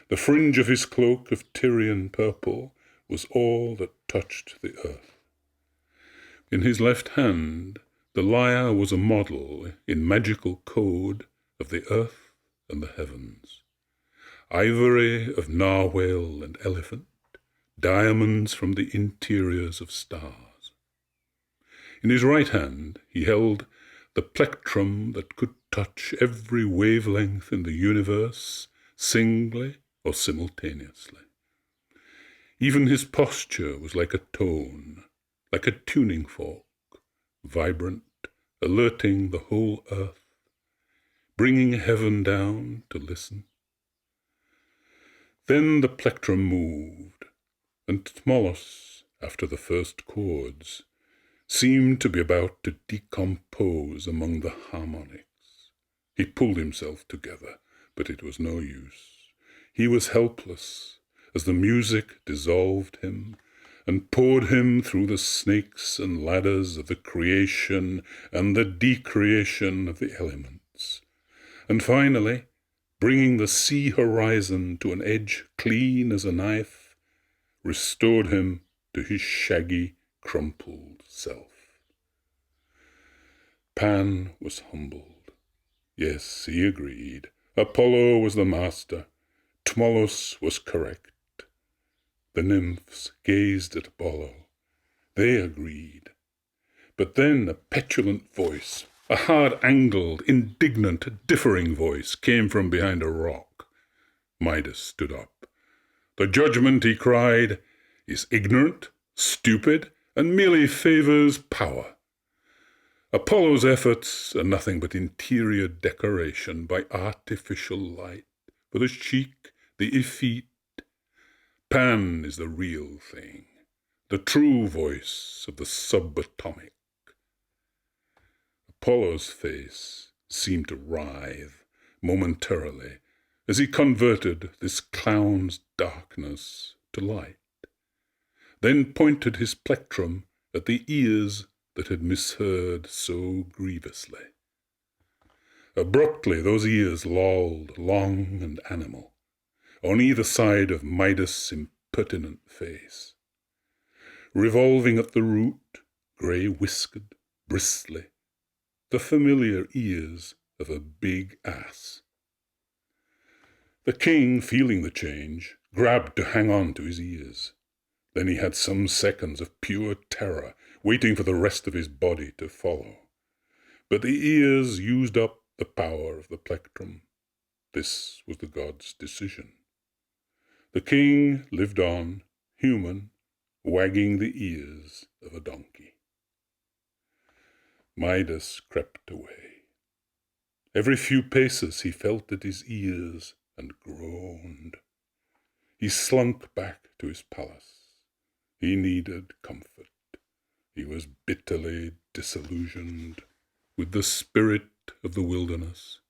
The fringe of his cloak of Tyrian purple was all that touched the earth. In his left hand, the lyre was a model in magical code of the earth and the heavens. Ivory of narwhal and elephant, diamonds from the interiors of stars. In his right hand he held the plectrum that could touch every wavelength in the universe, singly or simultaneously. Even his posture was like a tone, like a tuning fork, vibrant, alerting the whole earth, bringing heaven down to listen. Then the plectrum moved, and Tmolus, after the first chords, seemed to be about to decompose among the harmonics. He pulled himself together, but it was no use. He was helpless as the music dissolved him and poured him through the snakes and ladders of the creation and the decreation of the elements, and finally, bringing the sea horizon to an edge clean as a knife, restored him to his shaggy, crumpled self. Pan was humbled. Yes, he agreed. Apollo was the master. Tmolus was correct. The nymphs gazed at Apollo. They agreed. But then a petulant voice, a hard-angled, indignant, differing voice, came from behind a rock. Midas stood up. The judgment, he cried, is ignorant, stupid, and merely favors power. Apollo's efforts are nothing but interior decoration by artificial light for the chic, the effete. Pan is the real thing, the true voice of the subatomic. Apollo's face seemed to writhe momentarily as he converted this clown's darkness to light, then pointed his plectrum at the ears that had misheard so grievously. Abruptly those ears lolled, long and animal, on either side of Midas' impertinent face. Revolving at the root, grey-whiskered, bristly, the familiar ears of a big ass. The king, feeling the change, grabbed to hang on to his ears. Then he had some seconds of pure terror, waiting for the rest of his body to follow. But the ears used up the power of the plectrum. This was the god's decision. The king lived on, human, wagging the ears of a donkey. Midas crept away. Every few paces he felt at his ears and groaned. He slunk back to his palace. He needed comfort. He was bitterly disillusioned with the spirit of the wilderness.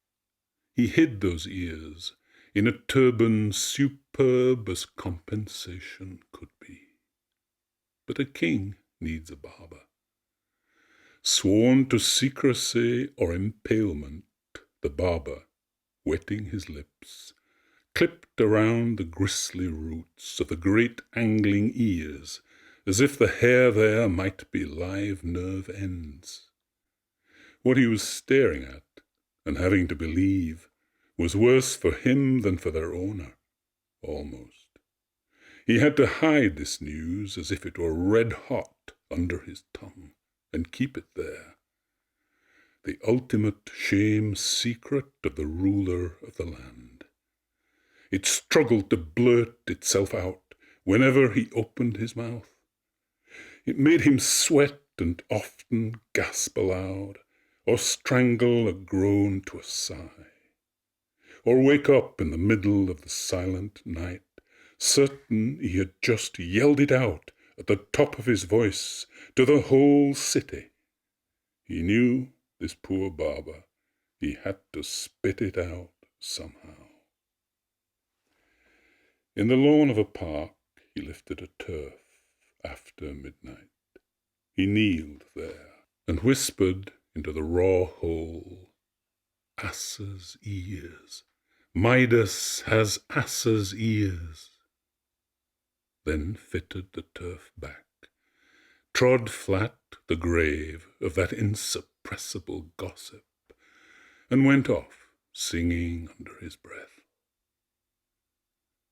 He hid those ears in a turban superb as compensation could be. But a king needs a barber. Sworn to secrecy or impalement, the barber, wetting his lips, clipped around the gristly roots of the great angling ears, as if the hair there might be live nerve ends. What he was staring at, and having to believe, was worse for him than for their owner, almost. He had to hide this news as if it were red hot under his tongue, and keep it there. The ultimate shame secret of the ruler of the land. It struggled to blurt itself out whenever he opened his mouth. It made him sweat and often gasp aloud, or strangle a groan to a sigh, or wake up in the middle of the silent night, certain he had just yelled it out at the top of his voice to the whole city. He knew, this poor barber, he had to spit it out somehow. In the lawn of a park he lifted a turf after midnight. He kneeled there and whispered into the raw hole, "Ass's ears. Midas has ass's ears." Then fitted the turf back, trod flat the grave of that insuppressible gossip, and went off, singing under his breath.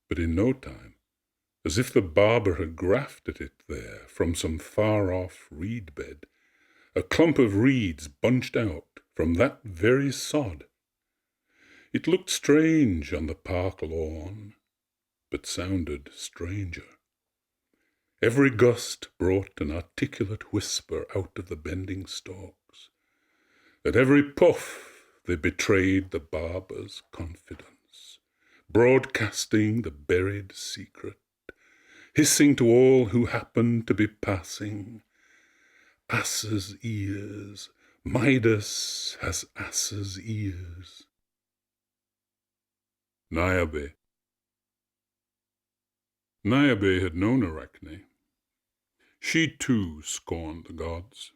But in no time, as if the barber had grafted it there from some far-off reed bed, a clump of reeds bunched out from that very sod. It looked strange on the park lawn, but sounded stranger. Every gust brought an articulate whisper out of the bending stalks. At every puff they betrayed the barber's confidence, broadcasting the buried secret, hissing to all who happened to be passing, "Ass's ears. Midas has ass's ears." Niobe. Niobe had known Arachne. She too scorned the gods,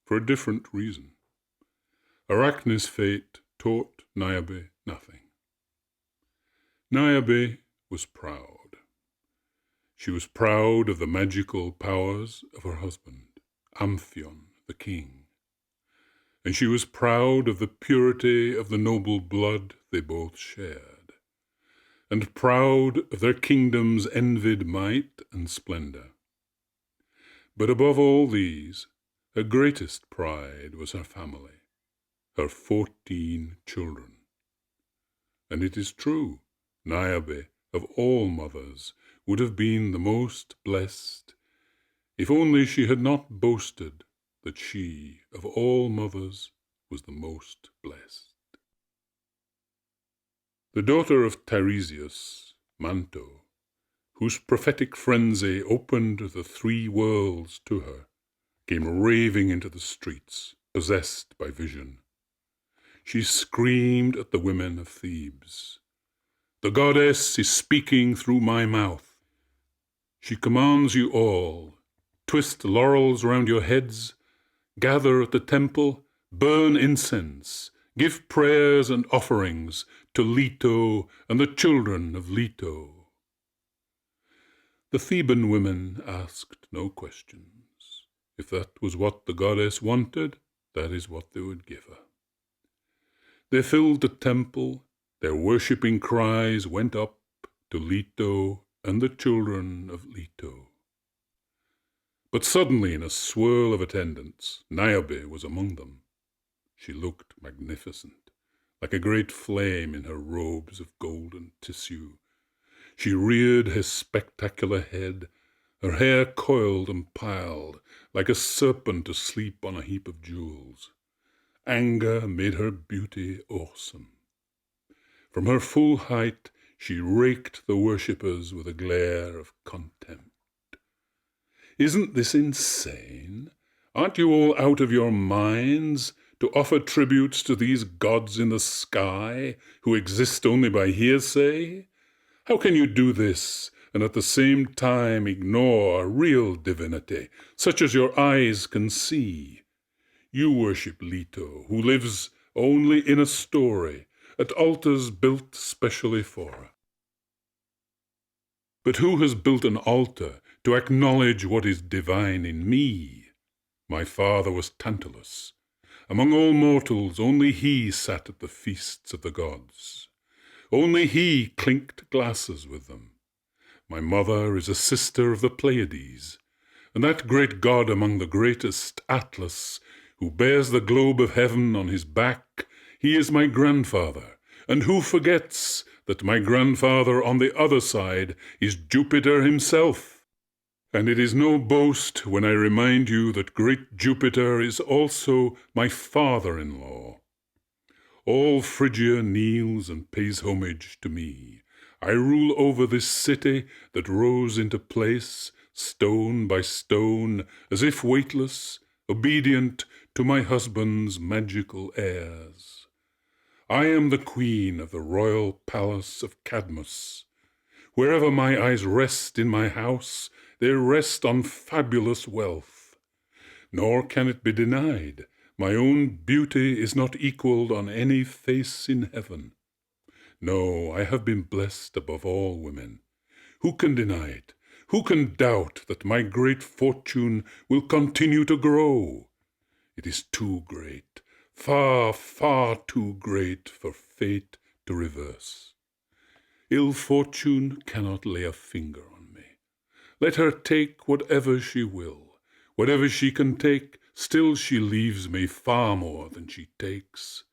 for a different reason. Arachne's fate taught Niobe nothing. Niobe was proud. She was proud of the magical powers of her husband, Amphion, the king. And she was proud of the purity of the noble blood they both shared. and proud of their kingdom's envied might and splendour. But above all these, her greatest pride was her family, her 14 children. And it is true, Niobe, of all mothers, would have been the most blessed, if only she had not boasted that she, of all mothers, was the most blessed. The daughter of Tiresias, Manto, whose prophetic frenzy opened the 3 worlds to her, came raving into the streets, possessed by vision. She screamed at the women of Thebes, "The goddess is speaking through my mouth. She commands you all, twist laurels round your heads, gather at the temple, burn incense, give prayers and offerings to Leto and the children of Leto." The Theban women asked no questions. If that was what the goddess wanted, that is what they would give her. They filled the temple, their worshipping cries went up to Leto and the children of Leto. But suddenly, in a swirl of attendants, Niobe was among them. She looked magnificent, like a great flame in her robes of golden tissue. She reared her spectacular head, her hair coiled and piled, like a serpent asleep on a heap of jewels. Anger made her beauty awesome. From her full height, she raked the worshippers with a glare of contempt. "Isn't this insane? Aren't you all out of your minds to offer tributes to these gods in the sky who exist only by hearsay? How can you do this and at the same time ignore real divinity, such as your eyes can see? You worship Leto, who lives only in a story, at altars built specially for her. But who has built an altar to acknowledge what is divine in me? My father was Tantalus. Among all mortals, only he sat at the feasts of the gods. Only he clinked glasses with them. My mother is a sister of the Pleiades, and that great god among the greatest, Atlas, who bears the globe of heaven on his back, he is my grandfather, and who forgets that my grandfather on the other side is Jupiter himself? And it is no boast when I remind you that great Jupiter is also my father-in-law. All Phrygia kneels and pays homage to me. I rule over this city that rose into place, stone by stone, as if weightless, obedient to my husband's magical airs. I am the queen of the royal palace of Cadmus. Wherever my eyes rest in my house, they rest on fabulous wealth. Nor can it be denied, my own beauty is not equaled on any face in heaven. No, I have been blessed above all women. Who can deny it? Who can doubt that my great fortune will continue to grow? It is too great, far, far too great for fate to reverse. Ill fortune cannot lay a finger on me. Let her take whatever she will. Whatever she can take, still she leaves me far more than she takes.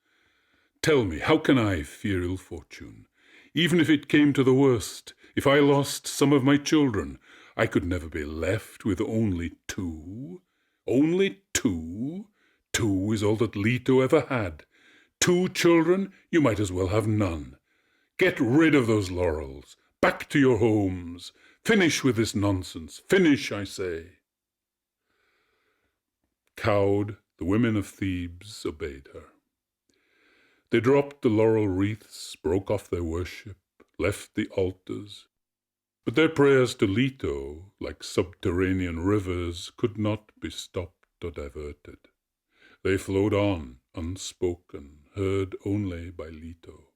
Tell me, how can I fear ill fortune? Even if it came to the worst, if I lost some of my children, I could never be left with only 2. Only 2? 2 is all that Leto ever had. 2 children? You might as well have none. Get rid of those laurels. Back to your homes. Finish with this nonsense. Finish, I say. Cowed, the women of Thebes obeyed her. They dropped the laurel wreaths, broke off their worship, left the altars. But their prayers to Leto, like subterranean rivers, could not be stopped or diverted. They flowed on, unspoken, heard only by Leto.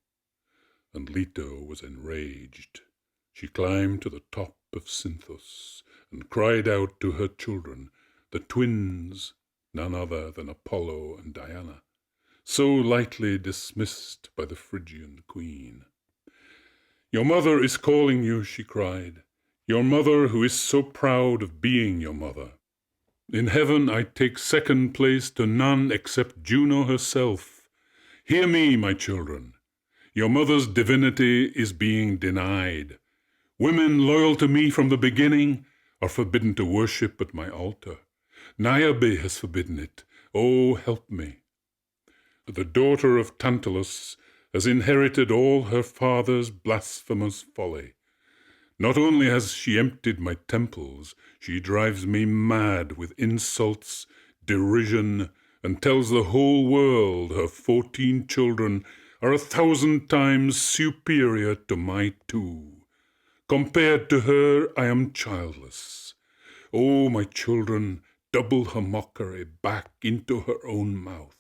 And Leto was enraged. She climbed to the top of Cynthus and cried out to her children, the twins, none other than Apollo and Diana, so lightly dismissed by the Phrygian queen. "Your mother is calling you," she cried. "Your mother who is so proud of being your mother. In heaven I take second place to none except Juno herself. Hear me, my children. Your mother's divinity is being denied. Women loyal to me from the beginning are forbidden to worship at my altar. Niobe has forbidden it. Oh, help me. The daughter of Tantalus has inherited all her father's blasphemous folly. Not only has she emptied my temples, she drives me mad with insults, derision, and tells the whole world her 14 children are 1,000 times superior to my 2. Compared to her, I am childless. Oh, my children, double her mockery back into her own mouth.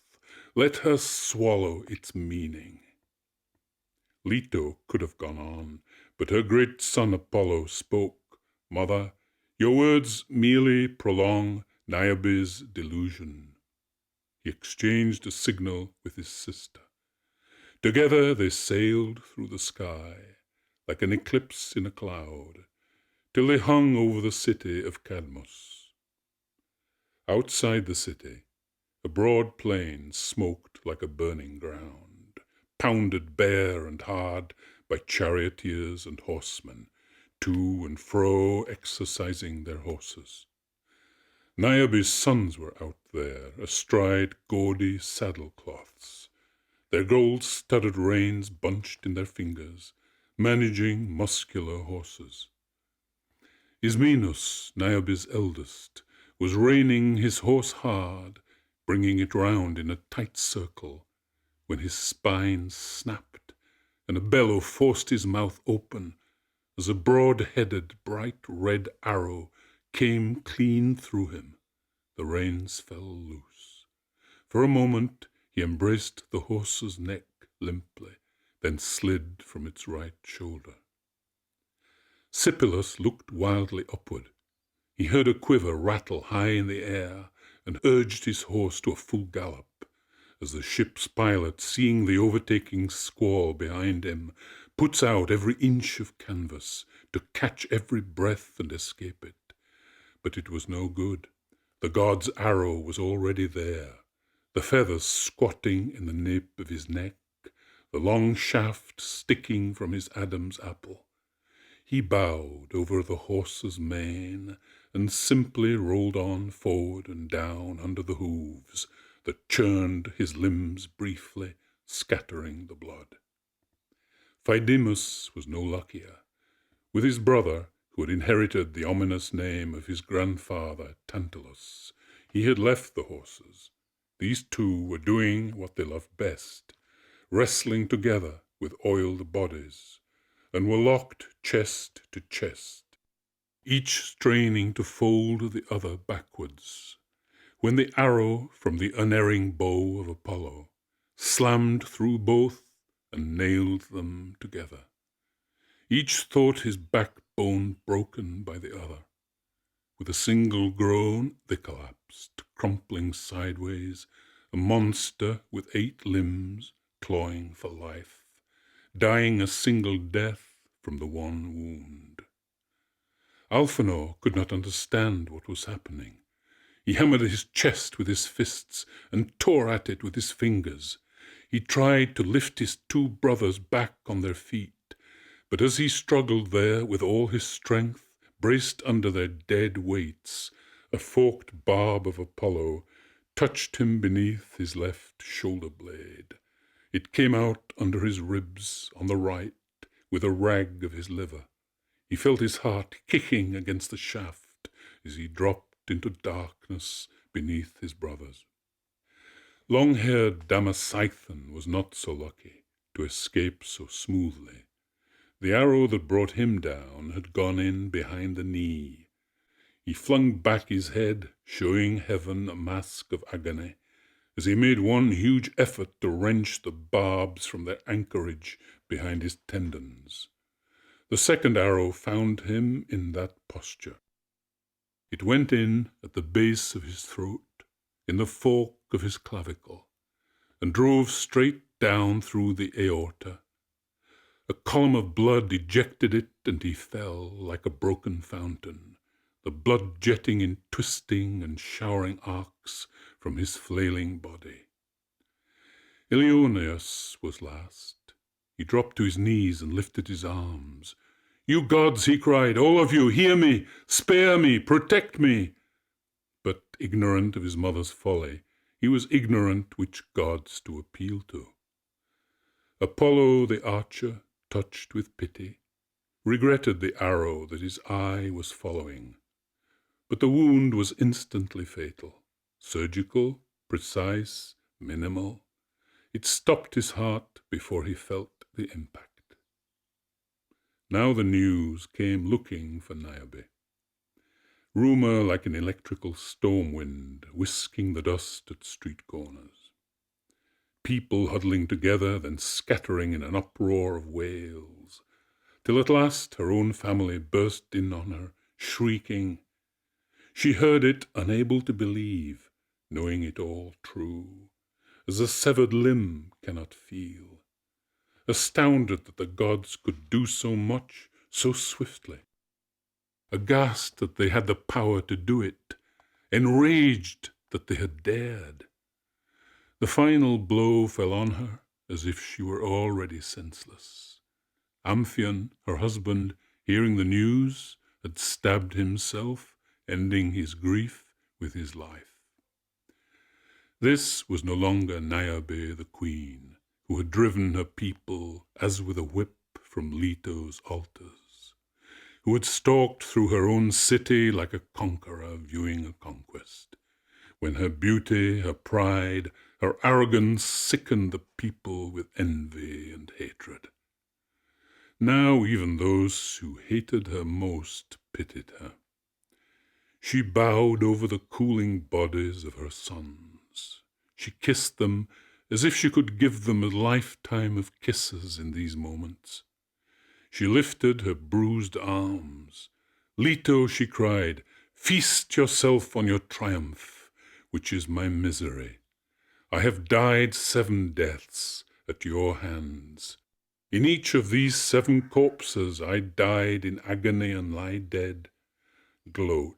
Let her swallow its meaning." Leto could have gone on, but her great son Apollo spoke. "Mother, your words merely prolong Niobe's delusion." He exchanged a signal with his sister. Together they sailed through the sky, like an eclipse in a cloud, till they hung over the city of Cadmos. Outside the city, a broad plain smoked like a burning ground, pounded bare and hard by charioteers and horsemen, to and fro exercising their horses. Niobe's sons were out there, astride gaudy saddle-cloths, their gold-studded reins bunched in their fingers, managing muscular horses. Ismenus, Niobe's eldest, was reining his horse hard, bringing it round in a tight circle, when his spine snapped, and a bellow forced his mouth open, as a broad-headed, bright red arrow came clean through him. The reins fell loose. For a moment he embraced the horse's neck limply, then slid from its right shoulder. Sipylus looked wildly upward. He heard a quiver rattle high in the air, and urged his horse to a full gallop, as the ship's pilot, seeing the overtaking squall behind him, puts out every inch of canvas to catch every breath and escape it. But it was no good. The god's arrow was already there, the feathers squatting in the nape of his neck, the long shaft sticking from his Adam's apple. He bowed over the horse's mane and simply rolled on forward and down under the hooves that churned his limbs briefly, scattering the blood. Phydemus was no luckier. With his brother, who had inherited the ominous name of his grandfather Tantalus, he had left the horses. These two were doing what they loved best, wrestling together with oiled bodies, and were locked chest to chest, each straining to fold the other backwards, when the arrow from the unerring bow of Apollo slammed through both and nailed them together. Each thought his backbone broken by the other. With a single groan they collapsed, crumpling sideways, a monster with 8 limbs, clawing for life, dying a single death from the one wound. Alphonor could not understand what was happening. He hammered his chest with his fists and tore at it with his fingers. He tried to lift his 2 brothers back on their feet, but as he struggled there with all his strength, braced under their dead weights, a forked barb of Apollo touched him beneath his left shoulder blade. It came out under his ribs on the right with a rag of his liver. He felt his heart kicking against the shaft as he dropped into darkness beneath his brothers. Long-haired Damasichthon was not so lucky to escape so smoothly. The arrow that brought him down had gone in behind the knee. He flung back his head, showing heaven a mask of agony, as he made one huge effort to wrench the barbs from their anchorage behind his tendons. The second arrow found him in that posture. It went in at the base of his throat, in the fork of his clavicle, and drove straight down through the aorta. A column of blood ejected it, and he fell like a broken fountain, the blood jetting in twisting and showering arcs from his flailing body. Ilioneus was last. He dropped to his knees and lifted his arms. "You gods," he cried, "all of you, hear me, spare me, protect me." But ignorant of his mother's folly, he was ignorant which gods to appeal to. Apollo the archer, touched with pity, regretted the arrow that his eye was following. But the wound was instantly fatal, surgical, precise, minimal. It stopped his heart before he felt the impact. Now the news came looking for Niobe. Rumor like an electrical storm wind, whisking the dust at street corners. People huddling together, then scattering in an uproar of wails, till at last her own family burst in on her, shrieking. She heard it, unable to believe, knowing it all true, as a severed limb cannot feel, astounded that the gods could do so much so swiftly, aghast that they had the power to do it, enraged that they had dared. The final blow fell on her as if she were already senseless. Amphion, her husband, hearing the news, had stabbed himself, ending his grief with his life. This was no longer Niobe the queen, who had driven her people as with a whip from Leto's altars, who had stalked through her own city like a conqueror viewing a conquest, when her beauty, her pride, her arrogance sickened the people with envy and hatred. Now even those who hated her most pitied her. She bowed over the cooling bodies of her sons. She kissed them as if she could give them a lifetime of kisses in these moments. She lifted her bruised arms. "Leto," she cried, "feast yourself on your triumph, which is my misery. I have died 7 deaths at your hands. In each of these 7 corpses I died in agony and lie dead. Gloat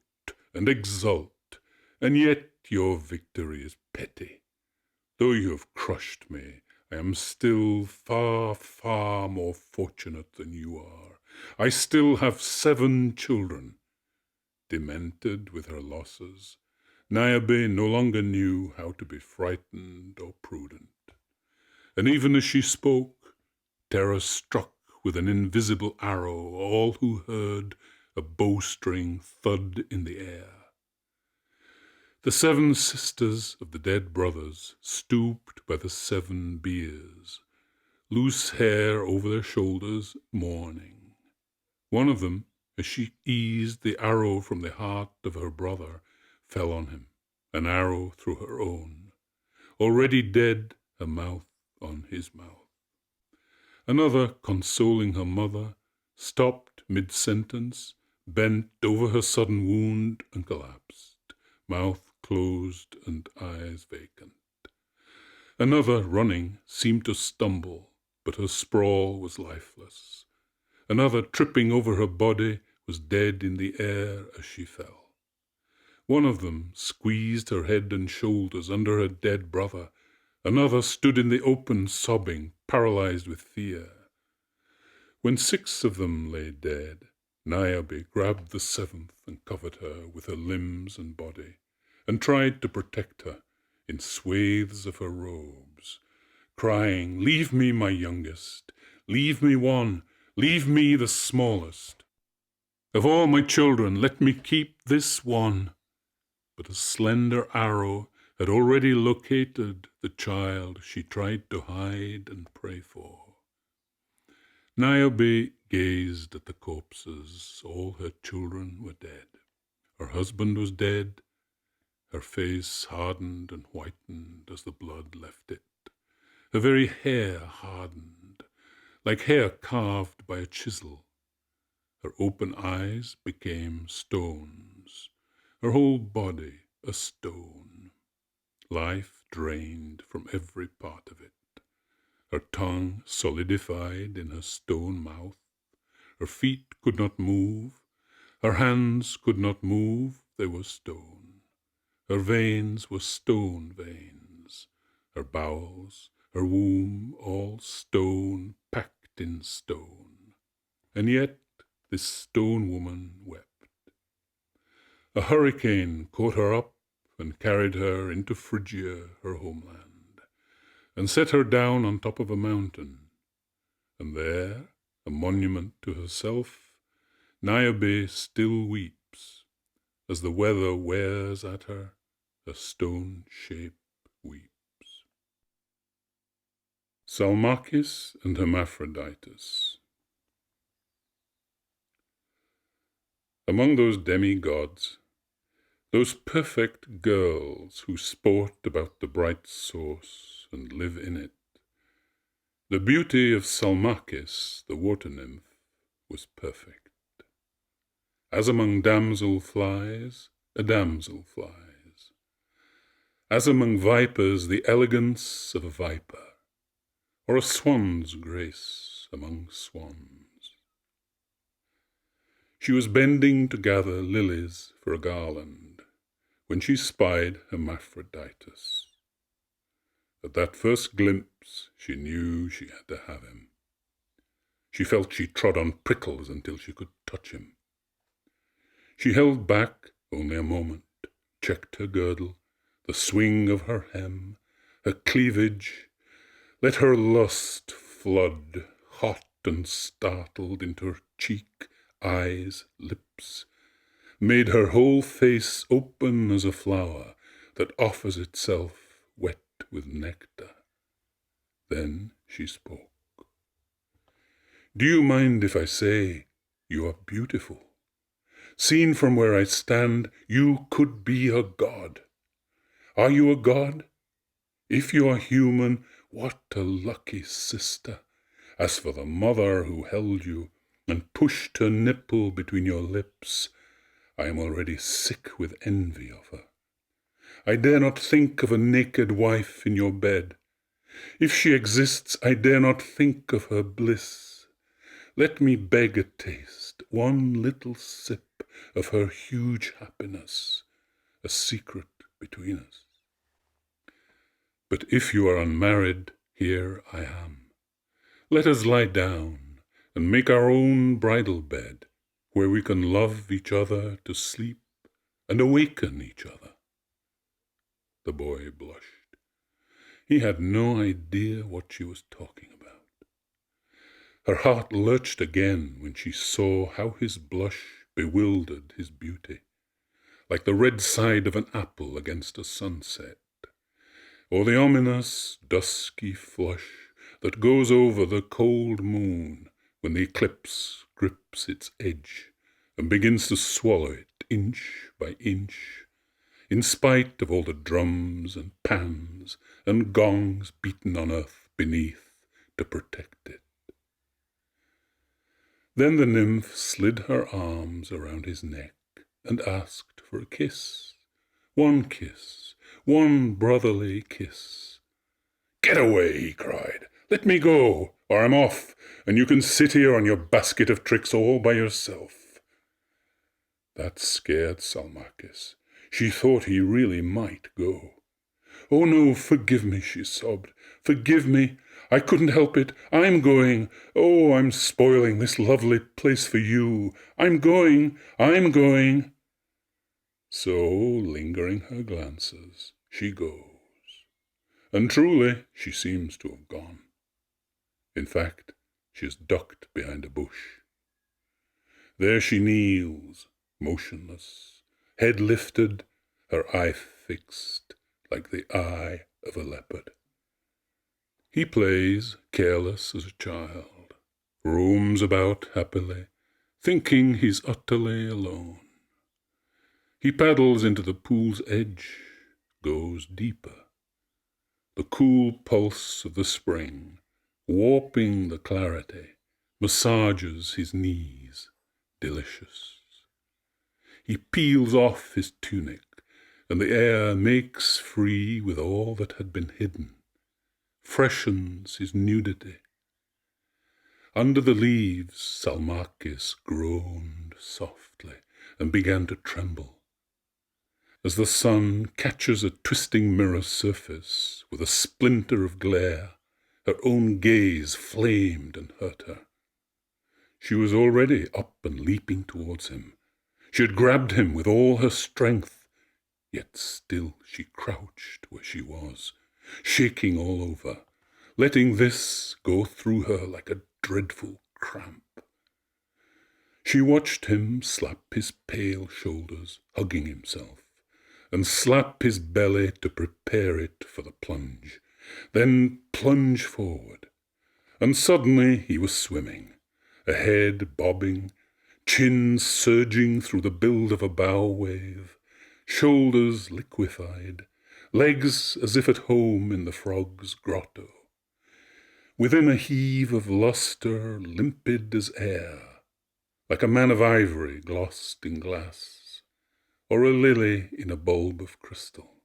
and exult, and yet your victory is petty. Though you have crushed me, I am still far, far more fortunate than you are. I still have 7 children." Demented with her losses, Niobe no longer knew how to be frightened or prudent. And even as she spoke, terror struck with an invisible arrow all who heard a bowstring thud in the air. The 7 sisters of the dead brothers stooped by the 7 biers, loose hair over their shoulders, mourning. One of them, as she eased the arrow from the heart of her brother, fell on him, an arrow through her own. Already dead, her mouth on his mouth. Another, consoling her mother, stopped mid-sentence, bent over her sudden wound and collapsed, mouth closed and eyes vacant. Another, running, seemed to stumble, but her sprawl was lifeless. Another, tripping over her body, was dead in the air as she fell. One of them squeezed her head and shoulders under her dead brother. Another stood in the open, sobbing, paralyzed with fear. When 6 of them lay dead, Niobe grabbed the 7th and covered her with her limbs and body, and tried to protect her in swathes of her robes, crying, "Leave me, my youngest, leave me one, leave me the smallest. Of all my children, let me keep this one." But a slender arrow had already located the child she tried to hide and pray for. Niobe gazed at the corpses. All her children were dead. Her husband was dead. Her face hardened and whitened as the blood left it. Her very hair hardened, like hair carved by a chisel. Her open eyes became stones, her whole body a stone. Life drained from every part of it. her tongue solidified in her stone mouth. Her feet could not move, her hands could not move, they were stone. Her veins were stone veins, her bowels, her womb, all stone, packed in stone. And yet this stone woman wept. A hurricane caught her up and carried her into Phrygia, her homeland, and set her down on top of a mountain. And there, a monument to herself, Niobe still weeps. As the weather wears at her, a stone shape weeps. Salmacis and Hermaphroditus. Among those demigods, those perfect girls who sport about the bright source and live in it, the beauty of Salmacis, the water nymph, was perfect. As among damsel flies, a damsel flies. As among vipers, the elegance of a viper, or a swan's grace among swans. She was bending to gather lilies for a garland, when she spied Hermaphroditus. At that first glimpse, she knew she had to have him. She felt she trod on prickles until she could touch him. She held back only a moment, checked her girdle, the swing of her hem, her cleavage, let her lust flood, hot and startled, into her cheek, eyes, lips, made her whole face open as a flower that offers itself wet with nectar. Then she spoke. "Do you mind if I say you are beautiful? Seen from where I stand, you could be a god. Are you a god? If you are human, what a lucky sister. As for the mother who held you and pushed her nipple between your lips, I am already sick with envy of her. I dare not think of a naked wife in your bed. If she exists, I dare not think of her bliss. Let me beg a taste, one little sip of her huge happiness, a secret between us. But if you are unmarried, here I am. Let us lie down and make our own bridal bed, where we can love each other to sleep and awaken each other." The boy blushed. He had no idea what she was talking about. Her heart lurched again when she saw how his blush bewildered his beauty, like the red side of an apple against a sunset, or the ominous, dusky flush that goes over the cold moon when the eclipse grips its edge and begins to swallow it inch by inch, in spite of all the drums and pans and gongs beaten on earth beneath to protect it. Then the nymph slid her arms around his neck and asked for a kiss, one brotherly kiss. "Get away," he cried. "Let me go, or I'm off, and you can sit here on your basket of tricks all by yourself." That scared Salmacis. She thought he really might go. "Oh no, forgive me," she sobbed. "Forgive me. I couldn't help it. I'm going. Oh, I'm spoiling this lovely place for you. I'm going. So, lingering her glances, she goes. And truly, she seems to have gone. In fact, she is ducked behind a bush. There she kneels, motionless, head lifted, her eye fixed like the eye of a leopard. He plays, careless as a child, roams about happily, thinking he's utterly alone. He paddles into the pool's edge, goes deeper. The cool pulse of the spring, warping the clarity, massages his knees, delicious. He peels off his tunic, and the air makes free with all that had been hidden. freshens his nudity. Under the leaves, Salmacis groaned softly and began to tremble. As the sun catches a twisting mirror surface with a splinter of glare, her own gaze flamed and hurt her. She was already up and leaping towards him. She had grabbed him with all her strength, yet still she crouched where she was, shaking all over, letting this go through her like a dreadful cramp. She watched him slap his pale shoulders, hugging himself, and slap his belly to prepare it for the plunge, then plunge forward. And suddenly he was swimming, a head bobbing, chin surging through the build of a bow wave, shoulders liquefied, legs as if at home in the frog's grotto. Within a heave of lustre, limpid as air, like a man of ivory glossed in glass, or a lily in a bulb of crystal.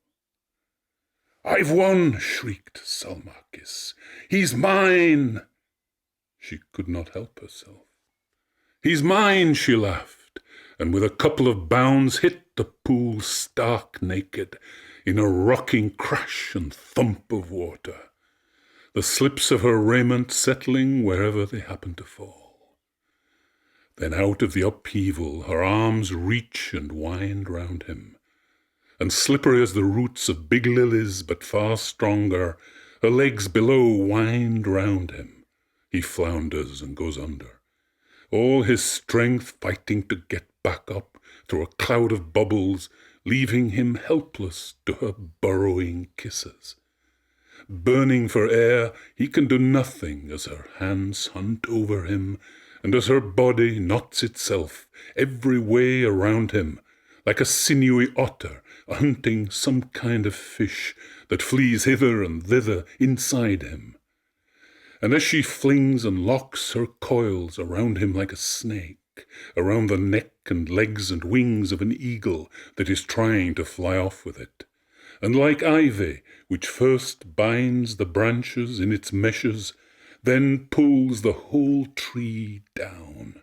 "I've won!" shrieked Salmacis. "He's mine!" She could not help herself. "He's mine!" she laughed, and with a couple of bounds hit the pool stark naked, in a rocking crash and thump of water, the slips of her raiment settling wherever they happened to fall. Then out of the upheaval her arms reach and wind round him, and slippery as the roots of big lilies but far stronger, her legs below wind round him. He flounders and goes under, all his strength fighting to get back up through a cloud of bubbles, leaving him helpless to her burrowing kisses. Burning for air, he can do nothing as her hands hunt over him, and as her body knots itself every way around him, like a sinewy otter hunting some kind of fish that flees hither and thither inside him. And as she flings and locks her coils around him like a snake, around the neck and legs and wings of an eagle that is trying to fly off with it, and like ivy, which first binds the branches in its meshes, then pulls the whole tree down,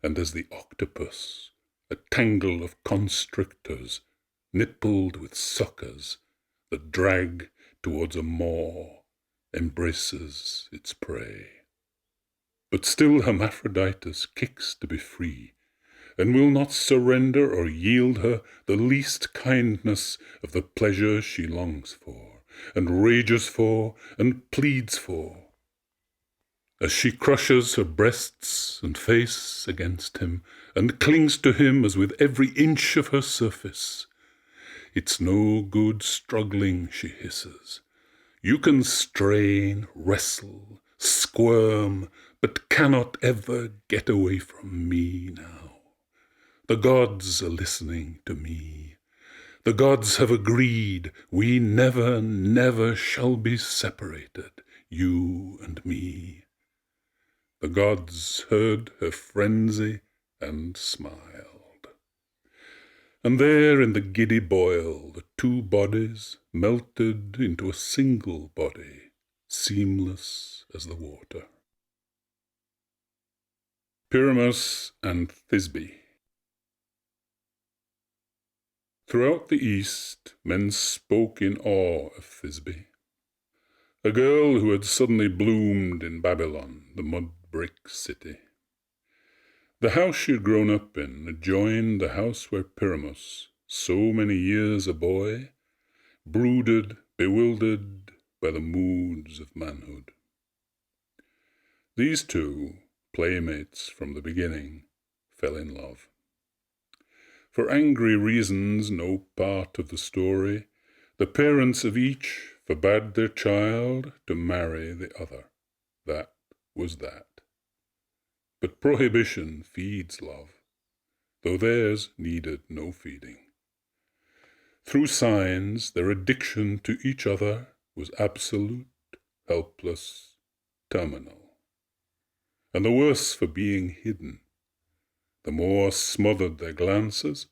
and as the octopus, a tangle of constrictors, nippled with suckers, that drag towards a maw, embraces its prey. But still Hermaphroditus kicks to be free, and will not surrender or yield her the least kindness of the pleasure she longs for, and rages for, and pleads for. As she crushes her breasts and face against him, and clings to him as with every inch of her surface, "It's no good struggling," she hisses. "You can strain, wrestle, squirm, but cannot ever get away from me now. The gods are listening to me. The gods have agreed we never, never shall be separated, you and me." The gods heard her frenzy and smiled. And there in the giddy boil the two bodies melted into a single body, seamless as the water. Pyramus and Thisbe. Throughout the East, men spoke in awe of Thisbe, a girl who had suddenly bloomed in Babylon, the mud-brick city. The house she had grown up in adjoined the house where Pyramus, so many years a boy, brooded, bewildered by the moods of manhood. These two, playmates from the beginning, fell in love. For angry reasons no part of the story, the parents of each forbade their child to marry the other. That was that. But prohibition feeds love, though theirs needed no feeding. Through signs, their addiction to each other was absolute, helpless, terminal. And the worse for being hidden. The more smothered their glances,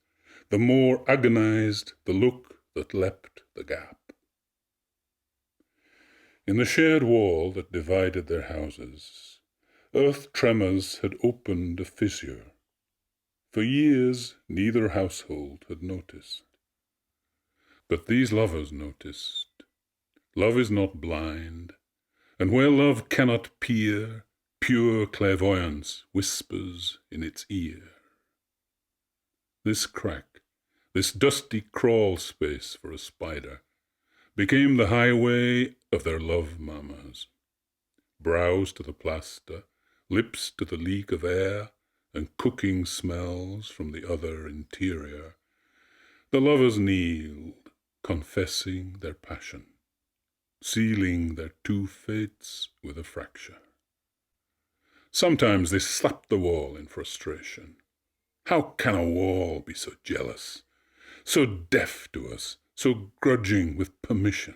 the more agonized the look that leapt the gap. In the shared wall that divided their houses, earth tremors had opened a fissure. For years neither household had noticed. But these lovers noticed. Love is not blind, and where love cannot peer, pure clairvoyance whispers in its ear. This crack, this dusty crawl space for a spider, became the highway of their love murmurs. Brows to the plaster, lips to the leak of air, and cooking smells from the other interior, the lovers kneeled, confessing their passion, sealing their two fates with a fracture. Sometimes they slapped the wall in frustration. How can a wall be so jealous, so deaf to us, so grudging with permission?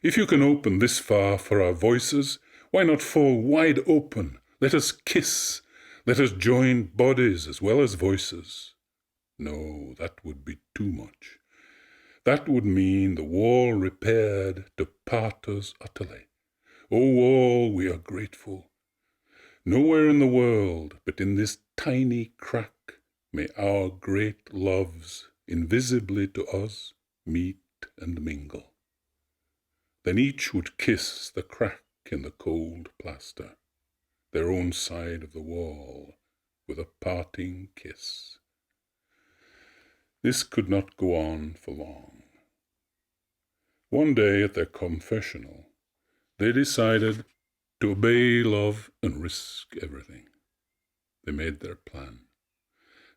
If you can open this far for our voices, why not fall wide open? Let us kiss. Let us join bodies as well as voices. No, that would be too much. That would mean the wall repaired to part us utterly. O wall, we are grateful. Nowhere in the world but in this tiny crack may our great loves invisibly to us meet and mingle. Then each would kiss the crack in the cold plaster, their own side of the wall, with a parting kiss. This could not go on for long. One day at their confessional, they decided to obey love and risk everything. They made their plan.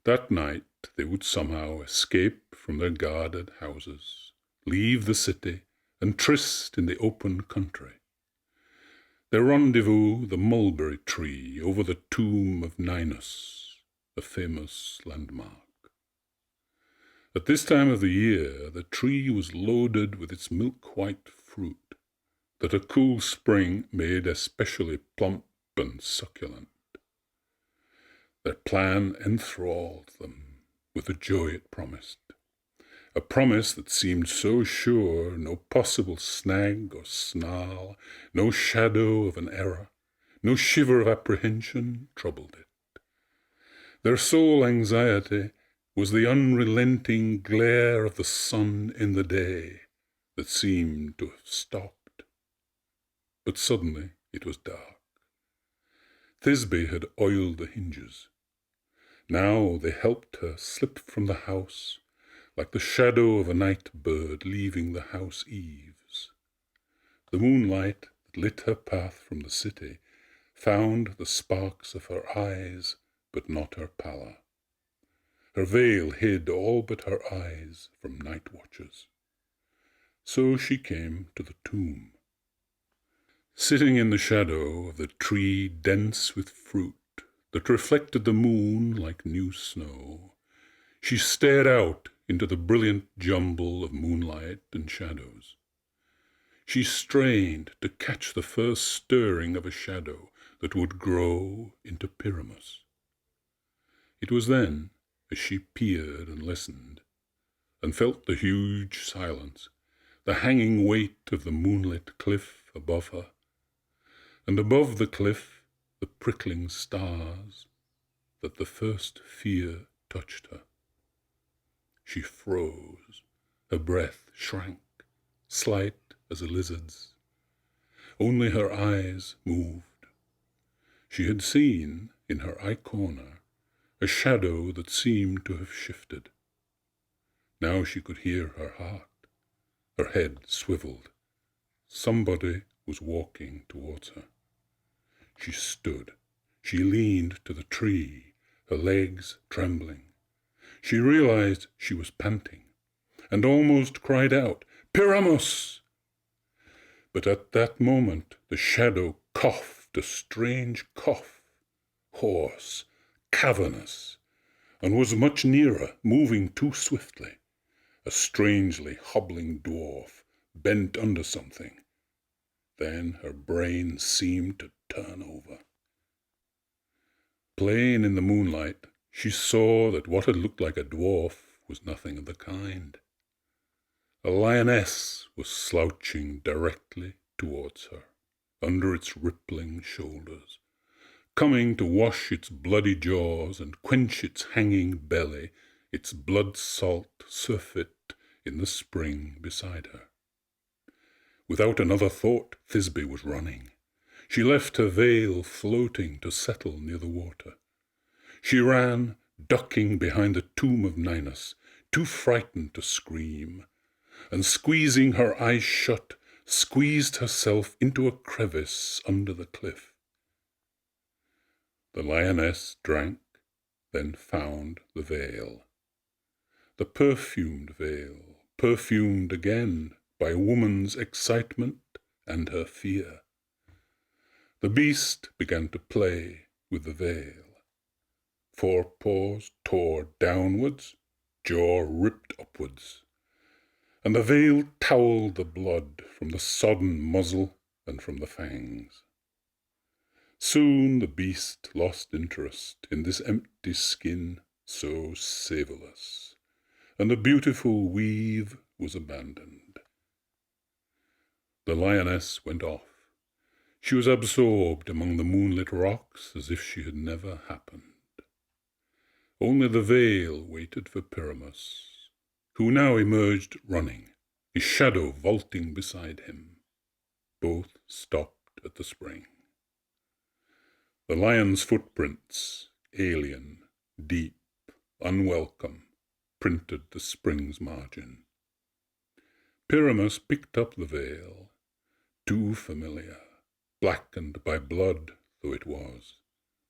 That night they would somehow escape from their guarded houses, leave the city, and tryst in the open country. Their rendezvous, the mulberry tree over the tomb of Ninus, a famous landmark. At this time of the year, the tree was loaded with its milk-white fruit that a cool spring made especially plump and succulent. Their plan enthralled them with the joy it promised, a promise that seemed so sure no possible snag or snarl, no shadow of an error, no shiver of apprehension troubled it. Their sole anxiety was the unrelenting glare of the sun in the day that seemed to have stopped. But suddenly it was dark. Thisbe had oiled the hinges. Now they helped her slip from the house like the shadow of a night bird leaving the house eaves. The moonlight that lit her path from the city found the sparks of her eyes, but not her pallor. Her veil hid all but her eyes from night watchers. So she came to the tomb. Sitting in the shadow of the tree dense with fruit that reflected the moon like new snow, she stared out into the brilliant jumble of moonlight and shadows. She strained to catch the first stirring of a shadow that would grow into Pyramus. It was then, as she peered and listened, and felt the huge silence, the hanging weight of the moonlit cliff above her, and above the cliff the prickling stars, that the first fear touched her. She froze, her breath shrank, slight as a lizard's. Only her eyes moved. She had seen, in her eye corner, a shadow that seemed to have shifted. Now she could hear her heart. Her head swiveled. Somebody was walking towards her. She stood. She leaned to the tree, her legs trembling. She realized she was panting, and almost cried out, "Pyramus!" But at that moment the shadow coughed a strange cough, hoarse, cavernous, and was much nearer, moving too swiftly. A strangely hobbling dwarf, bent under something. Then her brain seemed to turn over. Plain in the moonlight, she saw that what had looked like a dwarf was nothing of the kind. A lioness was slouching directly towards her, under its rippling shoulders, coming to wash its bloody jaws and quench its hanging belly, its blood-salt surfeit in the spring beside her. Without another thought, Thisbe was running. She left her veil floating to settle near the water. She ran, ducking behind the tomb of Ninus, too frightened to scream, and squeezing her eyes shut, squeezed herself into a crevice under the cliff. The lioness drank, then found the veil. The perfumed veil, perfumed again by woman's excitement and her fear. The beast began to play with the veil. Forepaws tore downwards, jaw ripped upwards, and the veil towelled the blood from the sodden muzzle and from the fangs. Soon the beast lost interest in this empty skin so savourless, and the beautiful weave was abandoned. The lioness went off. She was absorbed among the moonlit rocks as if she had never happened. Only the veil waited for Pyramus, who now emerged running, his shadow vaulting beside him. Both stopped at the spring. The lion's footprints, alien, deep, unwelcome, printed the spring's margin. Pyramus picked up the veil, too familiar, blackened by blood though it was,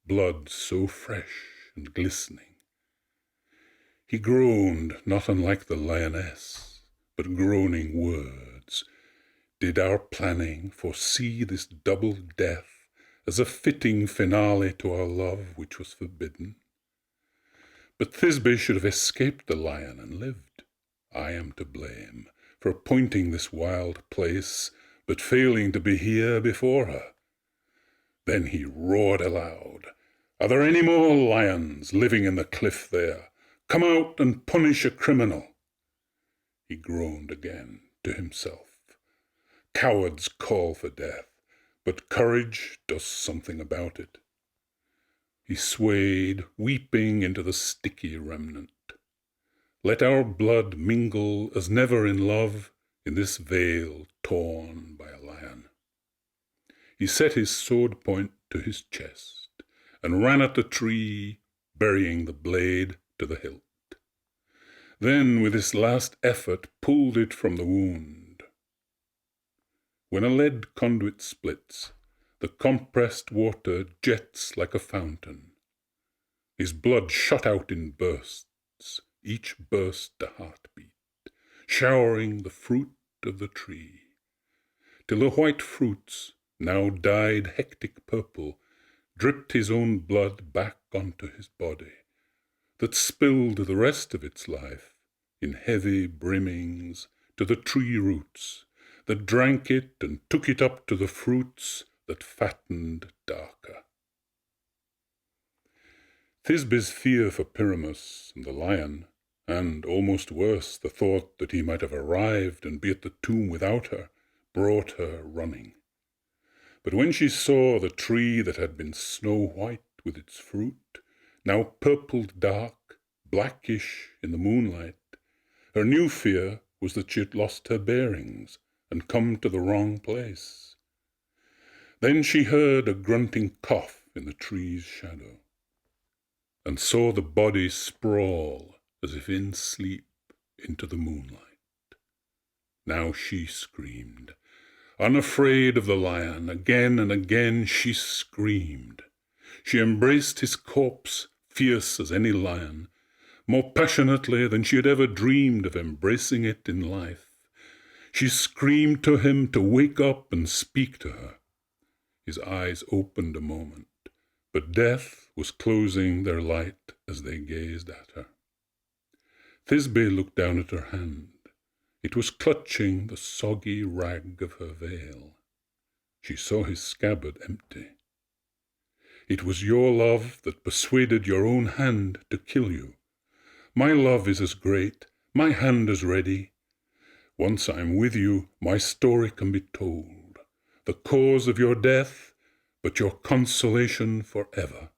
blood so fresh and glistening. He groaned, not unlike the lioness, but groaning words. Did our planning foresee this double death as a fitting finale to our love which was forbidden? But Thisbe should have escaped the lion and lived. I am to blame for appointing this wild place, but failing to be here before her. Then he roared aloud, "Are there any more lions living in the cliff there? Come out and punish a criminal." He groaned again to himself. Cowards call for death, but courage does something about it. He swayed, weeping into the sticky remnant. Let our blood mingle as never in love in this veil torn by a lion. He set his sword point to his chest and ran at the tree, burying the blade to the hilt. Then, with his last effort, pulled it from the wound. When a lead conduit splits, the compressed water jets like a fountain. His blood shot out in bursts, each burst a heartbeat, showering the fruit of the tree, till the white fruits, now dyed hectic purple, dripped his own blood back onto his body, that spilled the rest of its life in heavy brimmings to the tree roots, that drank it and took it up to the fruits that fattened darker. Thisbe's fear for Pyramus and the lion, and, almost worse, the thought that he might have arrived and be at the tomb without her, brought her running. But when she saw the tree that had been snow-white with its fruit, now purpled dark, blackish in the moonlight, her new fear was that she had lost her bearings and come to the wrong place. Then she heard a grunting cough in the tree's shadow, and saw the body sprawl as if in sleep into the moonlight. Now she screamed. Unafraid of the lion, again and again she screamed. She embraced his corpse, fierce as any lion, more passionately than she had ever dreamed of embracing it in life. She screamed to him to wake up and speak to her. His eyes opened a moment, but death was closing their light as they gazed at her. Thisbe looked down at her hand. It was clutching the soggy rag of her veil. She saw his scabbard empty. It was your love that persuaded your own hand to kill you. My love is as great, my hand as ready. Once I am with you, my story can be told. the cause of your death, but your consolation forever.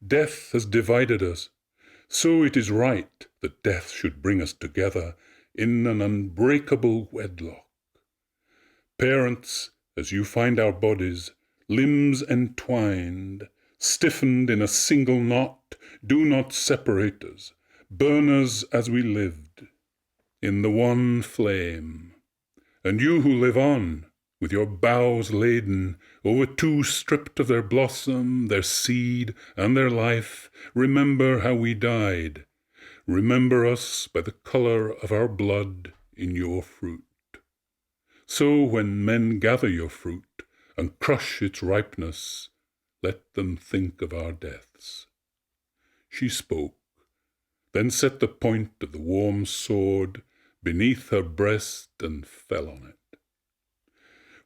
Death has divided us, so it is right that death should bring us together in an unbreakable wedlock. Parents, as you find our bodies, limbs entwined, stiffened in a single knot, do not separate us, burn us as we lived, in the one flame. And you who live on, with your boughs laden, over two stripped of their blossom, their seed, and their life, remember how we died. Remember us by the colour of our blood in your fruit. So when men gather your fruit and crush its ripeness, let them think of our deaths. She spoke, then set the point of the warm sword beneath her breast and fell on it.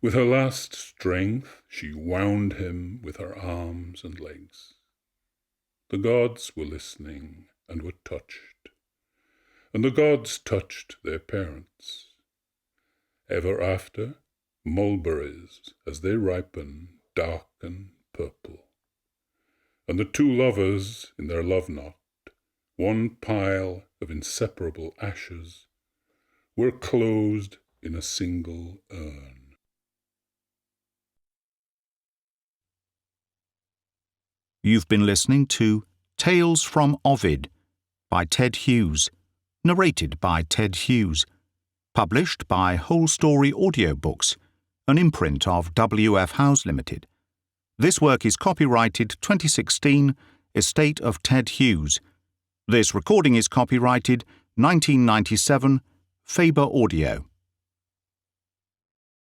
With her last strength she wound him with her arms and legs. The gods were listening and were touched, and the gods touched their parents. Ever after, mulberries, as they ripen, darken purple. And the two lovers, in their love knot, one pile of inseparable ashes, were closed in a single urn. You've been listening to Tales from Ovid by Ted Hughes, narrated by Ted Hughes, published by Whole Story Audiobooks, an imprint of W.F. Howes Limited. This work is copyrighted 2016, estate of Ted Hughes. This recording is copyrighted 1997, Faber Audio.